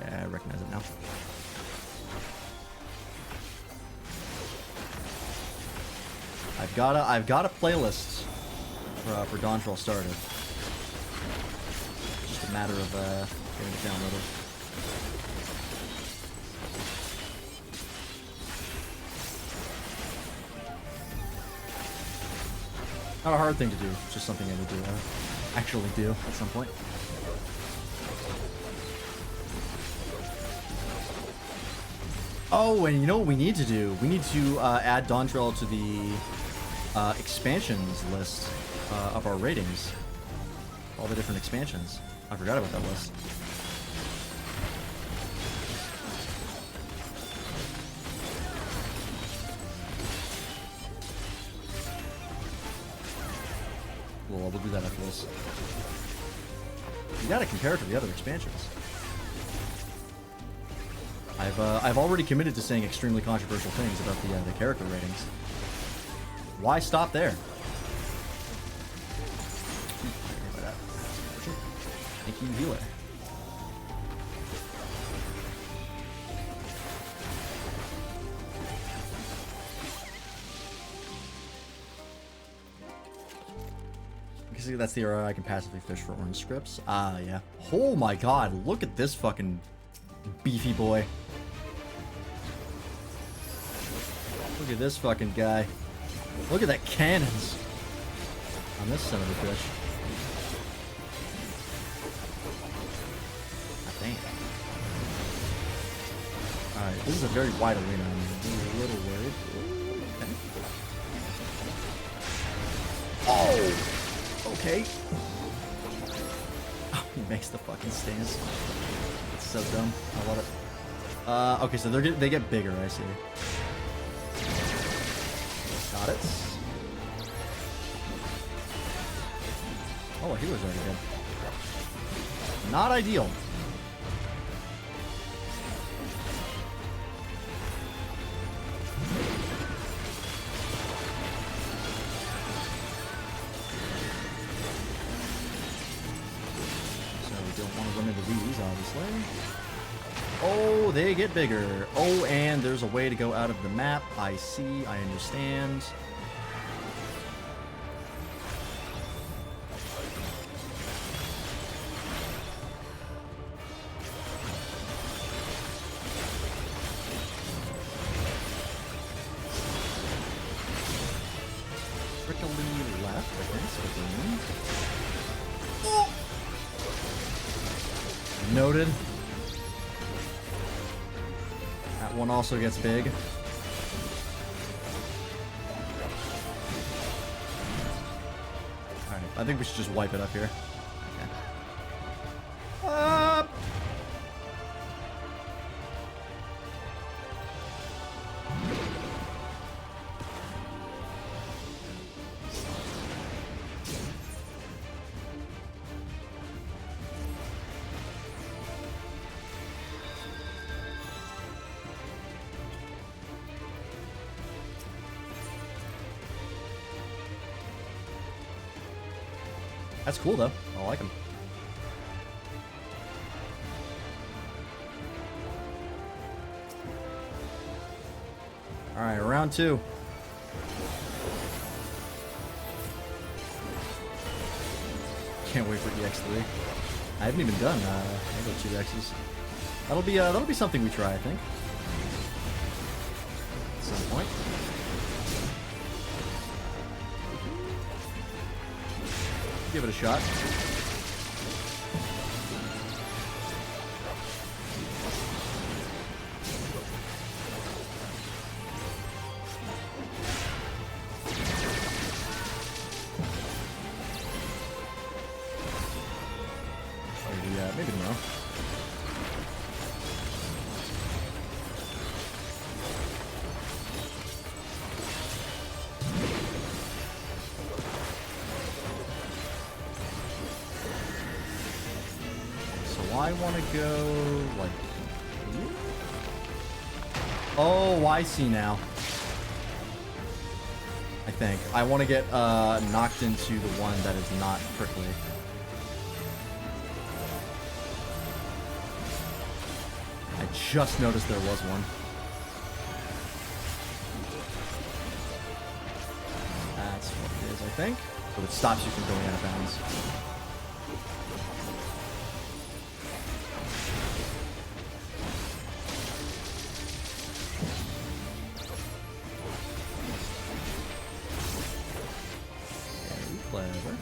Yeah, I recognize it now. I've got a playlist for Dawntrail started. Just a matter of getting it downloaded. Not a hard thing to do. It's just something I need to actually do at some point. Oh, and you know what we need to do? We need to add Dawntrail to the expansions list of our ratings. All the different expansions. I forgot about that list. We'll do that after this. You gotta compare it to the other expansions. I've already committed to saying extremely controversial things about the character ratings. Why stop there? Thank you, healer. That's the era I can passively fish for orange scripts. Ah, yeah. Oh my god, look at this fucking beefy boy. Look at this fucking guy. Look at that cannons on this son of a bitch. God damn. Alright, this is a very wide arena. I'm a little worried. Okay. Oh! Okay. Oh, he makes the fucking stance. It's so dumb. I love it. Okay, so they get bigger, I see. Got it. Oh, a healer's already dead. Not ideal. Oh, they get bigger. Oh, and there's a way to go out of the map. I see. I understand. Prickly left, I think. So green. Noted. One also gets big. Alright, I think we should just wipe it up here. Okay. Up! That's cool, though. I like him. Alright, round 2. Can't wait for EX3. I haven't even done Halo 2 X's. That'll be something we try, I think. At some point. Give it a shot. Maybe no. I want to go like... Oh, I see now. I think. I want to get knocked into the one that is not prickly. I just noticed there was one. That's what it is, I think. So it stops you from going out of bounds. Clever.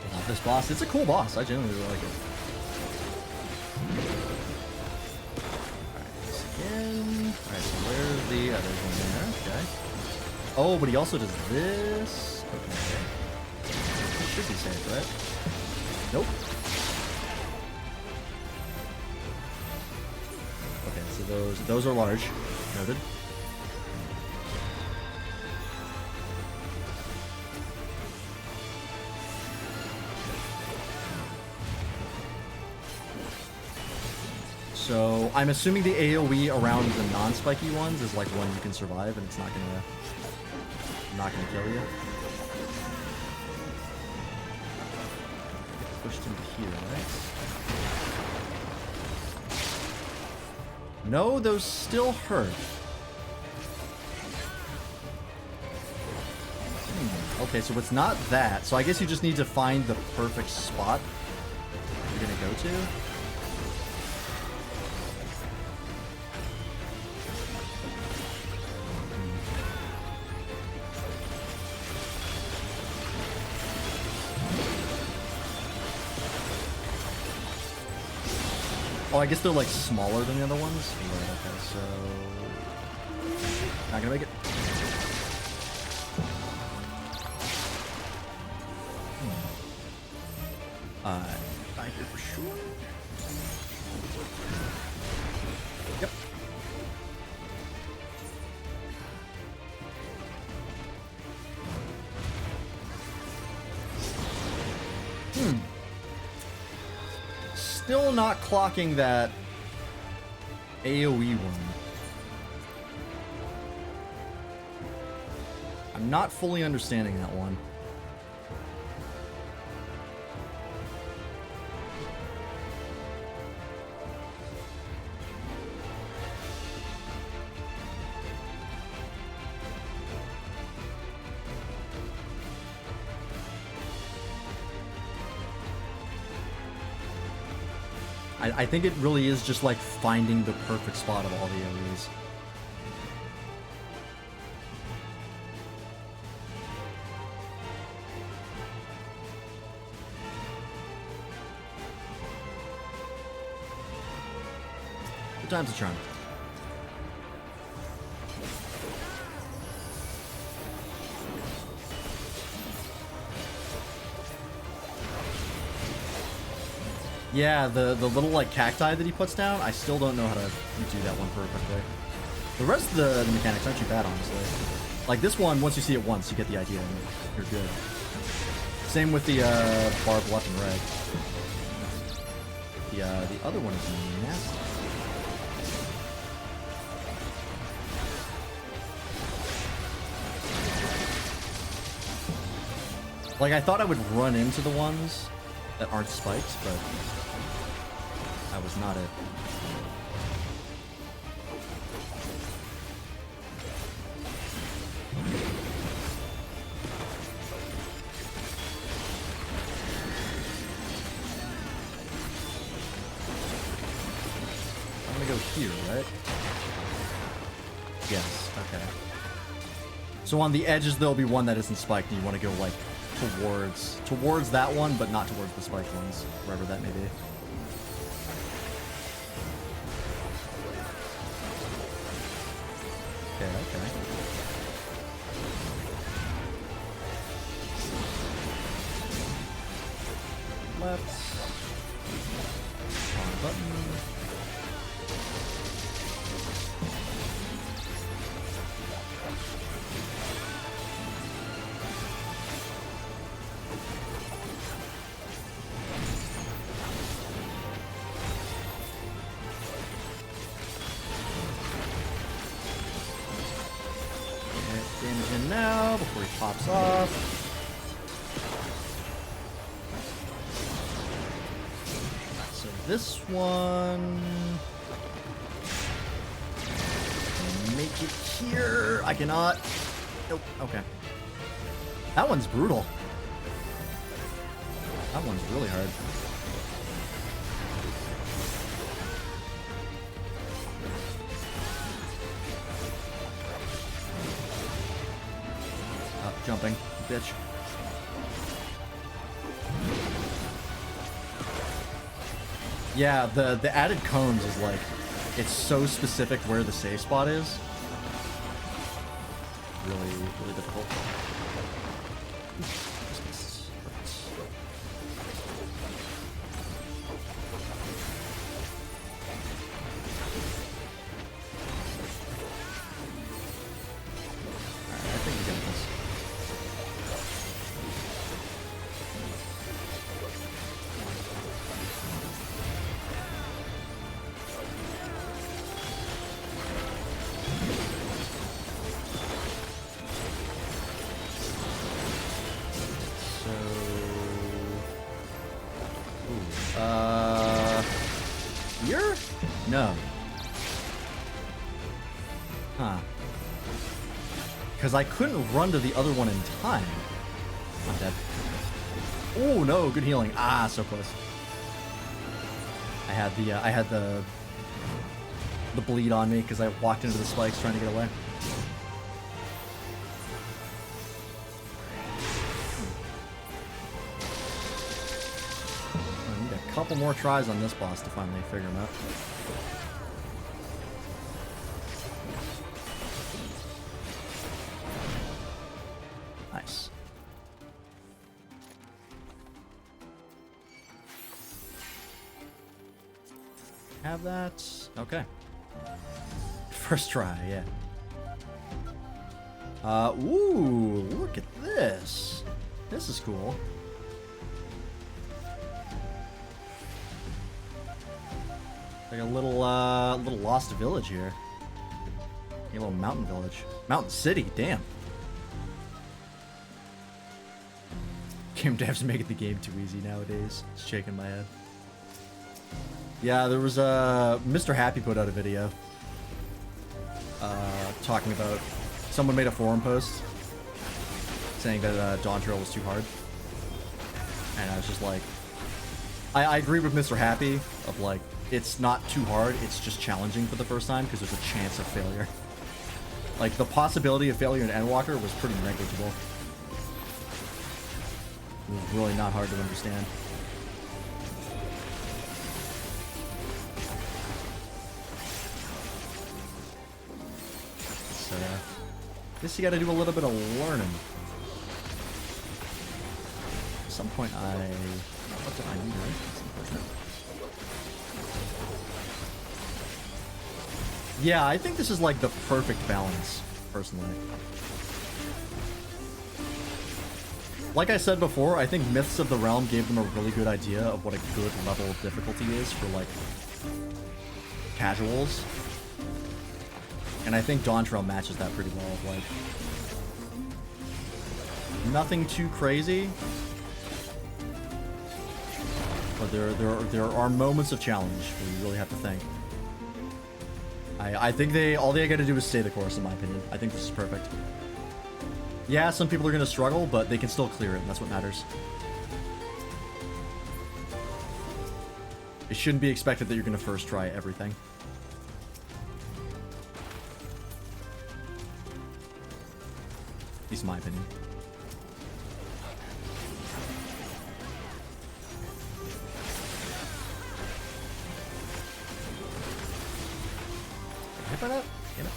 I love this boss. It's a cool boss. I genuinely really like it. Alright, this again. Alright, so where's the other one there? Okay. Oh, but he also does this. Okay. Should be safe, right? Nope. Those are large. Noted. So I'm assuming the AoE around the non-spiky ones is like one you can survive, and it's not gonna kill you. Get pushed into here, right? No, those still hurt. Okay, so it's not that. So I guess you just need to find the perfect spot you're gonna go to. Oh, I guess they're like smaller than the other ones. Right, okay, so not gonna make it. Back here for sure. Yep. Still not clocking that AoE one. I'm not fully understanding that one. I think it really is just like finding the perfect spot of all the AoEs. Good time's a charm. Yeah, the little like cacti that he puts down, I still don't know how to do that one perfectly. The rest of the mechanics aren't too bad, honestly. Like this one, once you see it once, you get the idea and you're good. Same with the barbed left and right. The other one is nasty. Like I thought I would run into the ones that aren't spiked, but that was not it. I'm gonna go here, right? Yes, okay. So on the edges there'll be one that isn't spiked, and you want to go like towards that one, but not towards the spiked ones, wherever that may be. Okay, okay. Left. On button. Damage in now before he pops off. So this one, make it here. I cannot. Nope. Okay. That one's brutal. That one's really hard. Jumping, bitch. Yeah, the added cones is like, it's so specific where the save spot is. Really, really difficult. Huh. Because I couldn't run to the other one in time. I'm dead. Oh no, good healing. Ah, so close. I had the bleed on me because I walked into the spikes trying to get away. I need a couple more tries on this boss to finally figure him out. Nice. Have that. Okay. First try, yeah. Ooh, look at this. This is cool. Like a little lost village here. A little mountain village. Mountain city, damn. Game devs making the game too easy nowadays. Just shaking my head. Yeah, there was Mr. Happy put out a video talking about, someone made a forum post saying that Dawntrail was too hard, and I was just like, I agree with Mr. Happy of like, it's not too hard, it's just challenging for the first time because there's a chance of failure. Like the possibility of failure in Endwalker was pretty negligible. It was really not hard to understand. So, guess you gotta do a little bit of learning. At some point what did I need, right? That's unfortunate. Yeah, I think this is like the perfect balance, personally. Like I said before, I think Myths of the Realm gave them a really good idea of what a good level of difficulty is for, like, casuals. And I think Dawntrail matches that pretty well. Like, nothing too crazy, but there are moments of challenge where you really have to think. I think all they gotta do is stay the course, in my opinion. I think this is perfect. Yeah, some people are gonna struggle, but they can still clear it, and that's what matters. It shouldn't be expected that you're gonna first try everything. At least in my opinion. Hit by that? Damn it.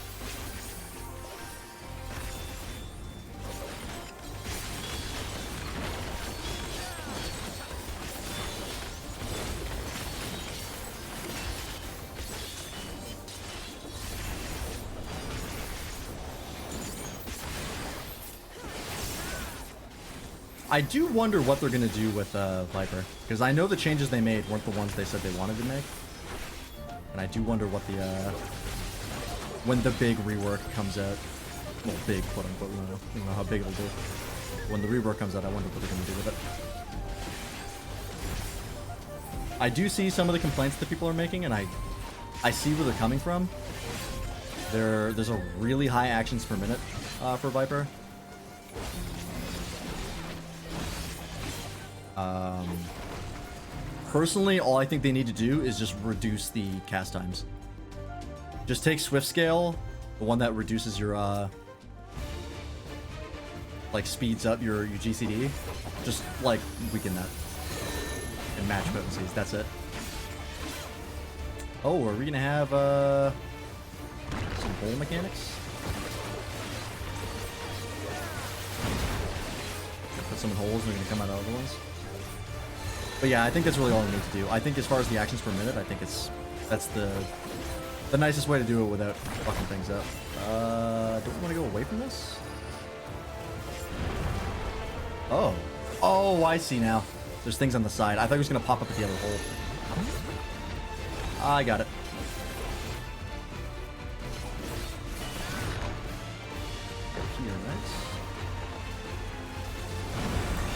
I do wonder what they're going to do with Viper, because I know the changes they made weren't the ones they said they wanted to make. And I do wonder what the, when the big rework comes out. Well, big, quote unquote, we don't know how big it'll be. When the rework comes out, I wonder what they're going to do with it. I do see some of the complaints that people are making, and I see where they're coming from. There's a really high actions per minute for Viper. Personally, all I think they need to do is just reduce the cast times. Just take Swift Scale, the one that reduces your, like, speeds up your GCD. Just, like, weaken that. And match potencies, that's it. Oh, are we gonna have, some bowl mechanics? Put some in holes and they're gonna come out of other ones. But yeah, I think that's really all we need to do. I think as far as the actions per minute, I think that's the nicest way to do it without fucking things up. Don't we want to go away from this? Oh. Oh, I see now. There's things on the side. I thought it was going to pop up at the other hole. I got it. Here, right?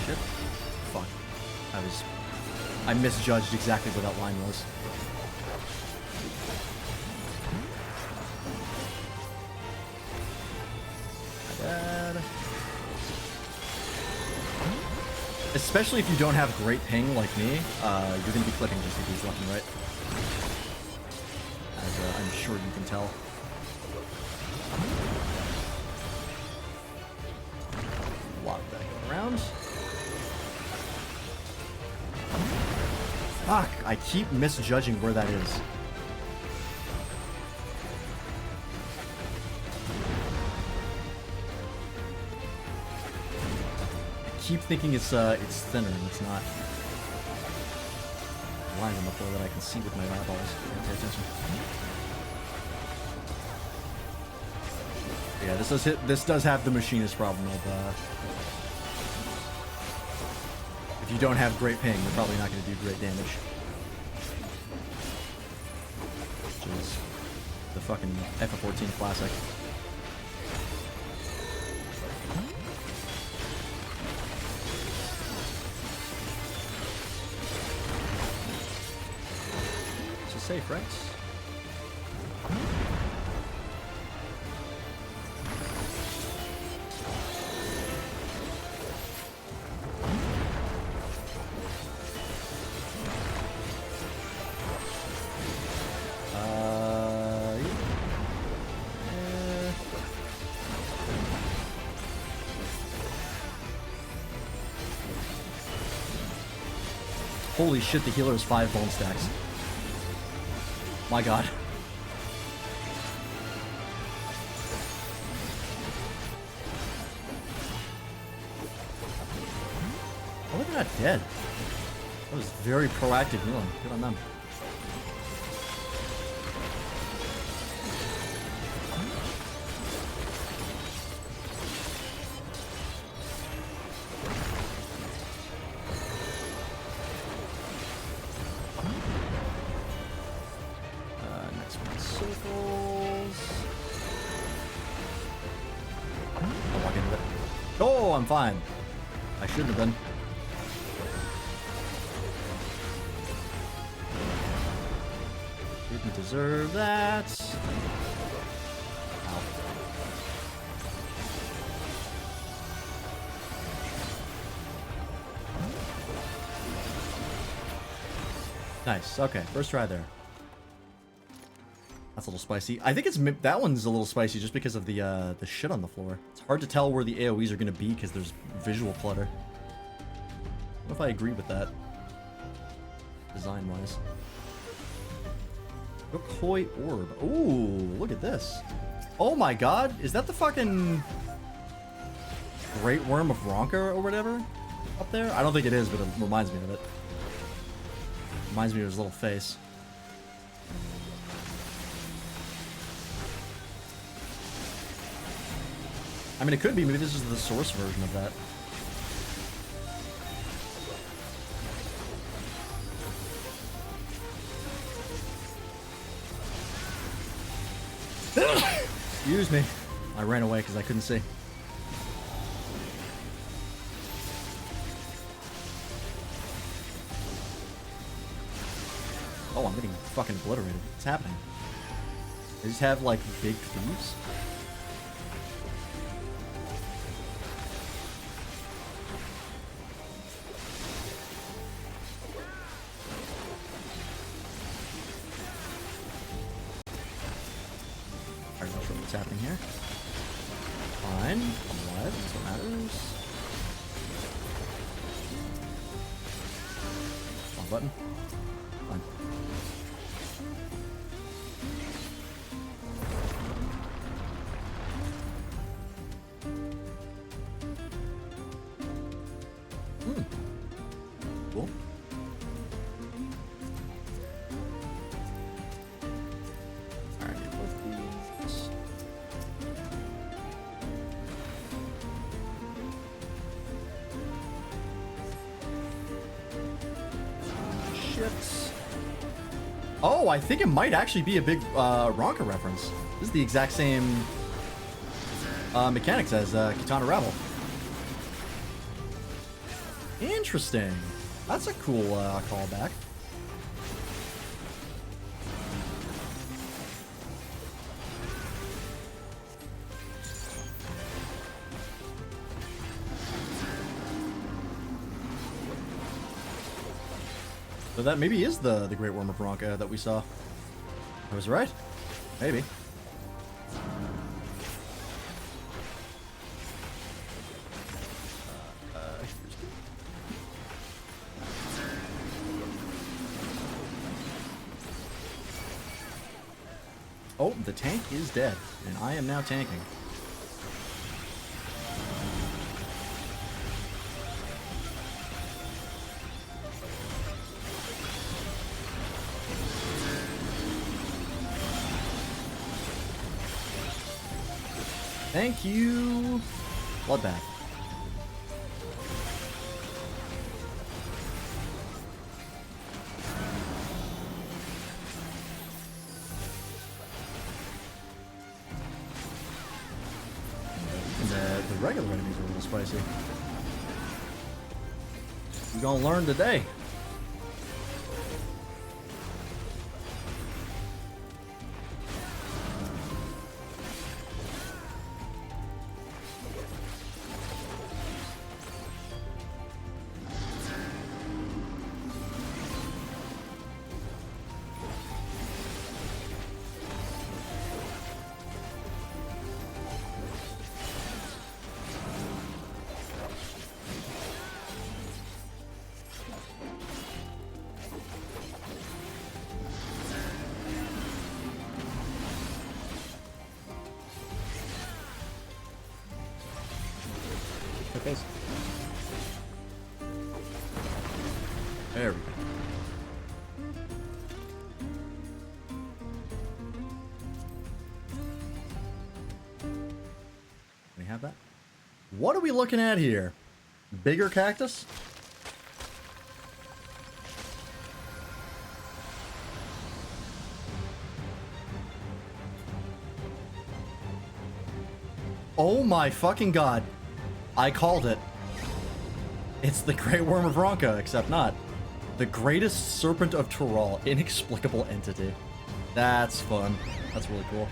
Shit. Fuck. I misjudged exactly where that line was. Especially if you don't have great ping like me, you're going to be clicking just with these left and right. As I'm sure you can tell. A lot of that going around. Fuck, I keep misjudging where that is. Keep thinking it's thinner and it's not. Lines on the floor that I can see with my eyeballs. Pay attention. Yeah, this does have the machinist problem of if you don't have great ping, you're probably not going to do great damage. Which is the fucking FF14 classic. Safe, right? Holy shit, the healer has 5 bone stacks. My god. Oh, they're not dead. That was very proactive healing. Good on them. I'm fine. I shouldn't have been. Didn't deserve that. Ow. Nice. Okay, first try there. That's a little spicy. I think it's that one's a little spicy just because of the shit on the floor. It's hard to tell where the AoEs are going to be because there's visual clutter. I don't know if I agree with that, design-wise. Koi orb. Ooh, look at this. Oh my god, is that the fucking Great Worm of Ronka or whatever up there? I don't think it is, but it reminds me of it. Reminds me of his little face. I mean, it could be. Maybe this is the source version of that. Excuse me. I ran away because I couldn't see. Oh, I'm getting fucking obliterated. What's happening? They just have, like, big thieves? What's happening here? Fine. I'm alive. That's what matters. Wrong button. Fine. Cool. Alright, get both these. Oh, I think it might actually be a big Ronka reference. This is the exact same mechanics as Katana Rebel. Interesting. That's a cool callback. So that maybe is the Great Worm of Veranka that we saw. I was right. Maybe. Oh, the tank is dead, and I am now tanking. Thank you! Bloodbath. The regular enemies are a little spicy. You're gonna learn today. Face. There we go. We have that. What are we looking at here? Bigger cactus? Oh my fucking god. I called it. It's the Great Worm of Veranka, except not. The greatest serpent of Tural, inexplicable entity. That's fun. That's really cool.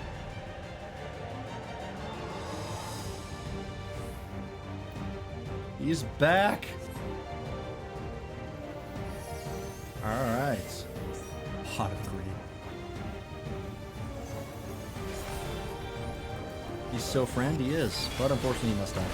He's back. Alright. Pot of greed. He's so friend, he is, but unfortunately he must die.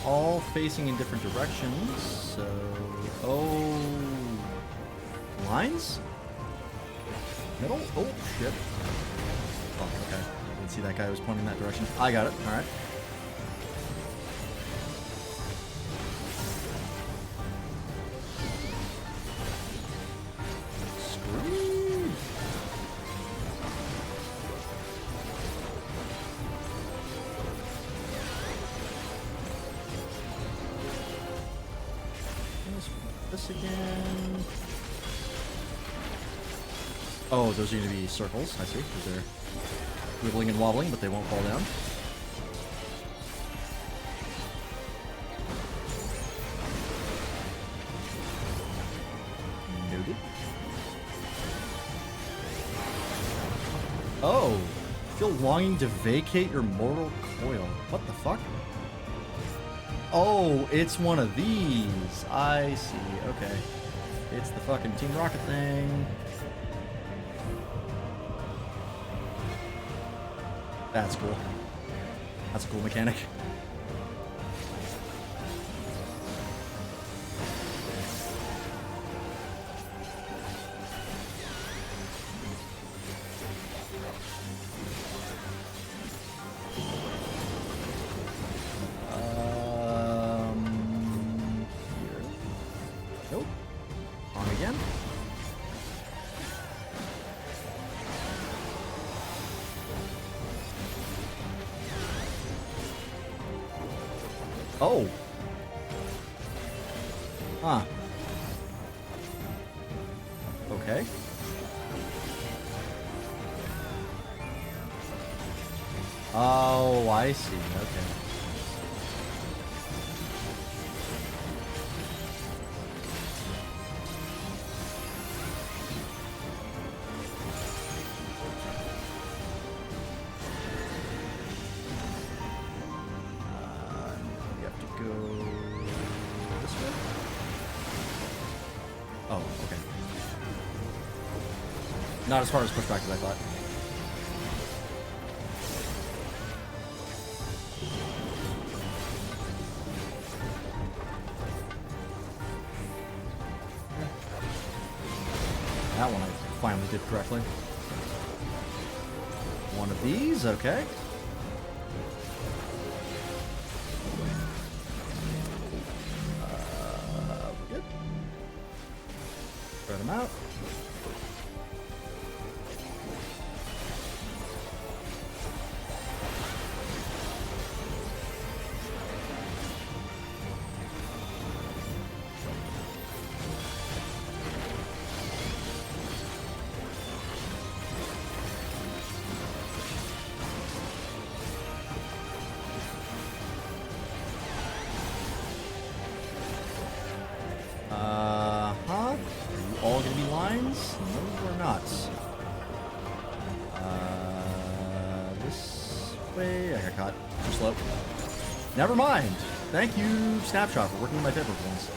All facing in different directions, so... Oh... Lines? Middle? Oh, shit. Oh, okay. Didn't see that guy was pointing that direction. I got it. Alright. Scream! This again. Oh, those are going to be circles. I see. Because they're wiggling and wobbling, but they won't fall down. Noted. Oh, feel longing to vacate your mortal coil. What the fuck? Oh, it's one of these. I see. Okay. It's the fucking Team Rocket thing. That's cool. That's a cool mechanic. Here. Nope. On again. Oh. Huh. Okay. Oh, I see. Okay. Not as far as pushback as I thought. That one I finally did correctly. One of these, okay. We're good. Spread them out. All gonna be lines? No, we're not. This way. I got caught. Too slow. Never mind. Thank you, Snapshot, for working with my paper ones.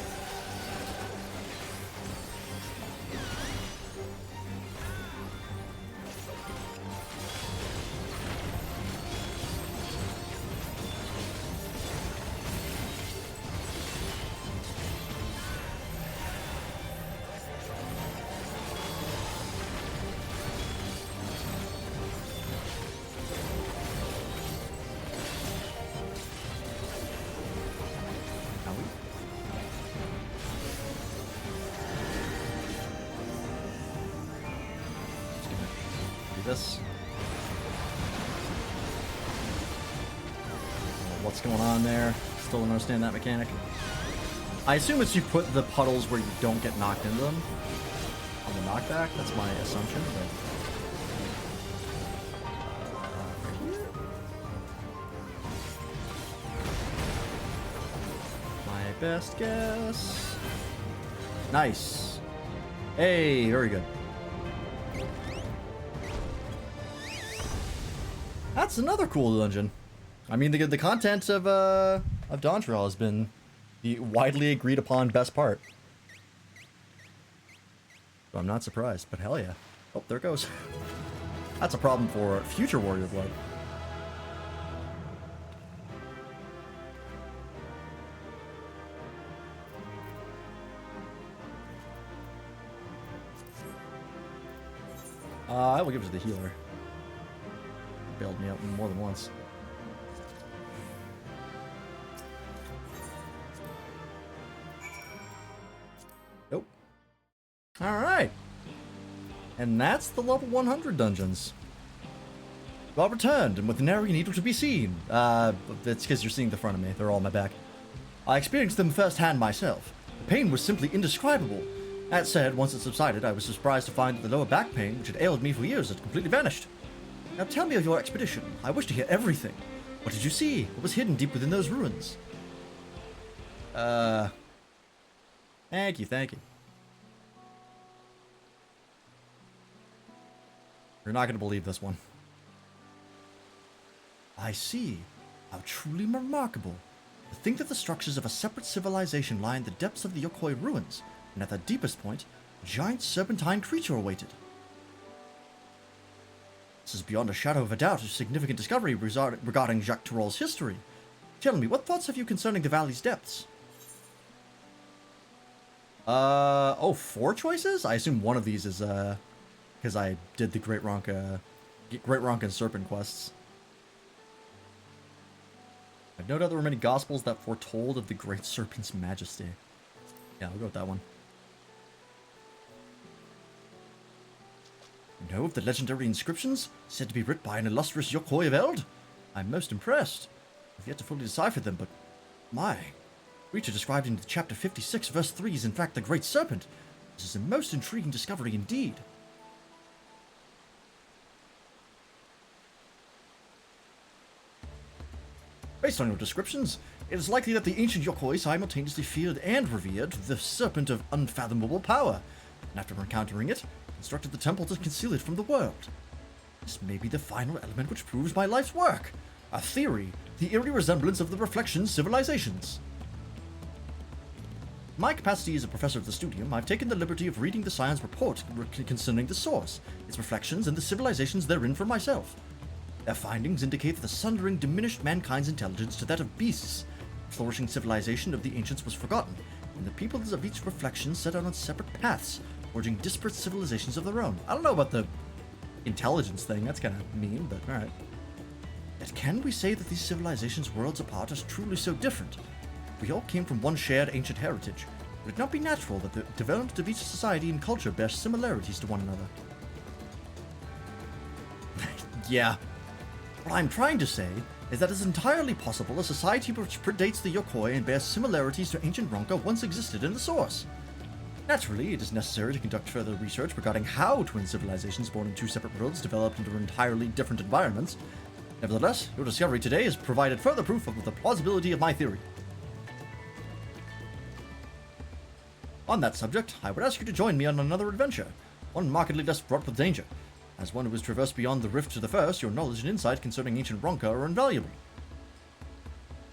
This. What's going on there? Still don't understand that mechanic. I assume it's you put the puddles where you don't get knocked into them on the knockback. That's my assumption. But right here. My best guess. Nice. Hey, very good. That's another cool dungeon. I mean, the content of Dawntrail has been the widely agreed upon best part. So I'm not surprised, but hell yeah. Oh, there it goes. That's a problem for future Warrior Blood. I will give it to the healer. Bailed me out more than once. Nope. Alright. And that's the level 100 dungeons. Well returned, and with nary needle to be seen. That's because you're seeing the front of me. They're all on my back. I experienced them firsthand myself. The pain was simply indescribable. That said, once it subsided, I was surprised to find that the lower back pain, which had ailed me for years, had completely vanished. Now tell me of your expedition. I wish to hear everything. What did you see? What was hidden deep within those ruins? Thank you, thank you. You're not going to believe this one. I see. How truly remarkable. To think that the structures of a separate civilization lie in the depths of the Yokoi ruins, and at their deepest point, a giant serpentine creature awaited. This is beyond a shadow of a doubt a significant discovery regarding Jacques Tourel's history. Tell me, what thoughts have you concerning the valley's depths? 4 choices? I assume one of these is, because I did the Great Ronka Serpent quests. I've no doubt there were many gospels that foretold of the Great Serpent's majesty. Yeah, I'll go with that one. You know of the legendary inscriptions said to be writ by an illustrious Yokoi of Eld? I'm most impressed. I've yet to fully decipher them, but my creature described in chapter 56, verse 3 is in fact the Great Serpent. This is a most intriguing discovery indeed. Based on your descriptions, it is likely that the ancient Yokoi simultaneously feared and revered the Serpent of unfathomable power, and after encountering it, constructed the temple to conceal it from the world. This may be the final element which proves my life's work. A theory, the eerie resemblance of the Reflection civilizations. my capacity as a professor of the studium, I've taken the liberty of reading the science report concerning the source, its reflections, and the civilizations therein for myself. Their findings indicate that the sundering diminished mankind's intelligence to that of beasts. The flourishing civilization of the ancients was forgotten, and the peoples of each reflection set out on separate paths, forging disparate civilizations of their own. I don't know about the intelligence thing, that's kind of mean, but alright. Yet can we say that these civilizations worlds apart are truly so different? We all came from one shared ancient heritage. Would it not be natural that the development of each society and culture bears similarities to one another? Yeah. What I'm trying to say is that it's entirely possible a society which predates the Yokoi and bears similarities to ancient Ronka once existed in the source. Naturally, it is necessary to conduct further research regarding how twin civilizations born in two separate worlds developed into entirely different environments. Nevertheless, your discovery today has provided further proof of the plausibility of my theory. On that subject, I would ask you to join me on another adventure, one markedly less fraught with danger. As one who has traversed beyond the rift to the first, your knowledge and insight concerning ancient Ronka are invaluable.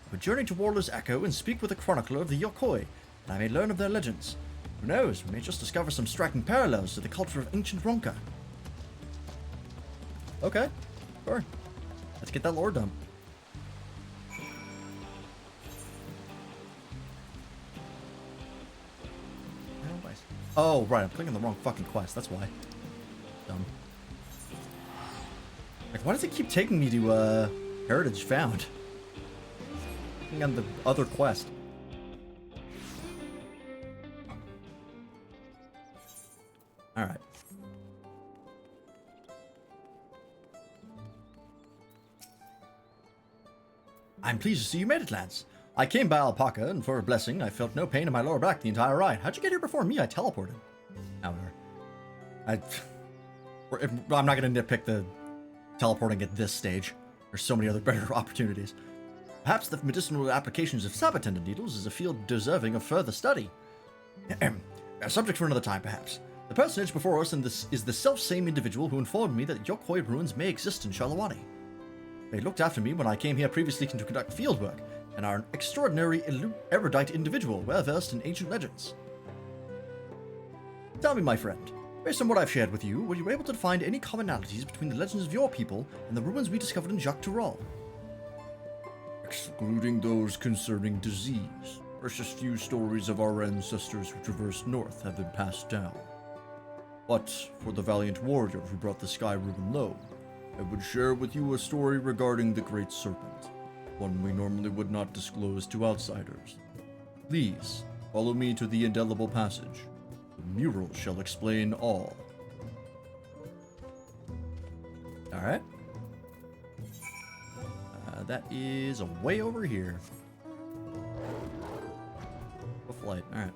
I would journey to Warler's Echo and speak with a chronicler of the Yokoi, and I may learn of their legends. Who knows, we may just discover some striking parallels to the culture of ancient Ronka. Okay, sure. Let's get that lore dump. Oh, right, I'm clicking the wrong fucking quest, that's why. Dumb. Like, why does it keep taking me to, Heritage Found? Clicking on the other quest. Alright. I'm pleased to see you made it, Lance. I came by Alpaca, and for a blessing, I felt no pain in my lower back the entire ride. How'd you get here before me? I teleported. However, I'm not going to nitpick the teleporting at this stage. There's so many other better opportunities. Perhaps the medicinal applications of sabatenda needles is a field deserving of further study. A subject for another time, perhaps. The personage before us is the self-same individual who informed me that Yokoi ruins may exist in Shalawani. They looked after me when I came here previously to conduct fieldwork, and are an extraordinary erudite individual well-versed in ancient legends. Tell me, my friend, based on what I've shared with you, were you able to find any commonalities between the legends of your people and the ruins we discovered in Jacques Tural? Excluding those concerning disease, precious few stories of our ancestors who traversed north have been passed down. But for the valiant warrior who brought the Sky Ruin low, I would share with you a story regarding the Great Serpent, one we normally would not disclose to outsiders. Please, follow me to the indelible passage. The mural shall explain all. Alright. That is way over here. A flight, alright.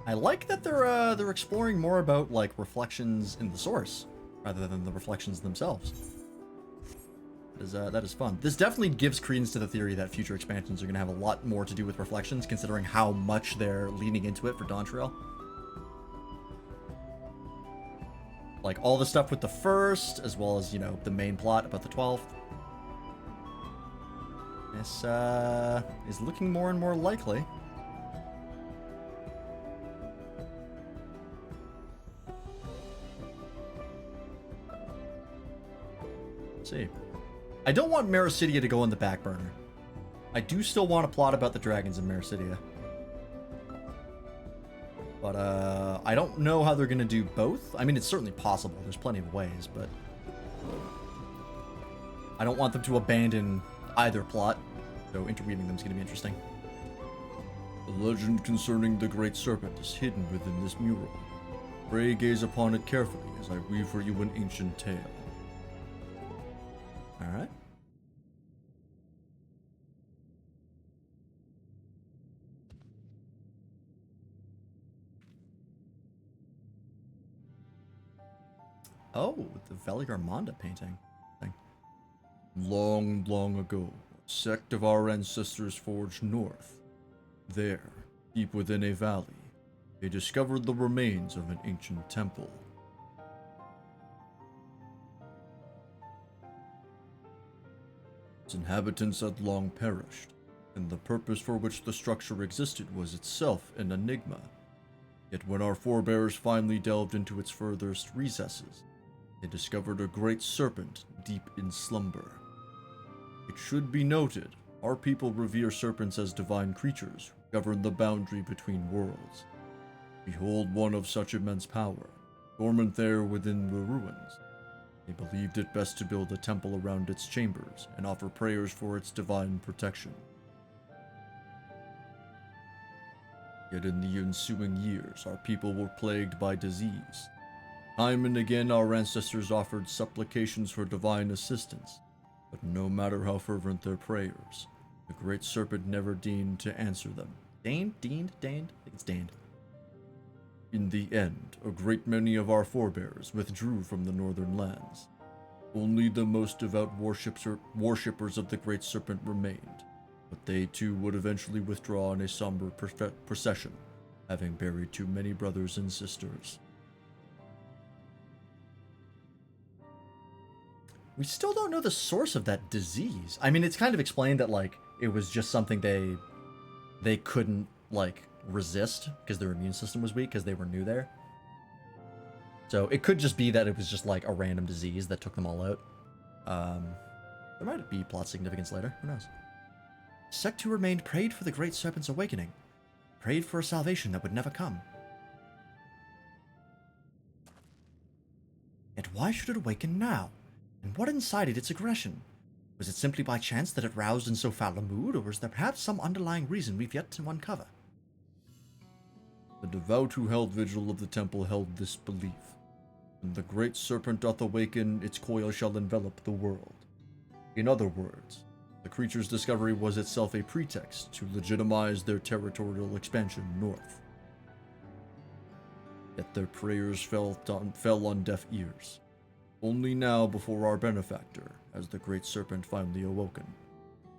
I like that they're exploring more about, like, reflections in the source, rather than the reflections themselves. That is fun. This definitely gives credence to the theory that future expansions are going to have a lot more to do with reflections, considering how much they're leaning into it for Dawntrail. Like, all the stuff with the first, as well as, you know, the main plot about the 12th. This, is looking more and more likely. See. I don't want Mericidia to go on the back burner. I do still want to plot about the dragons in Mericidia. But, I don't know how they're going to do both. I mean, it's certainly possible. There's plenty of ways, but I don't want them to abandon either plot. So interweaving them is going to be interesting. The legend concerning the Great Serpent is hidden within this mural. Pray gaze upon it carefully as I weave for you an ancient tale. Alright. Oh, the Veligarmonda painting thing. Long, long ago, a sect of our ancestors forged north. There, deep within a valley, they discovered the remains of an ancient temple. Its inhabitants had long perished, and the purpose for which the structure existed was itself an enigma. Yet when our forebears finally delved into its furthest recesses, they discovered a great serpent deep in slumber. It should be noted, our people revere serpents as divine creatures who govern the boundary between worlds. Behold one of such immense power, dormant there within the ruins. They believed it best to build a temple around its chambers and offer prayers for its divine protection. Yet in the ensuing years, our people were plagued by disease. Time and again, our ancestors offered supplications for divine assistance, but no matter how fervent their prayers, the great serpent never deigned to answer them. Deigned? I think it's deigned. In the end, a great many of our forebears withdrew from the northern lands. Only the most devout worshippers of the great serpent remained, but they too would eventually withdraw in a somber procession, having buried too many brothers and sisters. We still don't know the source of that disease. I mean, it's kind of explained that, like, it was just something they couldn't, like, resist because their immune system was weak because they were new there. So it could just be that it was just, like, a random disease that took them all out. There might be plot significance later. Who knows? Sect who remained prayed for the great serpent's awakening. Prayed for a salvation that would never come. Yet why should it awaken now? And what incited its aggression? Was it simply by chance that it roused in so foul a mood, or was there perhaps some underlying reason we've yet to uncover? The devout who held vigil of the temple held this belief. When the great serpent doth awaken, its coil shall envelop the world. In other words, the creature's discovery was itself a pretext to legitimize their territorial expansion north. Yet their prayers fell on deaf ears. Only now, before our benefactor, has the great serpent finally awoken.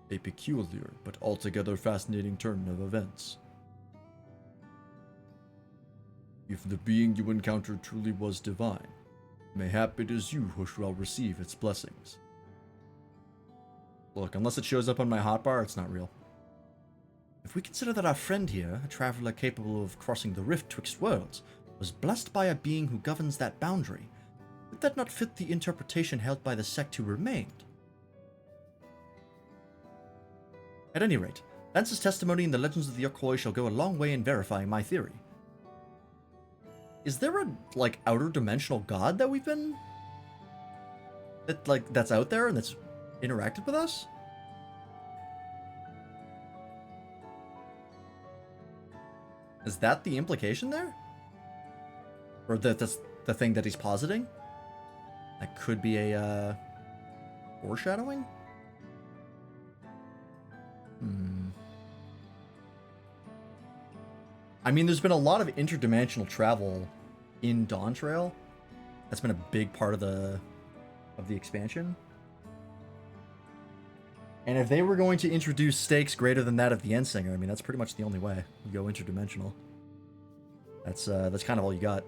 A peculiar but altogether fascinating turn of events. If the being you encountered truly was divine, mayhap it is you who shall receive its blessings. Look, unless it shows up on my hotbar, it's not real. If we consider that our friend here, a traveler capable of crossing the rift twixt worlds, was blessed by a being who governs that boundary, would that not fit the interpretation held by the sect who remained? At any rate, Lance's testimony and the legends of the Yokkoi shall go a long way in verifying my theory. Is there a, like, outer dimensional god that we've been... that's out there and that's interacted with us? Is that the implication there? Or that's the thing that he's positing? That could be a, foreshadowing? I mean, there's been a lot of interdimensional travel in Dawntrail. That's been a big part of the expansion. And if they were going to introduce stakes greater than that of the Endsinger, I mean, that's pretty much the only way. You go interdimensional. That's kind of all you got.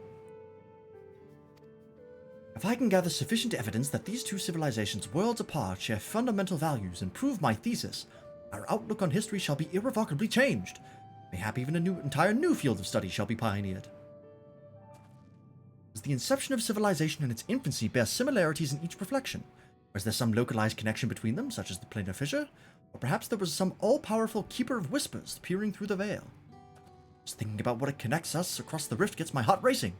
If I can gather sufficient evidence that these two civilizations, worlds apart, share fundamental values and prove my thesis, our outlook on history shall be irrevocably changed. Mayhap even an entire new field of study shall be pioneered. Does the inception of civilization and its infancy bear similarities in each reflection? Or is there some localized connection between them, such as the planar fissure? Or perhaps there was some all-powerful keeper of whispers peering through the veil? Just thinking about what it connects us across the rift gets my heart racing.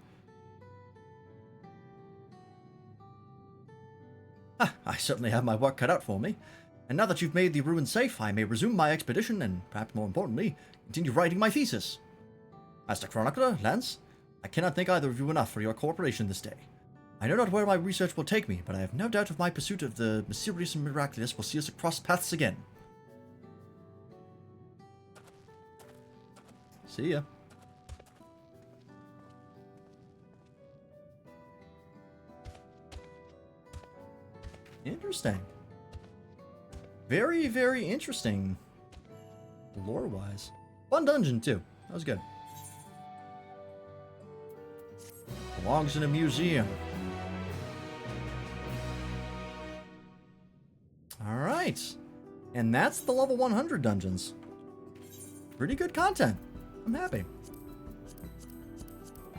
I certainly have my work cut out for me. And now that you've made the ruin safe, I may resume my expedition and, perhaps more importantly, continue writing my thesis. Master Chronicler, Lance, I cannot thank either of you enough for your cooperation this day. I know not where my research will take me, but I have no doubt of my pursuit of the mysterious and miraculous will see us across paths again. See ya. Interesting. Very, very interesting. Lore-wise. Fun dungeon, too. That was good. Belongs in a museum. Alright. And that's the level 100 dungeons. Pretty good content. I'm happy.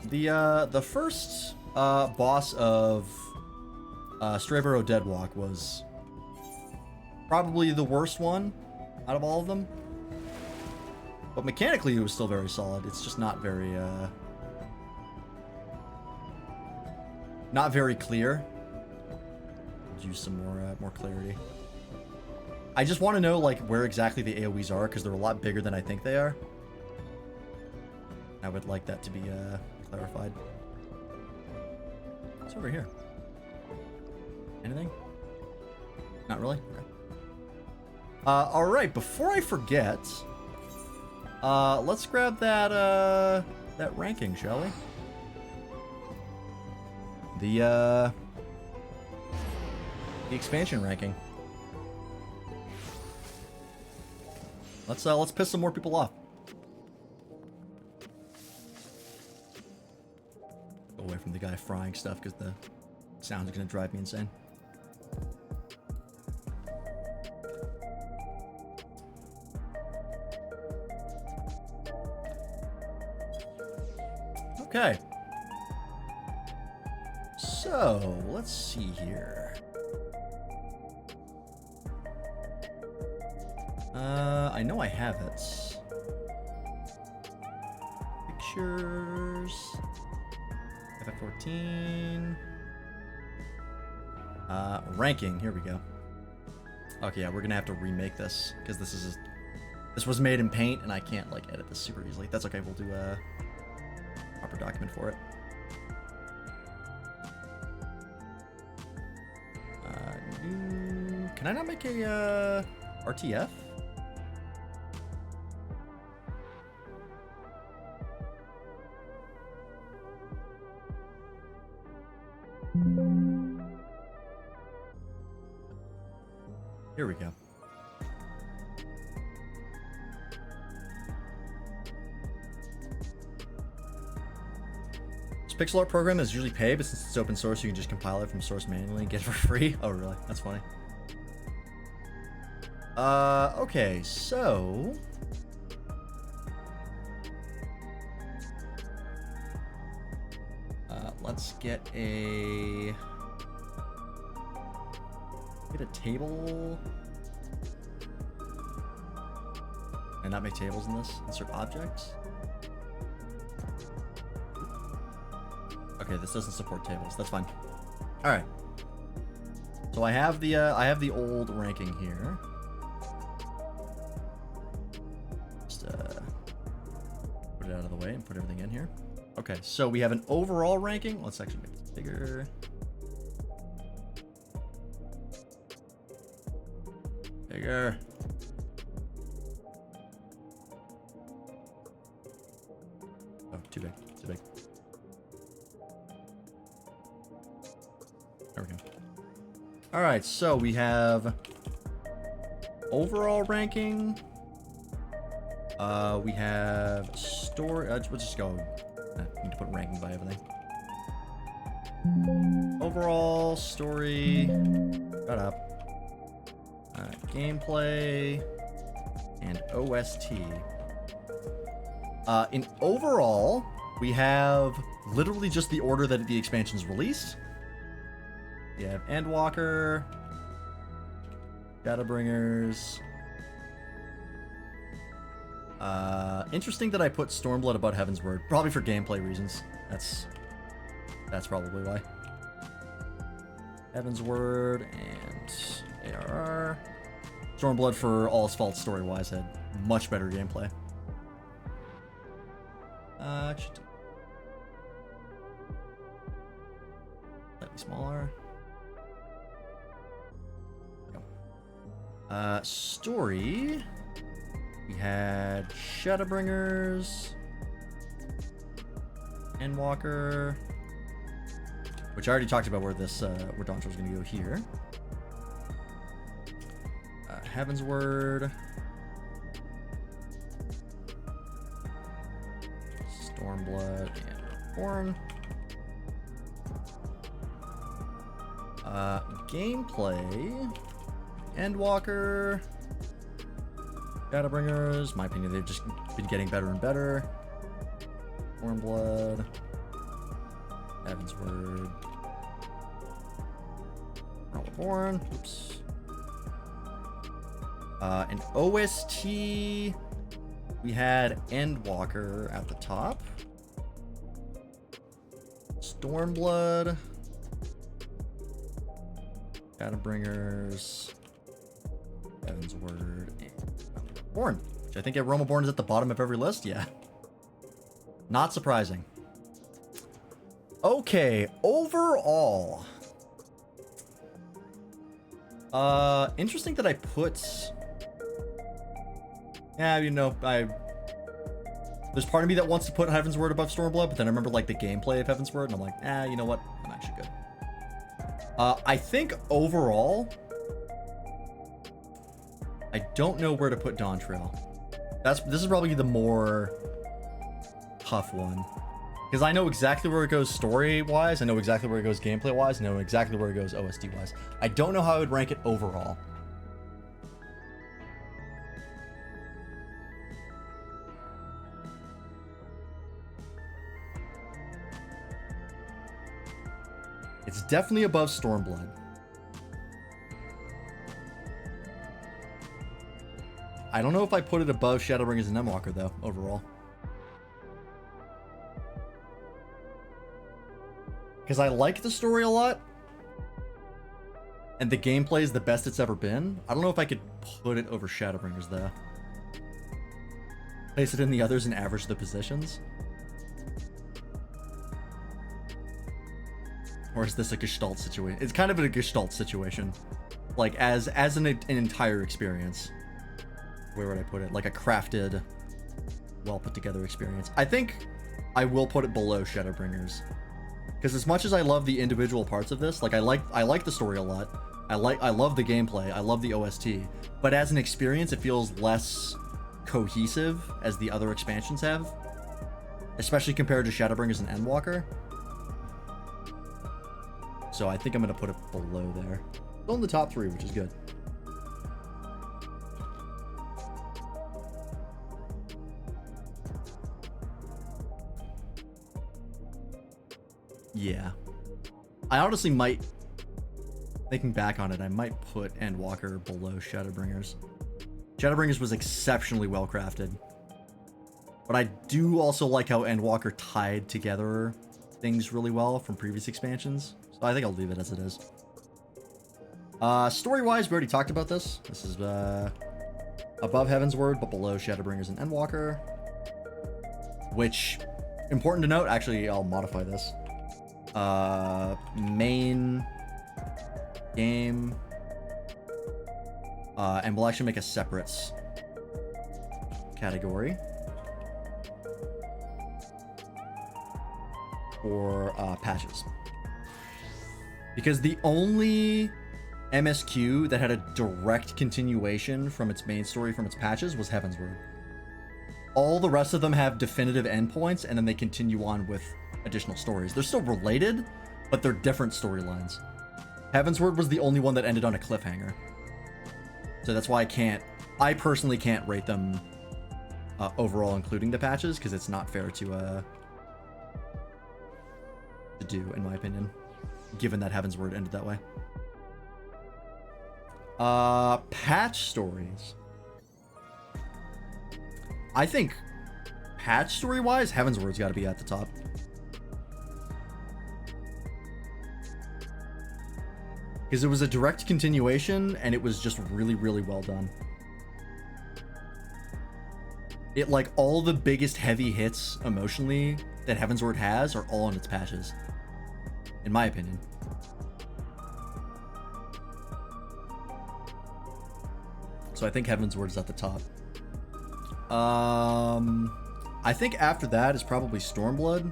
The first boss of Stray-Burrow Deadwalk was probably the worst one out of all of them. But mechanically, it was still very solid. It's just not very clear. Use some more clarity. I just want to know like where exactly the AoEs are because they're a lot bigger than I think they are. I would like that to be clarified. What's over here? Anything? Not really? Okay. Alright, before I forget, let's grab that ranking, shall we? The expansion ranking. Let's piss some more people off. Go away from the guy frying stuff because the sounds are gonna drive me insane. Okay. So, let's see here. I know I have it. Pictures. FF14. Ranking. Here we go. Okay, yeah, we're gonna have to remake this because this was made in Paint and I can't like edit this super easily. That's okay. We'll do a proper document for it. Can I not make a RTF? Here we go. This pixel art program is usually paid, but since it's open source, you can just compile it from source manually and get it for free. Oh, really? That's funny. Okay, so... let's get a table. And not make tables in this. Insert objects. Okay, this doesn't support tables. That's fine. All right. So I have the old ranking here. Just put it out of the way and put everything in here. Okay, so we have an overall ranking. Let's actually make this bigger. Bigger. Oh, too big. Too big. There we go. All right, so we have overall ranking. We have story. We'll just go. I need to put ranking by everything. Overall story. Shut up. Gameplay and OST. In overall, we have literally just the order that the expansion's released. We have Endwalker, Shadowbringers. Interesting that I put Stormblood above Heaven's Word, probably for gameplay reasons. That's probably why. Heaven's Word and ARR. Stormblood, for all its faults story-wise, had much better gameplay. Slightly smaller. Story. We had Shadowbringers, Endwalker, which I already talked about where this where Dawntrail's gonna go here. Heaven's Word, Stormblood, and Born. Gameplay, Endwalker, Shadowbringers, my opinion, they've just been getting better and better. Stormblood. Heaven's Word. Born. Oops. An OST. We had Endwalker at the top. Stormblood. Shadowbringers. Heaven's Word. And Born. Which I think Roma Born is at the bottom of every list. Yeah. Not surprising. Okay. Overall. Interesting that I put... Yeah, you know, there's part of me that wants to put Heaven's Word above Stormblood, but then I remember, like, the gameplay of Heaven's Word, and I'm like, you know what? I'm actually good. I think overall, I don't know where to put Dawntrail. This is probably the more tough one. Because I know exactly where it goes story-wise, I know exactly where it goes gameplay-wise, I know exactly where it goes OST-wise. I don't know how I would rank it overall. It's definitely above Stormblood. I don't know if I put it above Shadowbringers and Endwalker, though, overall. Because I like the story a lot, and the gameplay is the best it's ever been. I don't know if I could put it over Shadowbringers, though. Place it in the others and average the positions. Or is this a Gestalt situation? It's kind of a Gestalt situation. Like, as an entire experience. Where would I put it? Like a crafted, well put together experience. I think I will put it below Shadowbringers. Because as much as I love the individual parts of this, like I like the story a lot. I love the gameplay. I love the OST. But as an experience, it feels less cohesive as the other expansions have. Especially compared to Shadowbringers and Endwalker. So I think I'm going to put it below there. Still in the top 3, which is good. Yeah. I honestly might, thinking back on it, I might put Endwalker below Shadowbringers. Shadowbringers was exceptionally well crafted. But I do also like how Endwalker tied together things really well from previous expansions. So I think I'll leave it as it is. Story-wise, we already talked about this. This is above Heaven's Word, but below Shadowbringers and Endwalker. Which, important to note, actually, I'll modify this. Main game, and we'll actually make a separate category for patches, because the only MSQ that had a direct continuation from its main story from its patches was Heaven's Word. All the rest of them have definitive endpoints, and then they continue on with additional stories. They're still related, but they're different storylines. Heaven's Word was the only one that ended on a cliffhanger. So that's why I personally can't rate them overall, including the patches, because it's not fair to do, in my opinion, given that Heaven's Word ended that way. Patch stories. I think patch story-wise, Heaven's Word's got to be at the top. Because it was a direct continuation, and it was just really, really well done. It, like, all the biggest heavy hits emotionally that Heaven's Word has are all in its patches. In my opinion. So I think Heaven's Word is at the top. I think after that is probably Stormblood.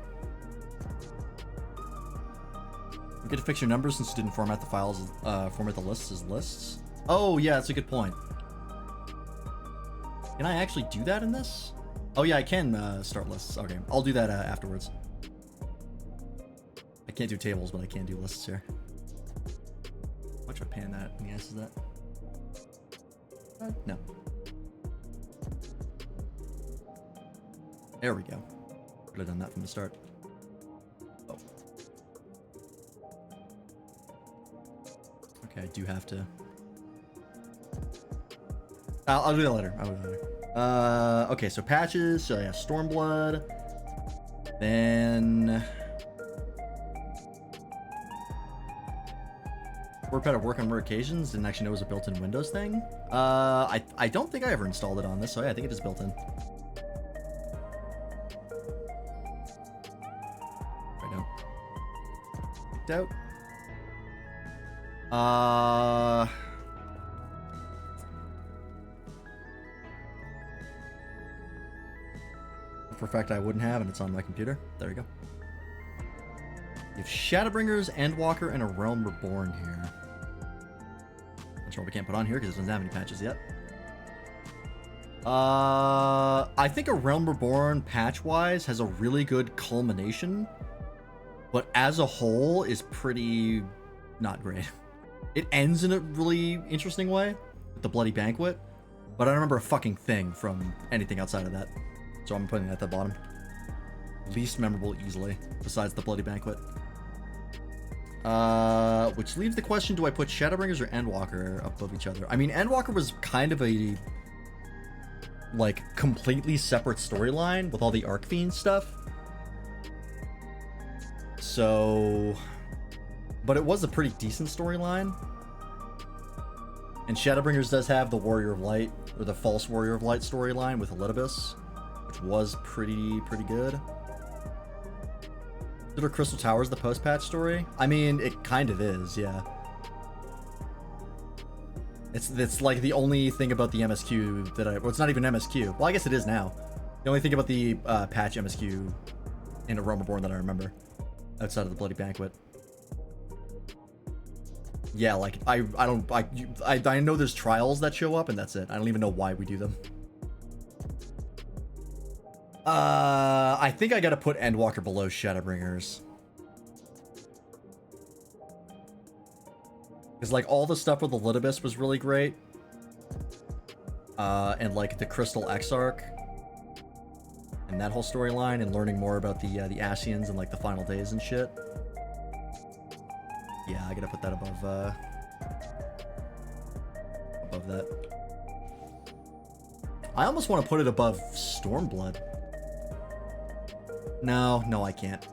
You get to fix your numbers since you didn't format the files, format the lists as lists. Oh yeah, that's a good point. Can I actually do that in this? Oh yeah, I can start lists. Okay, I'll do that afterwards. I can't do tables, but I can do lists here. How much of a pain that in the ass is that? No. There we go. Could have done that from the start. Oh. Okay, I do have to... I'll do that later. Okay, so patches. So yeah, Stormblood. Then... WordPad at work on rare occasions. Didn't actually know it was a built-in Windows thing. I don't think I ever installed it on this, so yeah, I think it is built in. Right now. Picked out. For a fact I wouldn't have, and it's on my computer. There you go. You have Shadowbringers, Endwalker, and a Realm Reborn here. Not sure what we can't put on here because it doesn't have any patches yet. I think a Realm Reborn patch-wise has a really good culmination, but as a whole is pretty not great. It ends in a really interesting way with the Bloody Banquet, but I don't remember a fucking thing from anything outside of that. So I'm putting that at the bottom. Least memorable easily, besides the Bloody Banquet. Which leaves the question, do I put Shadowbringers or Endwalker above each other? I mean, Endwalker was kind of a, like, completely separate storyline with all the Arcfiend stuff. So... But it was a pretty decent storyline. And Shadowbringers does have the Warrior of Light, or the False Warrior of Light storyline with Elidibus, which was pretty good. Consider Crystal Towers the post-patch story? I mean, it kind of is, yeah. It's like the only thing about the MSQ that well, it's not even MSQ. Well, I guess it is now. The only thing about the patch MSQ in a Realm Reborn that I remember, outside of the Bloody Banquet. Yeah, like, I know there's trials that show up, and that's it. I don't even know why we do them. I think I gotta put Endwalker below Shadowbringers. Because, like, all the stuff with Elidibus was really great. And, like, the Crystal Exarch. And that whole storyline, and learning more about the Ascians and, like, the final days and shit. Yeah, I gotta put that above that. I almost want to put it above Stormblood. No, I can't.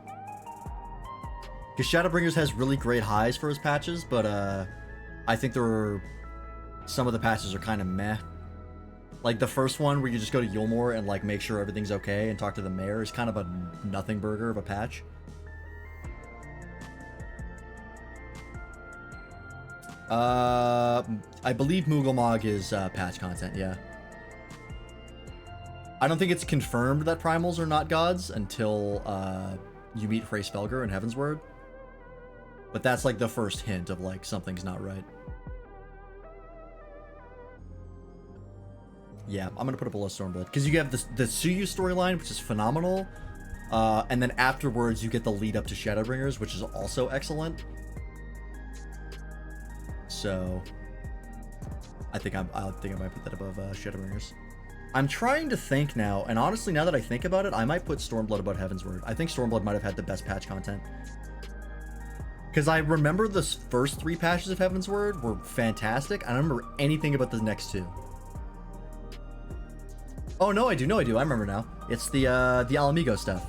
Because Shadowbringers has really great highs for his patches, but I think some of the patches are kind of meh. Like the first one where you just go to Yulmore and like make sure everything's okay and talk to the mayor is kind of a nothing burger of a patch. I believe Moogelmog is patch content, yeah. I don't think it's confirmed that primals are not gods until you meet Frey Svelger in Heavensward. But that's like the first hint of like something's not right. Yeah, I'm gonna put it below Stormblood because you have the Tsuyu storyline, which is phenomenal, and then afterwards you get the lead up to Shadowbringers, which is also excellent. So I think I might put that above Shadowbringers. I'm trying to think now, and honestly, now that I think about it, I might put Stormblood above Heavensward. I think Stormblood might have had the best patch content. Because I remember the first 3 patches of Heavensward were fantastic. I don't remember anything about the next 2. Oh, no, I do. I remember now. It's the Alamigo stuff.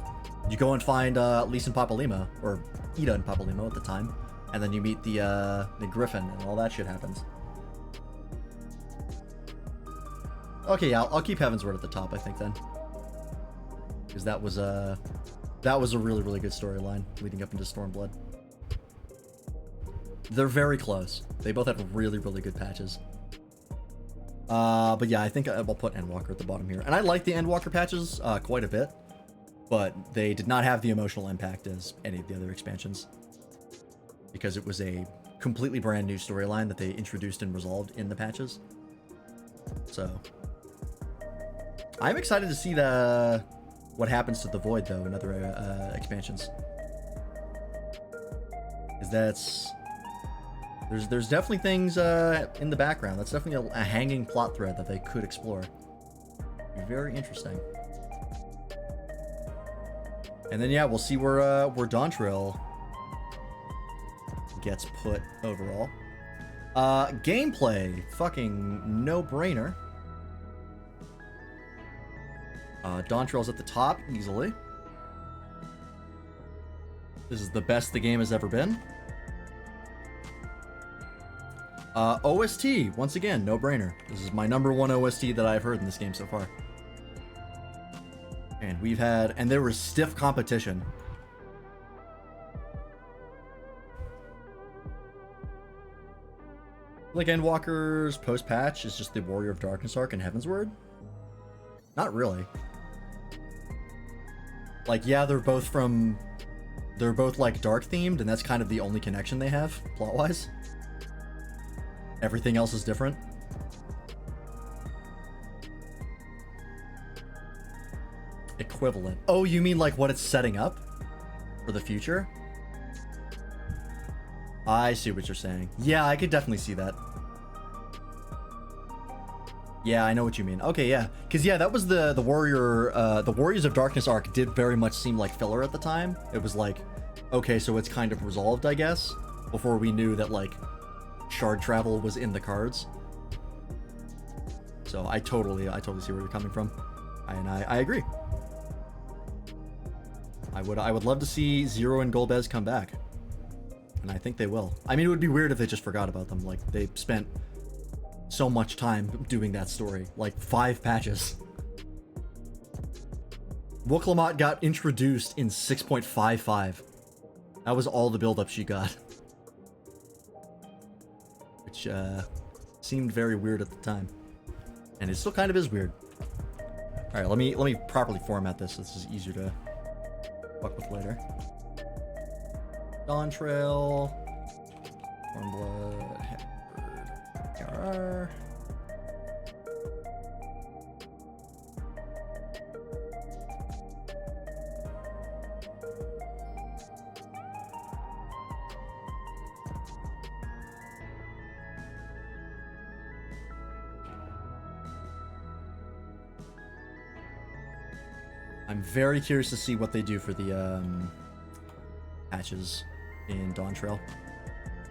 You go and find Lisa and Papalima, or Ida and Papalima at the time, and then you meet the Griffin, and all that shit happens. Okay, yeah, I'll keep Heavensward at the top, I think, then. Because that was a really, really good storyline leading up into Stormblood. They're very close. They both have really, really good patches. But yeah, I think I'll put Endwalker at the bottom here. And I like the Endwalker patches quite a bit, but they did not have the emotional impact as any of the other expansions. Because it was a completely brand new storyline that they introduced and resolved in the patches. So I'm excited to see what happens to the Void though in other expansions. Because there's definitely things in the background. That's definitely a hanging plot thread that they could explore. Be very interesting. And then yeah, we'll see where Dawntrail gets put overall. Gameplay, fucking no-brainer. Dawntrail's at the top easily. This is the best the game has ever been. OST, once again, no-brainer. This is my #1 OST that I've heard in this game so far. And there was stiff competition. Like Endwalker's post-patch is just the Warrior of Darkness arc in Heavensward? Not really. Like, yeah, they're both like dark themed, and that's kind of the only connection they have, plot-wise. Everything else is different. Equivalent. Oh, you mean like what it's setting up for the future? I see what you're saying. Yeah, I could definitely see that. Yeah, I know what you mean. Okay, yeah. Because, yeah, that was the Warriors of Darkness arc did very much seem like filler at the time. It was like, okay, so it's kind of resolved, I guess, before we knew that, like, shard travel was in the cards. So I totally see where you're coming from. I agree. I would love to see Zero and Golbez come back. And I think they will. I mean, it would be weird if they just forgot about them. Like, they spent so much time doing that story. Like, 5 patches. Wooklamot got introduced in 6.55. That was all the build-up she got. Which, seemed very weird at the time. And it still kind of is weird. Alright, let me properly format this. This is easier to fuck with later. Dawntrail, Stormblood, Heidelberg, KRR. I'm very curious to see what they do for the patches in Dawntrail,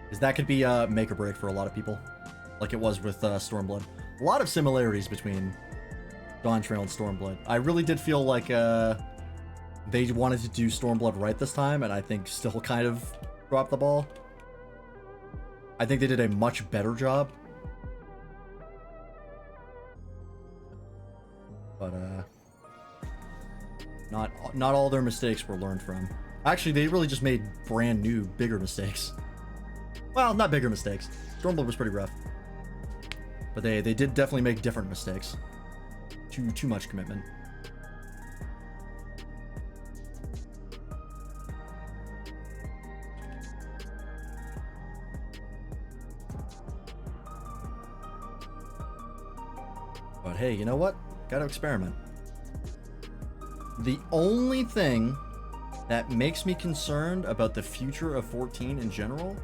because that could be make or break for a lot of people, like it was with Stormblood. A lot of similarities between Dawntrail and Stormblood. I really did feel like they wanted to do Stormblood right this time, and I think still kind of dropped the ball. I think they did a much better job. But not all their mistakes were learned from. Actually, they really just made brand new, bigger mistakes. Well, not bigger mistakes. Stormblood was pretty rough. But they did definitely make different mistakes. Too much commitment. But hey, you know what? Gotta experiment. The only thing that makes me concerned about the future of 14 in general,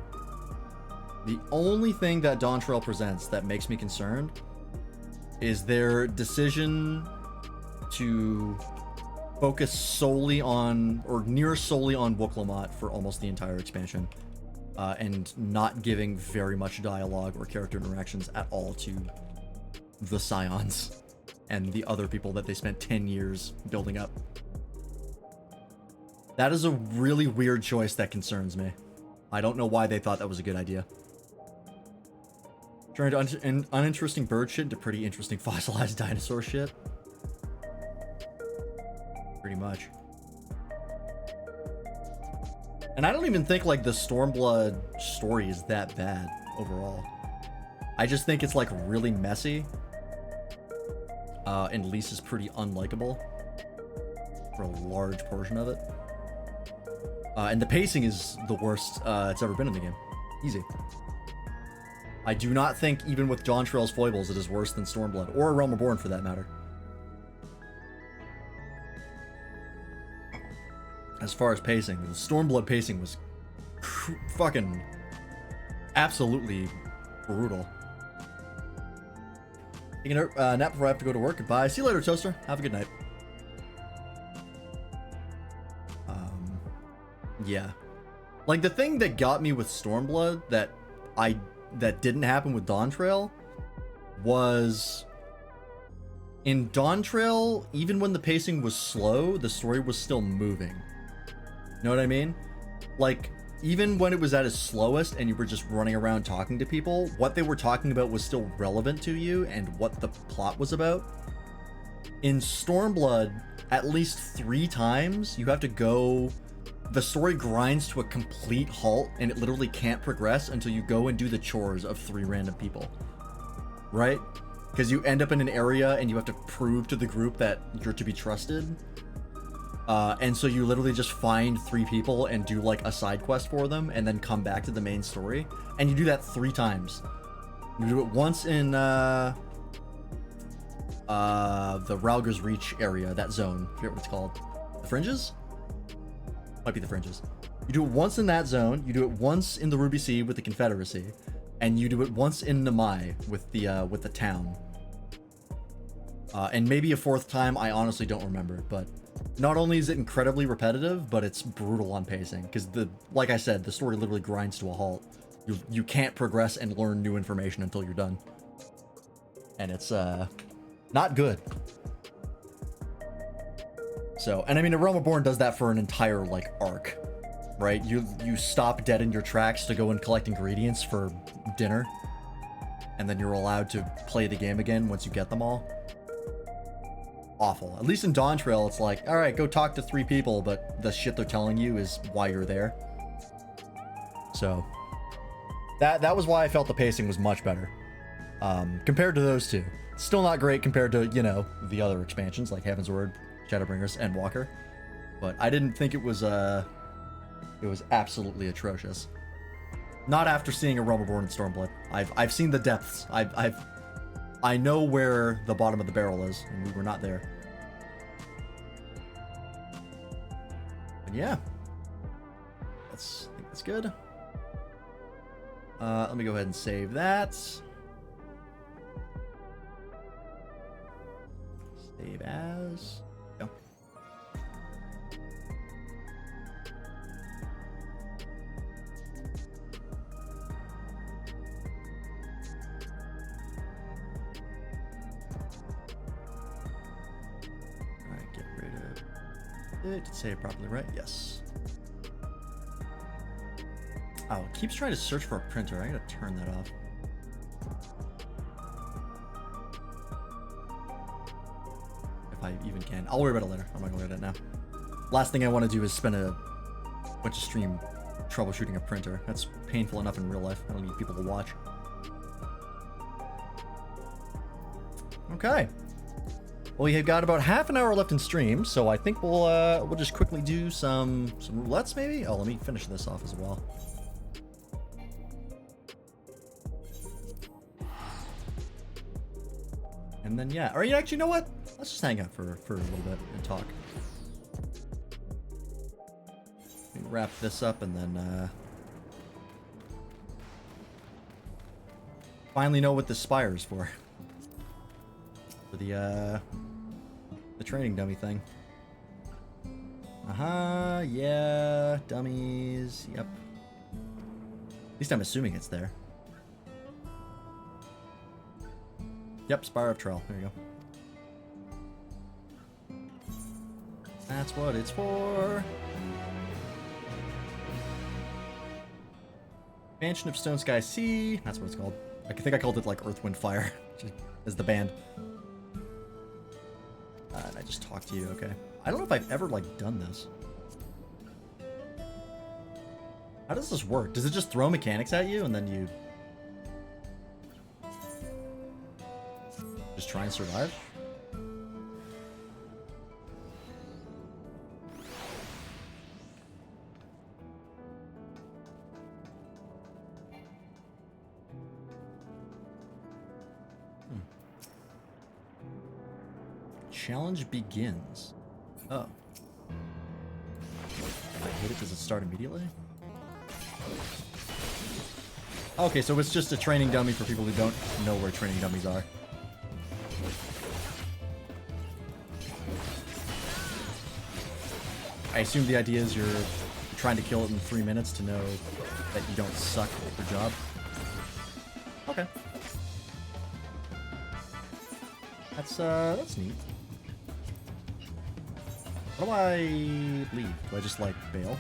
the only thing that Dawntrail presents that makes me concerned is their decision to focus solely on, or near solely on, Wooklamot for almost the entire expansion, and not giving very much dialogue or character interactions at all to the Scions and the other people that they spent 10 years building up. That is a really weird choice that concerns me. I don't know why they thought that was a good idea. Turned uninteresting bird shit into pretty interesting fossilized dinosaur shit. Pretty much. And I don't even think, like, the Stormblood story is that bad overall. I just think it's, like, really messy. And Lisa's pretty unlikable for a large portion of it. And the pacing is the worst it's ever been in the game. Easy. I do not think, even with Dawntrail's foibles, it is worse than Stormblood, or Realm Reborn for that matter. As far as pacing, the Stormblood pacing was fucking absolutely brutal. Taking a nap before I have to go to work. Goodbye. See you later, Toaster. Have a good night. Yeah. Like, the thing that got me with Stormblood that didn't happen with Dawntrail was in Dawntrail, even when the pacing was slow, the story was still moving. You know what I mean? Like, even when it was at its slowest and you were just running around talking to people, what they were talking about was still relevant to you and what the plot was about. In Stormblood, at least 3 times, you have to go... The story grinds to a complete halt, and it literally can't progress until you go and do the chores of 3 random people. Right? Because you end up in an area and you have to prove to the group that you're to be trusted. And so you literally just find 3 people and do like a side quest for them and then come back to the main story. And you do that 3 times. You do it once in the Ralger's Reach area, that zone. I forget what it's called. The Fringes? Might be the Fringes. You do it once in that zone, you do it once in the Ruby Sea with the Confederacy, and you do it once in Namai with the town. And maybe a 4th time, I honestly don't remember, but not only is it incredibly repetitive, but it's brutal on pacing, because like I said, the story literally grinds to a halt. You can't progress and learn new information until you're done. And it's not good. So, and I mean, A Realm Reborn does that for an entire, like, arc, right? You stop dead in your tracks to go and collect ingredients for dinner, and then you're allowed to play the game again once you get them all. Awful. At least in Dawntrail, it's like, all right, go talk to 3 people, but the shit they're telling you is why you're there. So, that was why I felt the pacing was much better, compared to those 2. Still not great compared to, you know, the other expansions like Heaven's Word, Shadowbringers, and Walker, but I didn't think it was absolutely atrocious. Not after seeing A Realm Reborn and Stormblood. I've seen the depths. I know where the bottom of the barrel is, and we were not there. But yeah, I think that's good. Let me go ahead and save that. Save as. Go. Alright, get rid of it. Did it say it properly, right? Yes. Oh, it keeps trying to search for a printer. I gotta turn that off. If I even can. I'll worry about it later. I'm not gonna worry about it now. Last thing I want to do is spend a bunch of stream troubleshooting a printer. That's painful enough in real life. I don't need people to watch. Okay. Well, we have got about half an hour left in stream, so I think we'll just quickly do some roulettes maybe. Oh, let me finish this off as well. And then yeah, or actually, you know what? Let's just hang out for a little bit and talk. Let me wrap this up and then finally know what the spire is for. For the training dummy thing. Yeah, dummies. Yep. At least I'm assuming it's there. Yep, Spire of Trail. There you go. That's what it's for. Expansion of Stone Sky Sea. That's what it's called. I think I called it like Earth, Wind, Fire as the band. And I just talked to you. Okay. I don't know if I've ever like done this. How does this work? Does it just throw mechanics at you and then you just try and survive? Challenge begins. Oh. If I hit it, does it start immediately? Okay, so it's just a training dummy for people who don't know where training dummies are. I assume the idea is you're trying to kill it in 3 minutes to know that you don't suck at your job. Okay. That's neat. How do I leave? Do I just, like, bail?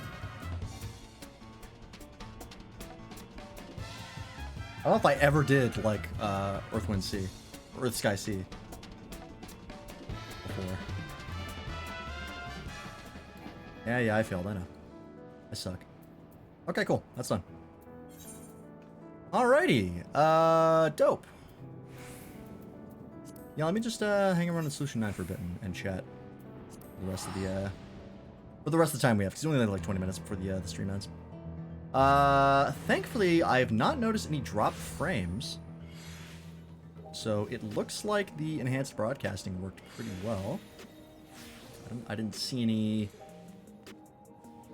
I don't know if I ever did, like, Earth, Wind, Sea. Or Earth, Sky, Sea. Before. Yeah, I failed, I know. I suck. Okay, cool. That's done. Alrighty. Dope. Yeah, let me just, hang around in Solution 9 for a bit and chat. For the rest of the, for the rest of the time we have, because we only have like 20 minutes before the stream ends. Thankfully, I have not noticed any dropped frames. So it looks like the enhanced broadcasting worked pretty well. I didn't see any...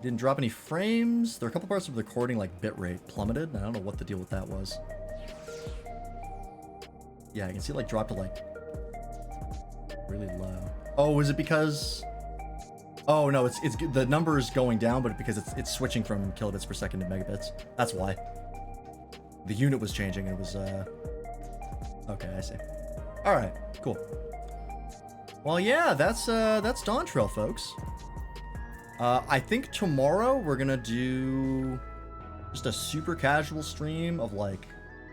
Didn't drop any frames. There are a couple parts of the recording, like bitrate plummeted. I don't know what the deal with that was. Yeah, I can see it like dropped to like really low. Oh, is it because... Oh no, it's the number is going down, but because it's switching from kilobits per second to megabits. That's why. The unit was changing. It was okay, I see. All right, cool. Well, yeah, that's Dawntrail, folks. I think tomorrow we're gonna do just a super casual stream of like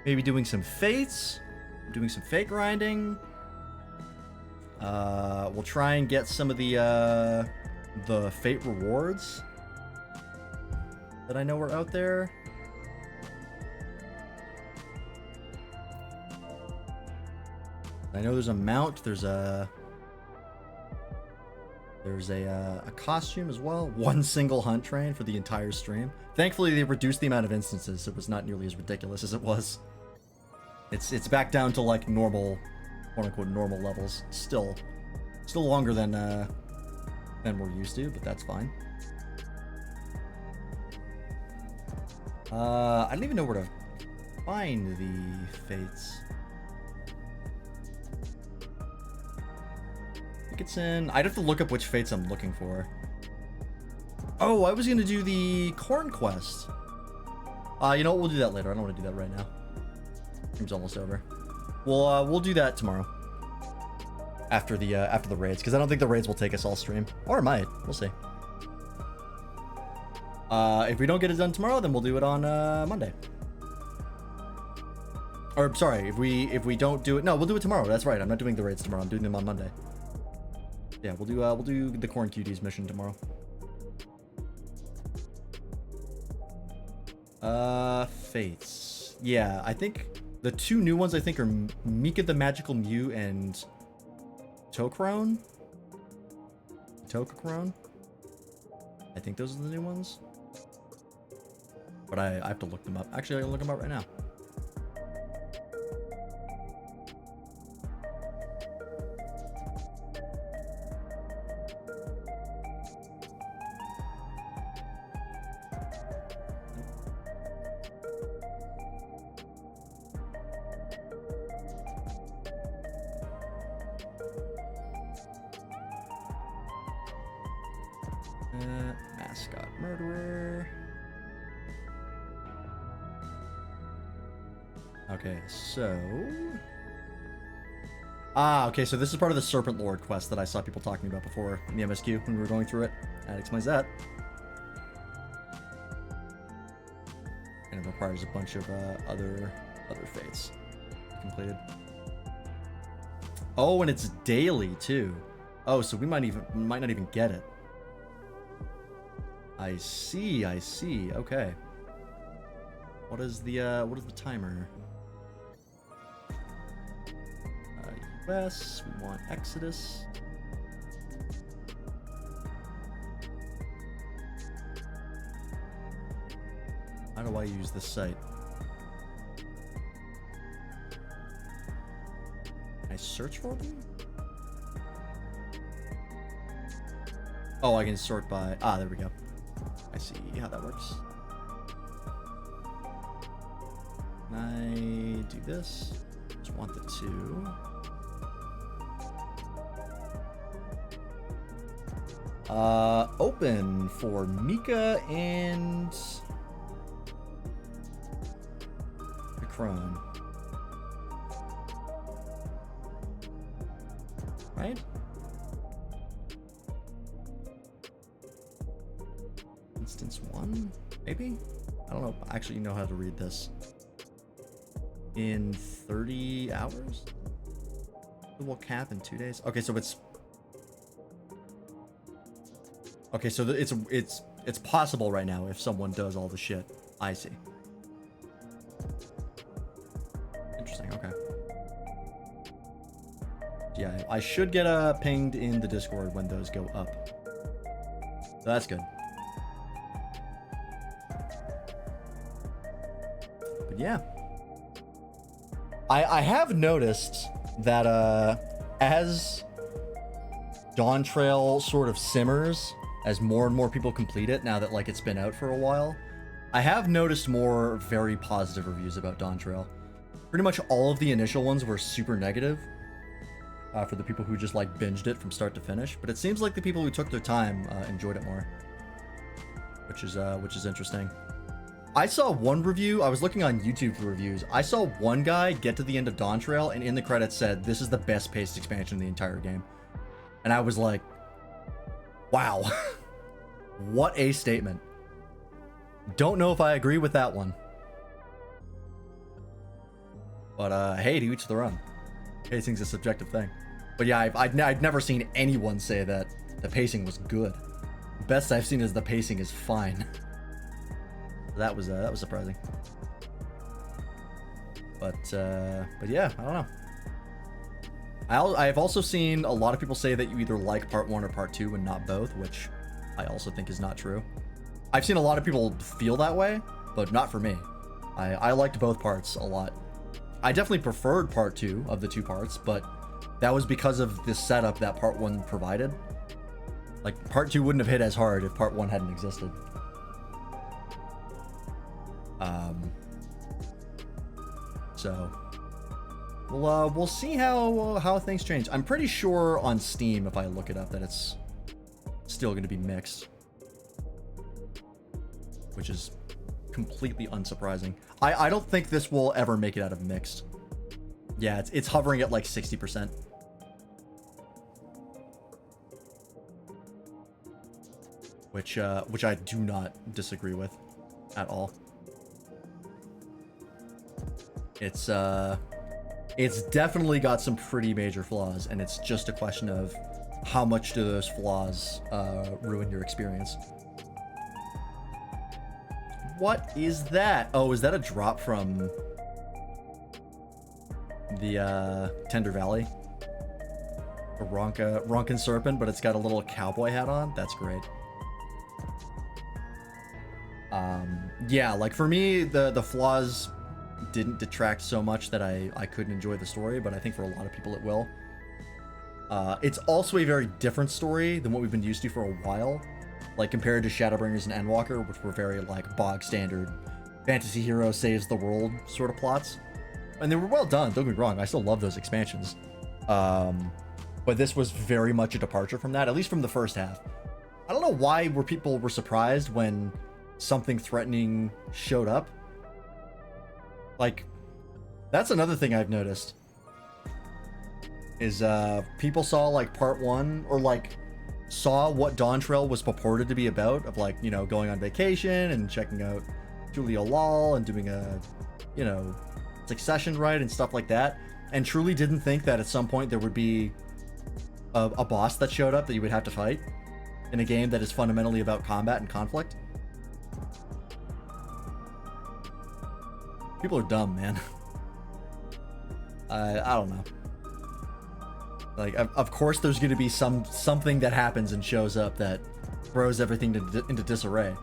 maybe doing some fates, doing some fate grinding. We'll try and get some of the fate rewards that I know are out there. I know there's a mount, there's a costume as well. One single hunt train for the entire stream. Thankfully, they reduced the amount of instances, so it was not nearly as ridiculous as it was. It's back down to like normal, quote unquote, normal levels. Still longer than we're used to, but that's fine. I don't even know where to find the fates. I think it's in... I'd have to look up which fates I'm looking for. Oh, I was gonna do the corn quest. You know what? We'll do that later. I don't want to do that right now. Stream's almost over. We'll do that tomorrow. After the raids, because I don't think the raids will take us all stream. Or it might. We'll see. If we don't get it done tomorrow, then we'll do it on Monday. Or sorry, if we don't do it, no, we'll do it tomorrow. That's right. I'm not doing the raids tomorrow. I'm doing them on Monday. Yeah, we'll do the Corn Cuties mission tomorrow. Fates. Yeah, I think the two new ones I think are Mika the Magical Mew and Tokron? Tokron? I think those are the new ones. But I have to look them up. Actually, I can look them up right now. Mascot murderer. Okay, so... okay, so this is part of the Serpent Lord quest that I saw people talking about before in the MSQ when we were going through it. That explains that. And it requires a bunch of other fates completed. Oh, and it's daily too. Oh, so we might not even get it. I see. Okay. What is the timer? US, we want Exodus. How do I use this site? Can I search for them? Oh, I can sort by... there we go. I see how that works. Can I do this? Just want the two. Open for Mika and Crone. Right? Instance 1, maybe? I don't know. I actually know how to read this. In 30 hours? It will cap in 2 days. Okay, so it's... Okay, so it's possible right now if someone does all the shit. I see. Interesting, okay. Yeah, I should get pinged in the Discord when those go up. So that's good. But yeah. I have noticed that as Dawntrail sort of simmers, as more and more people complete it, now that like it's been out for a while, I have noticed more very positive reviews about Dawntrail. Pretty much all of the initial ones were super negative for the people who just like binged it from start to finish, but it seems like the people who took their time enjoyed it more, which is interesting. I saw one review, I was looking on YouTube for reviews, I saw one guy get to the end of Dawntrail and in the credits said, this is the best paced expansion in the entire game. And I was like, wow, what a statement. Don't know if I agree with that one. But hey, to each their own. Pacing's a subjective thing. But yeah, I'd never seen anyone say that the pacing was good. The best I've seen is the pacing is fine. That was surprising. But yeah, I don't know. I've also seen a lot of people say that you either like part 1 or part 2 and not both, which I also think is not true. I've seen a lot of people feel that way, but not for me. I liked both parts a lot. I definitely preferred part 2 of the 2 parts, but that was because of the setup that part 1 provided. Like, part 2 wouldn't have hit as hard if part 1 hadn't existed. So we'll see how things change. I'm pretty sure on Steam, if I look it up, that it's still going to be mixed, which is completely unsurprising. I don't think this will ever make it out of mixed. Yeah, it's hovering at like 60%. Which I do not disagree with at all. It's definitely got some pretty major flaws, and it's just a question of how much do those flaws ruin your experience. What is that? Oh, is that a drop from the Tender Valley? A Ronkin Serpent, but it's got a little cowboy hat on? That's great. Yeah, like for me, the flaws didn't detract so much that I couldn't enjoy the story, but I think for a lot of people it will. It's also a very different story than what we've been used to for a while, like compared to Shadowbringers and Endwalker, which were very like bog standard fantasy hero saves the world sort of plots, and they were well done, don't get me wrong, I still love those expansions, but this was very much a departure from that, at least from the first half. I don't know why people were surprised when something threatening showed up. Like, that's another thing I've noticed, is people saw like part 1, or like saw what Dawntrail was purported to be about, of like, you know, going on vacation and checking out Julia Lal and doing a, you know, succession rite and stuff like that, and truly didn't think that at some point there would be a boss that showed up that you would have to fight in a game that is fundamentally about combat and conflict. People are dumb, man. I don't know. Like, of course there's going to be something that happens and shows up that throws everything into disarray.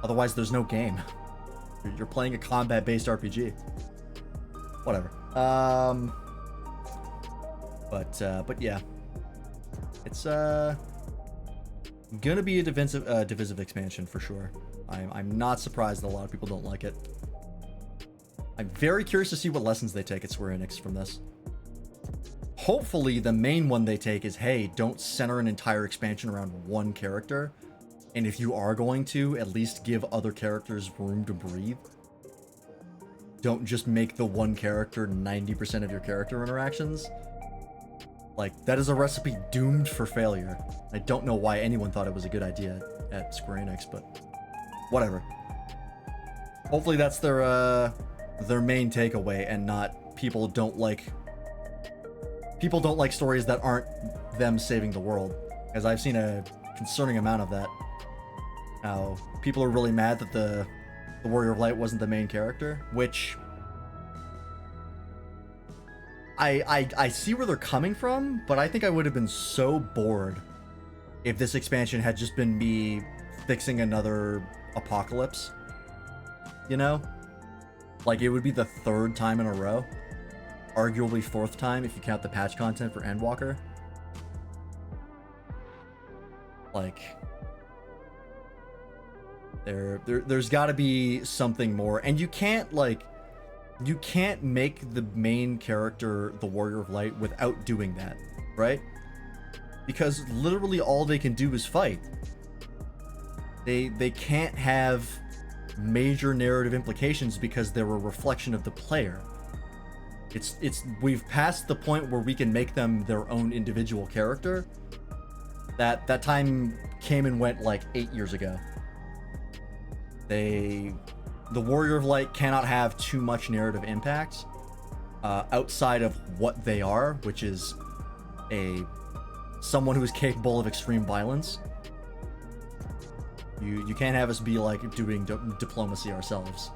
Otherwise, there's no game. You're playing a combat-based RPG. Whatever. But yeah. It's gonna be a divisive expansion for sure. I'm not surprised that a lot of people don't like it. I'm very curious to see what lessons they take at Square Enix from this. hopefully the main one they take is, hey, don't center an entire expansion around one character. And if you are going to, at least give other characters room to breathe. Don't just make the one character 90% of your character interactions. Like, that is a recipe doomed for failure. I don't know why anyone thought it was a good idea at Square Enix, but whatever. Hopefully that's their main takeaway, and not people don't like stories that aren't them saving the world. As I've seen a concerning amount of that. How people are really mad that the Warrior of Light wasn't the main character, which I see where they're coming from, but I think I would have been so bored if this expansion had just been me fixing another apocalypse. You know? Like, it would be the 3rd time in a row. Arguably 4th time if you count the patch content for Endwalker. Like, there's got to be something more, and you can't make the main character the Warrior of Light without doing that, right? Because literally all they can do is fight. They can't have major narrative implications because they're a reflection of the player. We've passed the point where we can make them their own individual character. That time came and went like 8 years ago. The Warrior of Light cannot have too much narrative impact outside of what they are, which is someone who is capable of extreme violence. You can't have us be like doing diplomacy ourselves,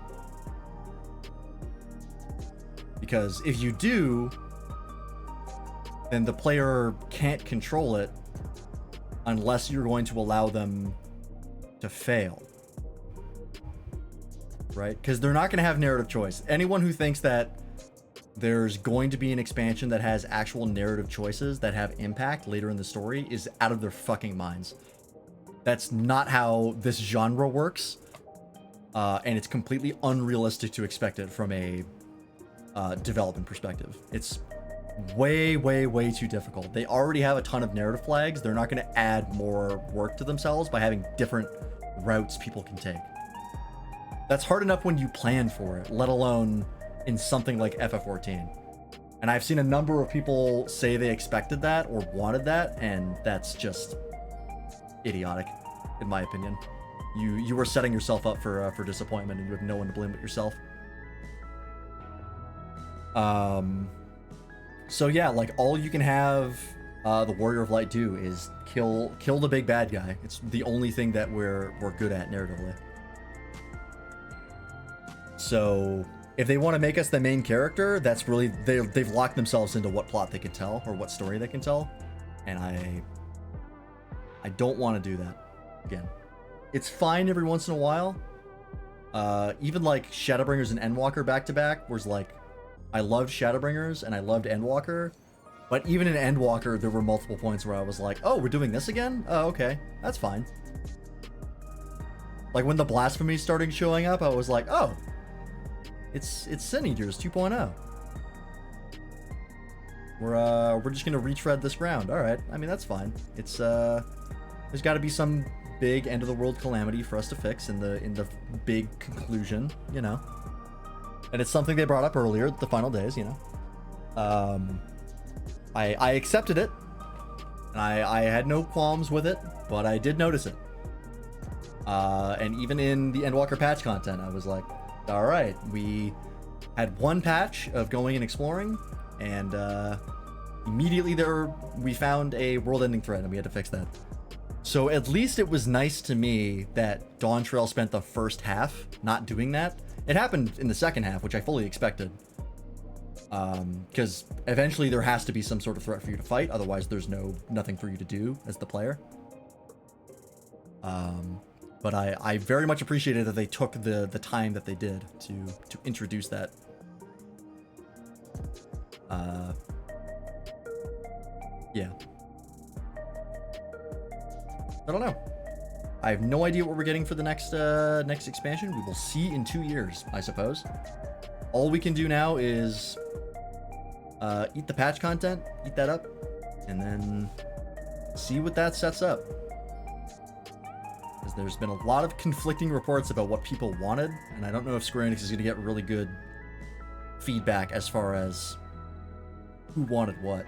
because if you do, then the player can't control it unless you're going to allow them to fail. Right? Because they're not going to have narrative choice. Anyone who thinks that there's going to be an expansion that has actual narrative choices that have impact later in the story is out of their fucking minds. That's not how this genre works. And it's completely unrealistic to expect it from a development perspective. It's way, way, way too difficult. They already have a ton of narrative flags. They're not going to add more work to themselves by having different routes people can take. That's hard enough when you plan for it, let alone in something like FF14. And I've seen a number of people say they expected that or wanted that, and that's just idiotic, in my opinion. You were setting yourself up for disappointment, and you have no one to blame but yourself. So yeah, like, all you can have the Warrior of Light do is kill the big bad guy. It's the only thing that we're good at narratively. So if they want to make us the main character, that's really, they've locked themselves into what plot they can tell or what story they can tell, and I don't want to do that again. It's fine every once in a while. Even like Shadowbringers and Endwalker back to back was like, I loved Shadowbringers and I loved Endwalker, but even in Endwalker there were multiple points where I was like, oh, we're doing this again? Oh, okay, that's fine. Like when the Blasphemy started showing up, I was like, oh, it's Sin Eaters 2.0. We're just gonna retread this ground. All right, I mean, that's fine. It's there's got to be some big end of the world calamity for us to fix in the big conclusion, you know. And it's something they brought up earlier at the final days, you know. I accepted it, and I had no qualms with it, but I did notice it. And even in the Endwalker patch content, I was like, all right, we had one patch of going and exploring, and immediately there we found a world-ending threat, and we had to fix that. So at least it was nice to me that Dawntrail spent the first half not doing that. It happened in the second half, which I fully expected. Because eventually there has to be some sort of threat for you to fight, otherwise there's nothing for you to do as the player. But I very much appreciated that they took the time that they did to introduce that. Yeah. I don't know. I have no idea what we're getting for the next expansion. We will see in 2 years, I suppose. All we can do now is eat the patch content, eat that up, and then see what that sets up. Because there's been a lot of conflicting reports about what people wanted, and I don't know if Square Enix is going to get really good feedback as far as who wanted what.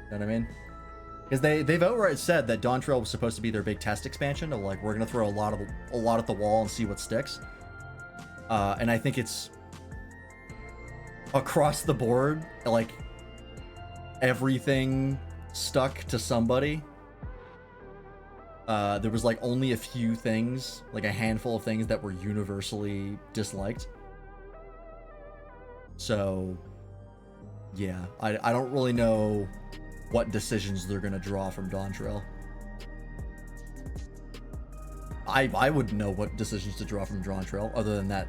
You know what I mean? Because they've outright said that Dawntrail was supposed to be their big test expansion of like, we're gonna throw a lot at the wall and see what sticks. And I think it's across the board, like everything stuck to somebody. There was like only a few things, like a handful of things that were universally disliked. So yeah, I don't really know what decisions they're gonna draw from Dawntrail. I wouldn't know what decisions to draw from Dawntrail, other than that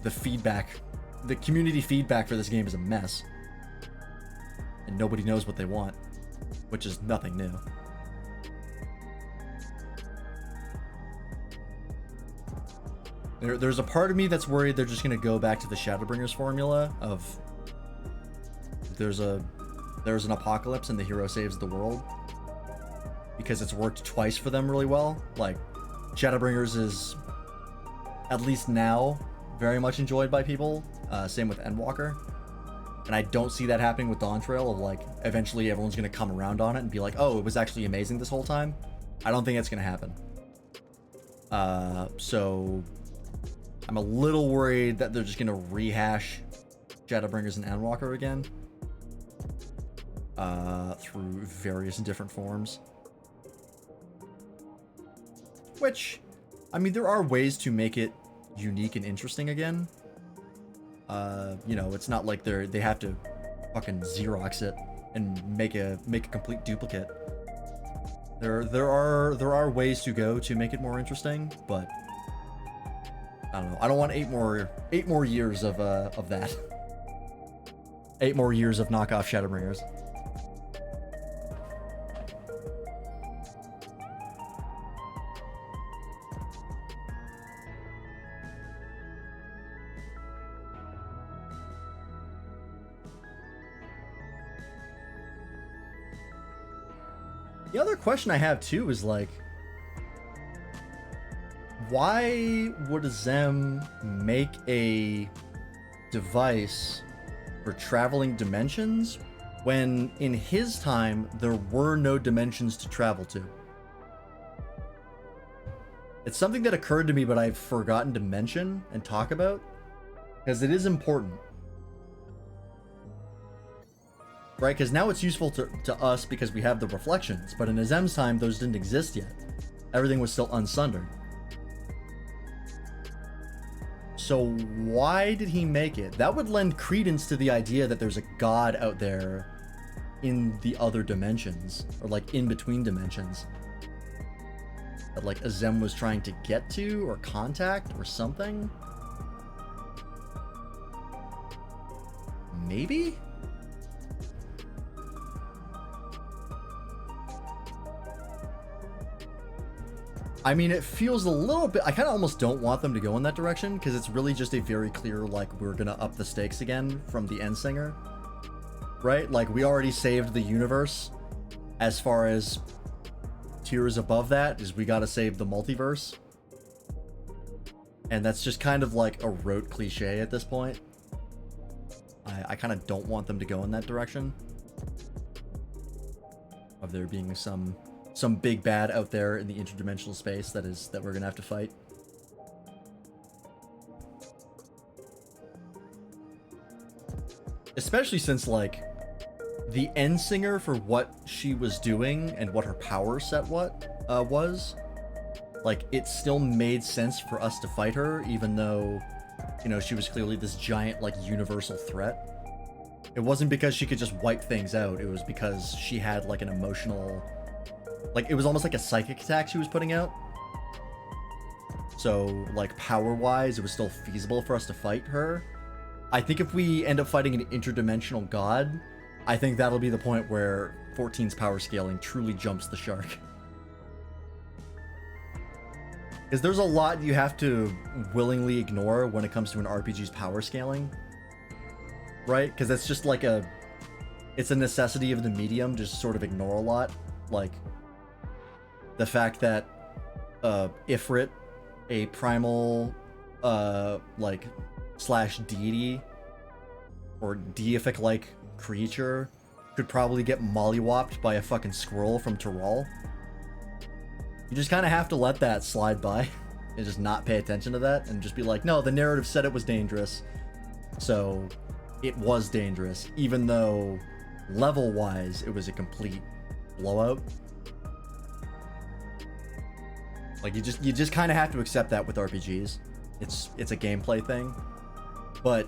the community feedback for this game is a mess. And nobody knows what they want, which is nothing new. There's a part of me that's worried they're just gonna go back to the Shadowbringers formula of there's an apocalypse and the hero saves the world, because it's worked twice for them really well. Like, Shadowbringers is, at least now, very much enjoyed by people. Same with Endwalker. And I don't see that happening with Dawntrail, of like, eventually everyone's going to come around on it and be like, oh, it was actually amazing this whole time. I don't think that's going to happen. So I'm a little worried that they're just going to rehash Shadowbringers and Endwalker again. Through various different forms. Which, I mean, there are ways to make it unique and interesting again. You know, it's not like they have to fucking Xerox it and make a complete duplicate. There are ways to go to make it more interesting, but I don't know. I don't want 8 more years of that. 8 more years of knockoff Shadowbringers. The other question I have too is like, why would Zem make a device for traveling dimensions when in his time there were no dimensions to travel to? It's something that occurred to me but I've forgotten to mention and talk about, because it is important. Right, because now it's useful to us because we have the reflections, but in Azem's time, those didn't exist yet. Everything was still unsundered. So why did he make it? That would lend credence to the idea that there's a god out there in the other dimensions, or like in between dimensions, that like Azem was trying to get to or contact or something. Maybe? I mean, it feels a little bit... I kind of almost don't want them to go in that direction, because it's really just a very clear, like, we're going to up the stakes again from the end singer. Right? Like, we already saved the universe. As far as tiers above that, is we got to save the multiverse. And that's just kind of like a rote cliche at this point. I kind of don't want them to go in that direction. Of there being some big bad out there in the interdimensional space that we're gonna have to fight. Especially since, like, the end singer for what she was doing and what her power set was, like, it still made sense for us to fight her, even though, you know, she was clearly this giant, like, universal threat. It wasn't because she could just wipe things out, it was because she had, like, an emotional... Like, it was almost like a psychic attack she was putting out. So, like, power-wise, it was still feasible for us to fight her. I think if we end up fighting an interdimensional god, I think that'll be the point where 14's power scaling truly jumps the shark. Because there's a lot you have to willingly ignore when it comes to an RPG's power scaling. right? Because it's just like it's a necessity of the medium, just sort of ignore a lot. Like, the fact that Ifrit, a primal, like, / deity, or deific-like creature, could probably get mollywopped by a fucking squirrel from Tyrol. You just kind of have to let that slide by and just not pay attention to that and just be like, no, the narrative said it was dangerous, so it was dangerous, even though level-wise it was a complete blowout. Like, you just kind of have to accept that with RPGs. It's a gameplay thing. But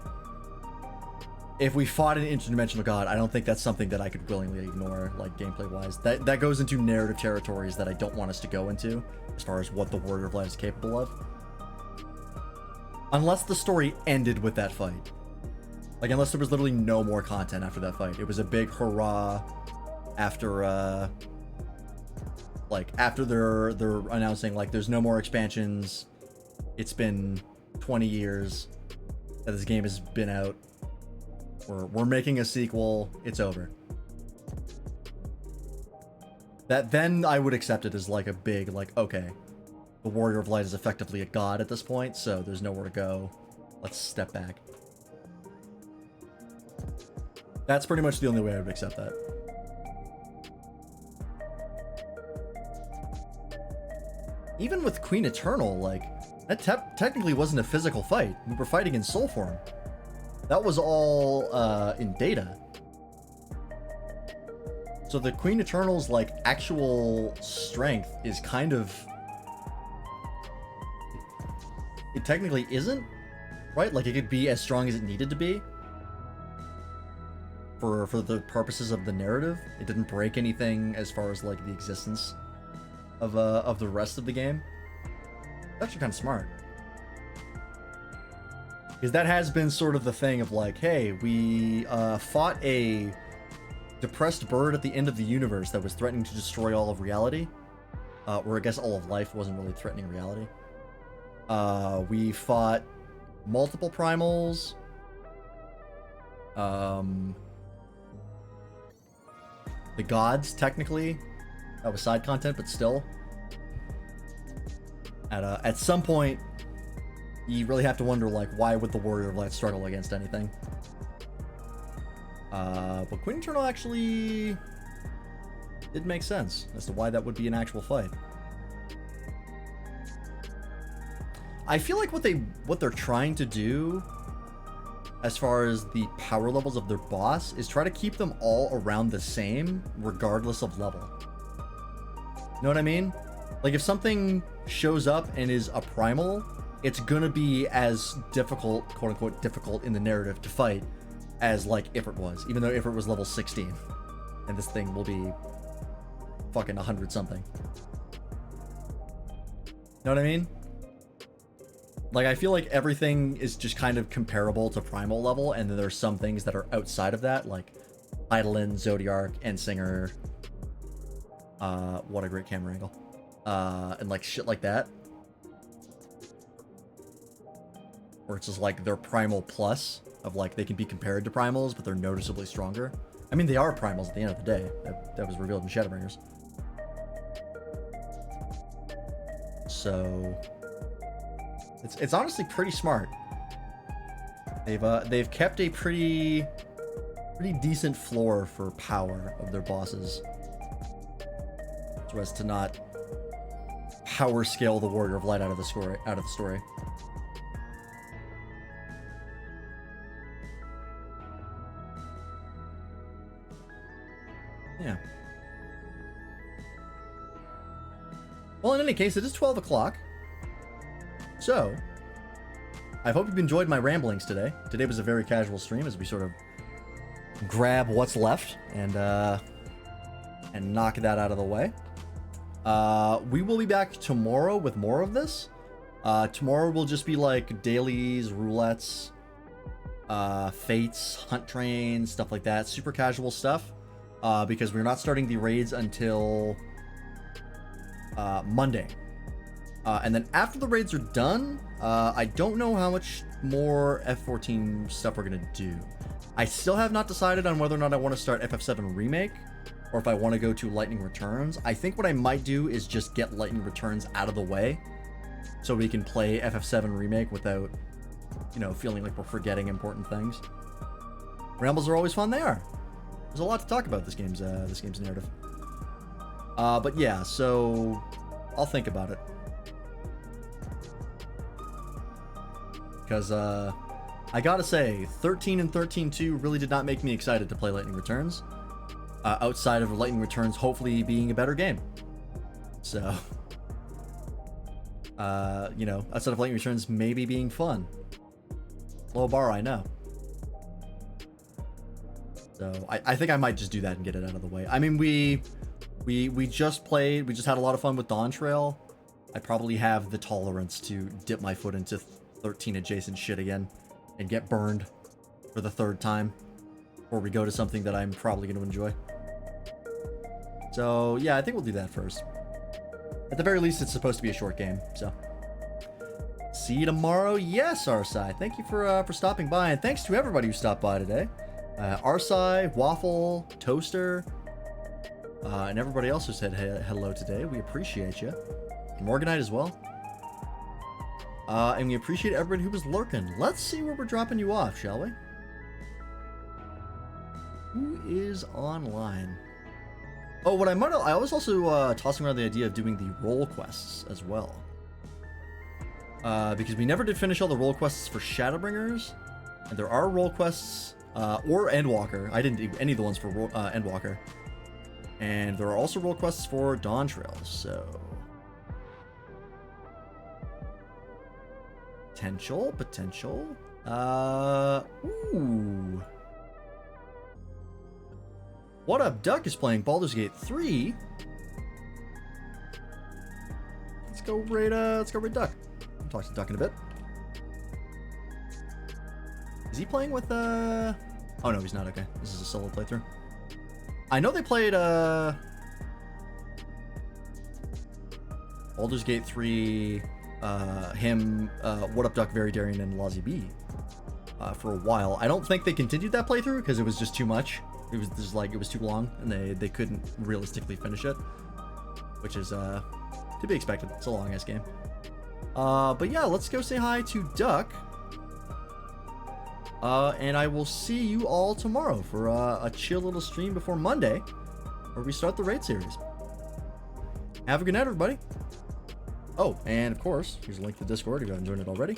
if we fought an interdimensional god, I don't think that's something that I could willingly ignore, like, gameplay-wise. That goes into narrative territories that I don't want us to go into, as far as what the Warrior of Light is capable of. Unless the story ended with that fight. Like, unless there was literally no more content after that fight. It was a big hurrah after, like, after they're announcing, like, there's no more expansions. It's been 20 years that this game has been out. We're making a sequel. It's over. That then I would accept it as like a big, like, okay, the Warrior of Light is effectively a god at this point, so there's nowhere to go. Let's step back. That's pretty much the only way I would accept that. Even with Queen Eternal, like, that technically wasn't a physical fight. We were fighting in soul form. That was all in data. So the Queen Eternal's, like, actual strength is kind of... It technically isn't, right? Like, it could be as strong as it needed to be. For the purposes of the narrative. It didn't break anything as far as, like, the existence of the rest of the game. That's actually kind of smart. Because that has been sort of the thing of like, hey, we fought a depressed bird at the end of the universe that was threatening to destroy all of reality. Or I guess all of life wasn't really threatening reality. We fought multiple primals. The gods, technically. That was side content, but still. At some point, you really have to wonder, like, why would the Warrior of Light struggle against anything? But Queen Eternal actually did make sense as to why that would be an actual fight. I feel like what they're trying to do, as far as the power levels of their boss, is try to keep them all around the same, regardless of level. Know what I mean? Like, if something shows up and is a primal, it's gonna be as difficult, quote-unquote difficult in the narrative to fight as, like, Ifrit was, even though Ifrit was level 16. And this thing will be fucking 100-something. Know what I mean? Like, I feel like everything is just kind of comparable to primal level, and then there's some things that are outside of that, like Eidolon, Zodiark, and Singer. What a great camera angle. And, like, shit like that. Or it's just like they're primal plus, of like they can be compared to primals, but they're noticeably stronger. I mean, they are primals at the end of the day. That was revealed in Shadowbringers. So it's honestly pretty smart. They've kept a pretty decent floor for power of their bosses, so as to not power scale the Warrior of Light out of the story. Yeah. Well, in any case, it is 12 o'clock. So, I hope you've enjoyed my ramblings today. Today was a very casual stream as we sort of grab what's left and knock that out of the way. We will be back tomorrow with more of this. Tomorrow will just be like dailies, roulettes, fates, hunt trains, stuff like that. Super casual stuff. Because we're not starting the raids until Monday. And then after the raids are done, I don't know how much more F14 stuff we're going to do. I still have not decided on whether or not I want to start FF7 Remake, or if I want to go to Lightning Returns. I think what I might do is just get Lightning Returns out of the way, so we can play FF7 Remake without, you know, feeling like we're forgetting important things. Rambles are always fun. They are. There's a lot to talk about this game's narrative. But yeah, so I'll think about it. Because I gotta say, 13 and 13-2 really did not make me excited to play Lightning Returns. Outside of Lightning Returns hopefully being a better game. So, you know, outside of Lightning Returns maybe being fun. Low bar, I know. So I think I might just do that and get it out of the way. I mean, we just played, we just had a lot of fun with Dawntrail. I probably have the tolerance to dip my foot into 13 adjacent shit again and get burned for the third time before we go to something that I'm probably going to enjoy. So yeah, I think we'll do that first. At the very least, it's supposed to be a short game, so. See you tomorrow. Yes, Arsai. Thank you for stopping by, and thanks to everybody who stopped by today. Arsai, Waffle, Toaster, and everybody else who said hello today. We appreciate you. Morganite as well. And we appreciate everybody who was lurking. Let's see where we're dropping you off, shall we? Who is online? Oh, what I was also tossing around the idea of doing the role quests as well. Because we never did finish all the role quests for Shadowbringers. And there are role quests, or Endwalker. I didn't do any of the ones for Endwalker. And there are also role quests for Dawntrail, so... Potential. Ooh. What Up Duck is playing Baldur's Gate 3. Let's go raid Duck. I'll talk to Duck in a bit. Is he playing with Oh no, he's not. Okay, this is a solo playthrough. I know they played Baldur's Gate 3, him, What Up Duck, Very Daring, and Lazy B for a while. I don't think they continued that playthrough because it was just too much. It was just like, it was too long and they couldn't realistically finish it, which is to be expected. It's a long ass game. But yeah, let's go say hi to Duck. And I will see you all tomorrow for a chill little stream before Monday, where we start the raid series. Have a good night, everybody. Oh, and of course, here's a link to the Discord if you haven't joined it already.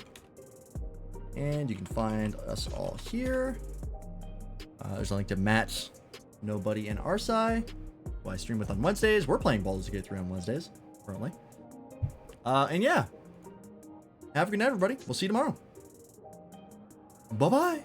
And you can find us all here. There's a link to Matt, Nobody, and Arsai, who I stream with on Wednesdays. We're playing Baldur's Gate 3 on Wednesdays, currently. And yeah, have a good night, everybody. We'll see you tomorrow. Bye-bye.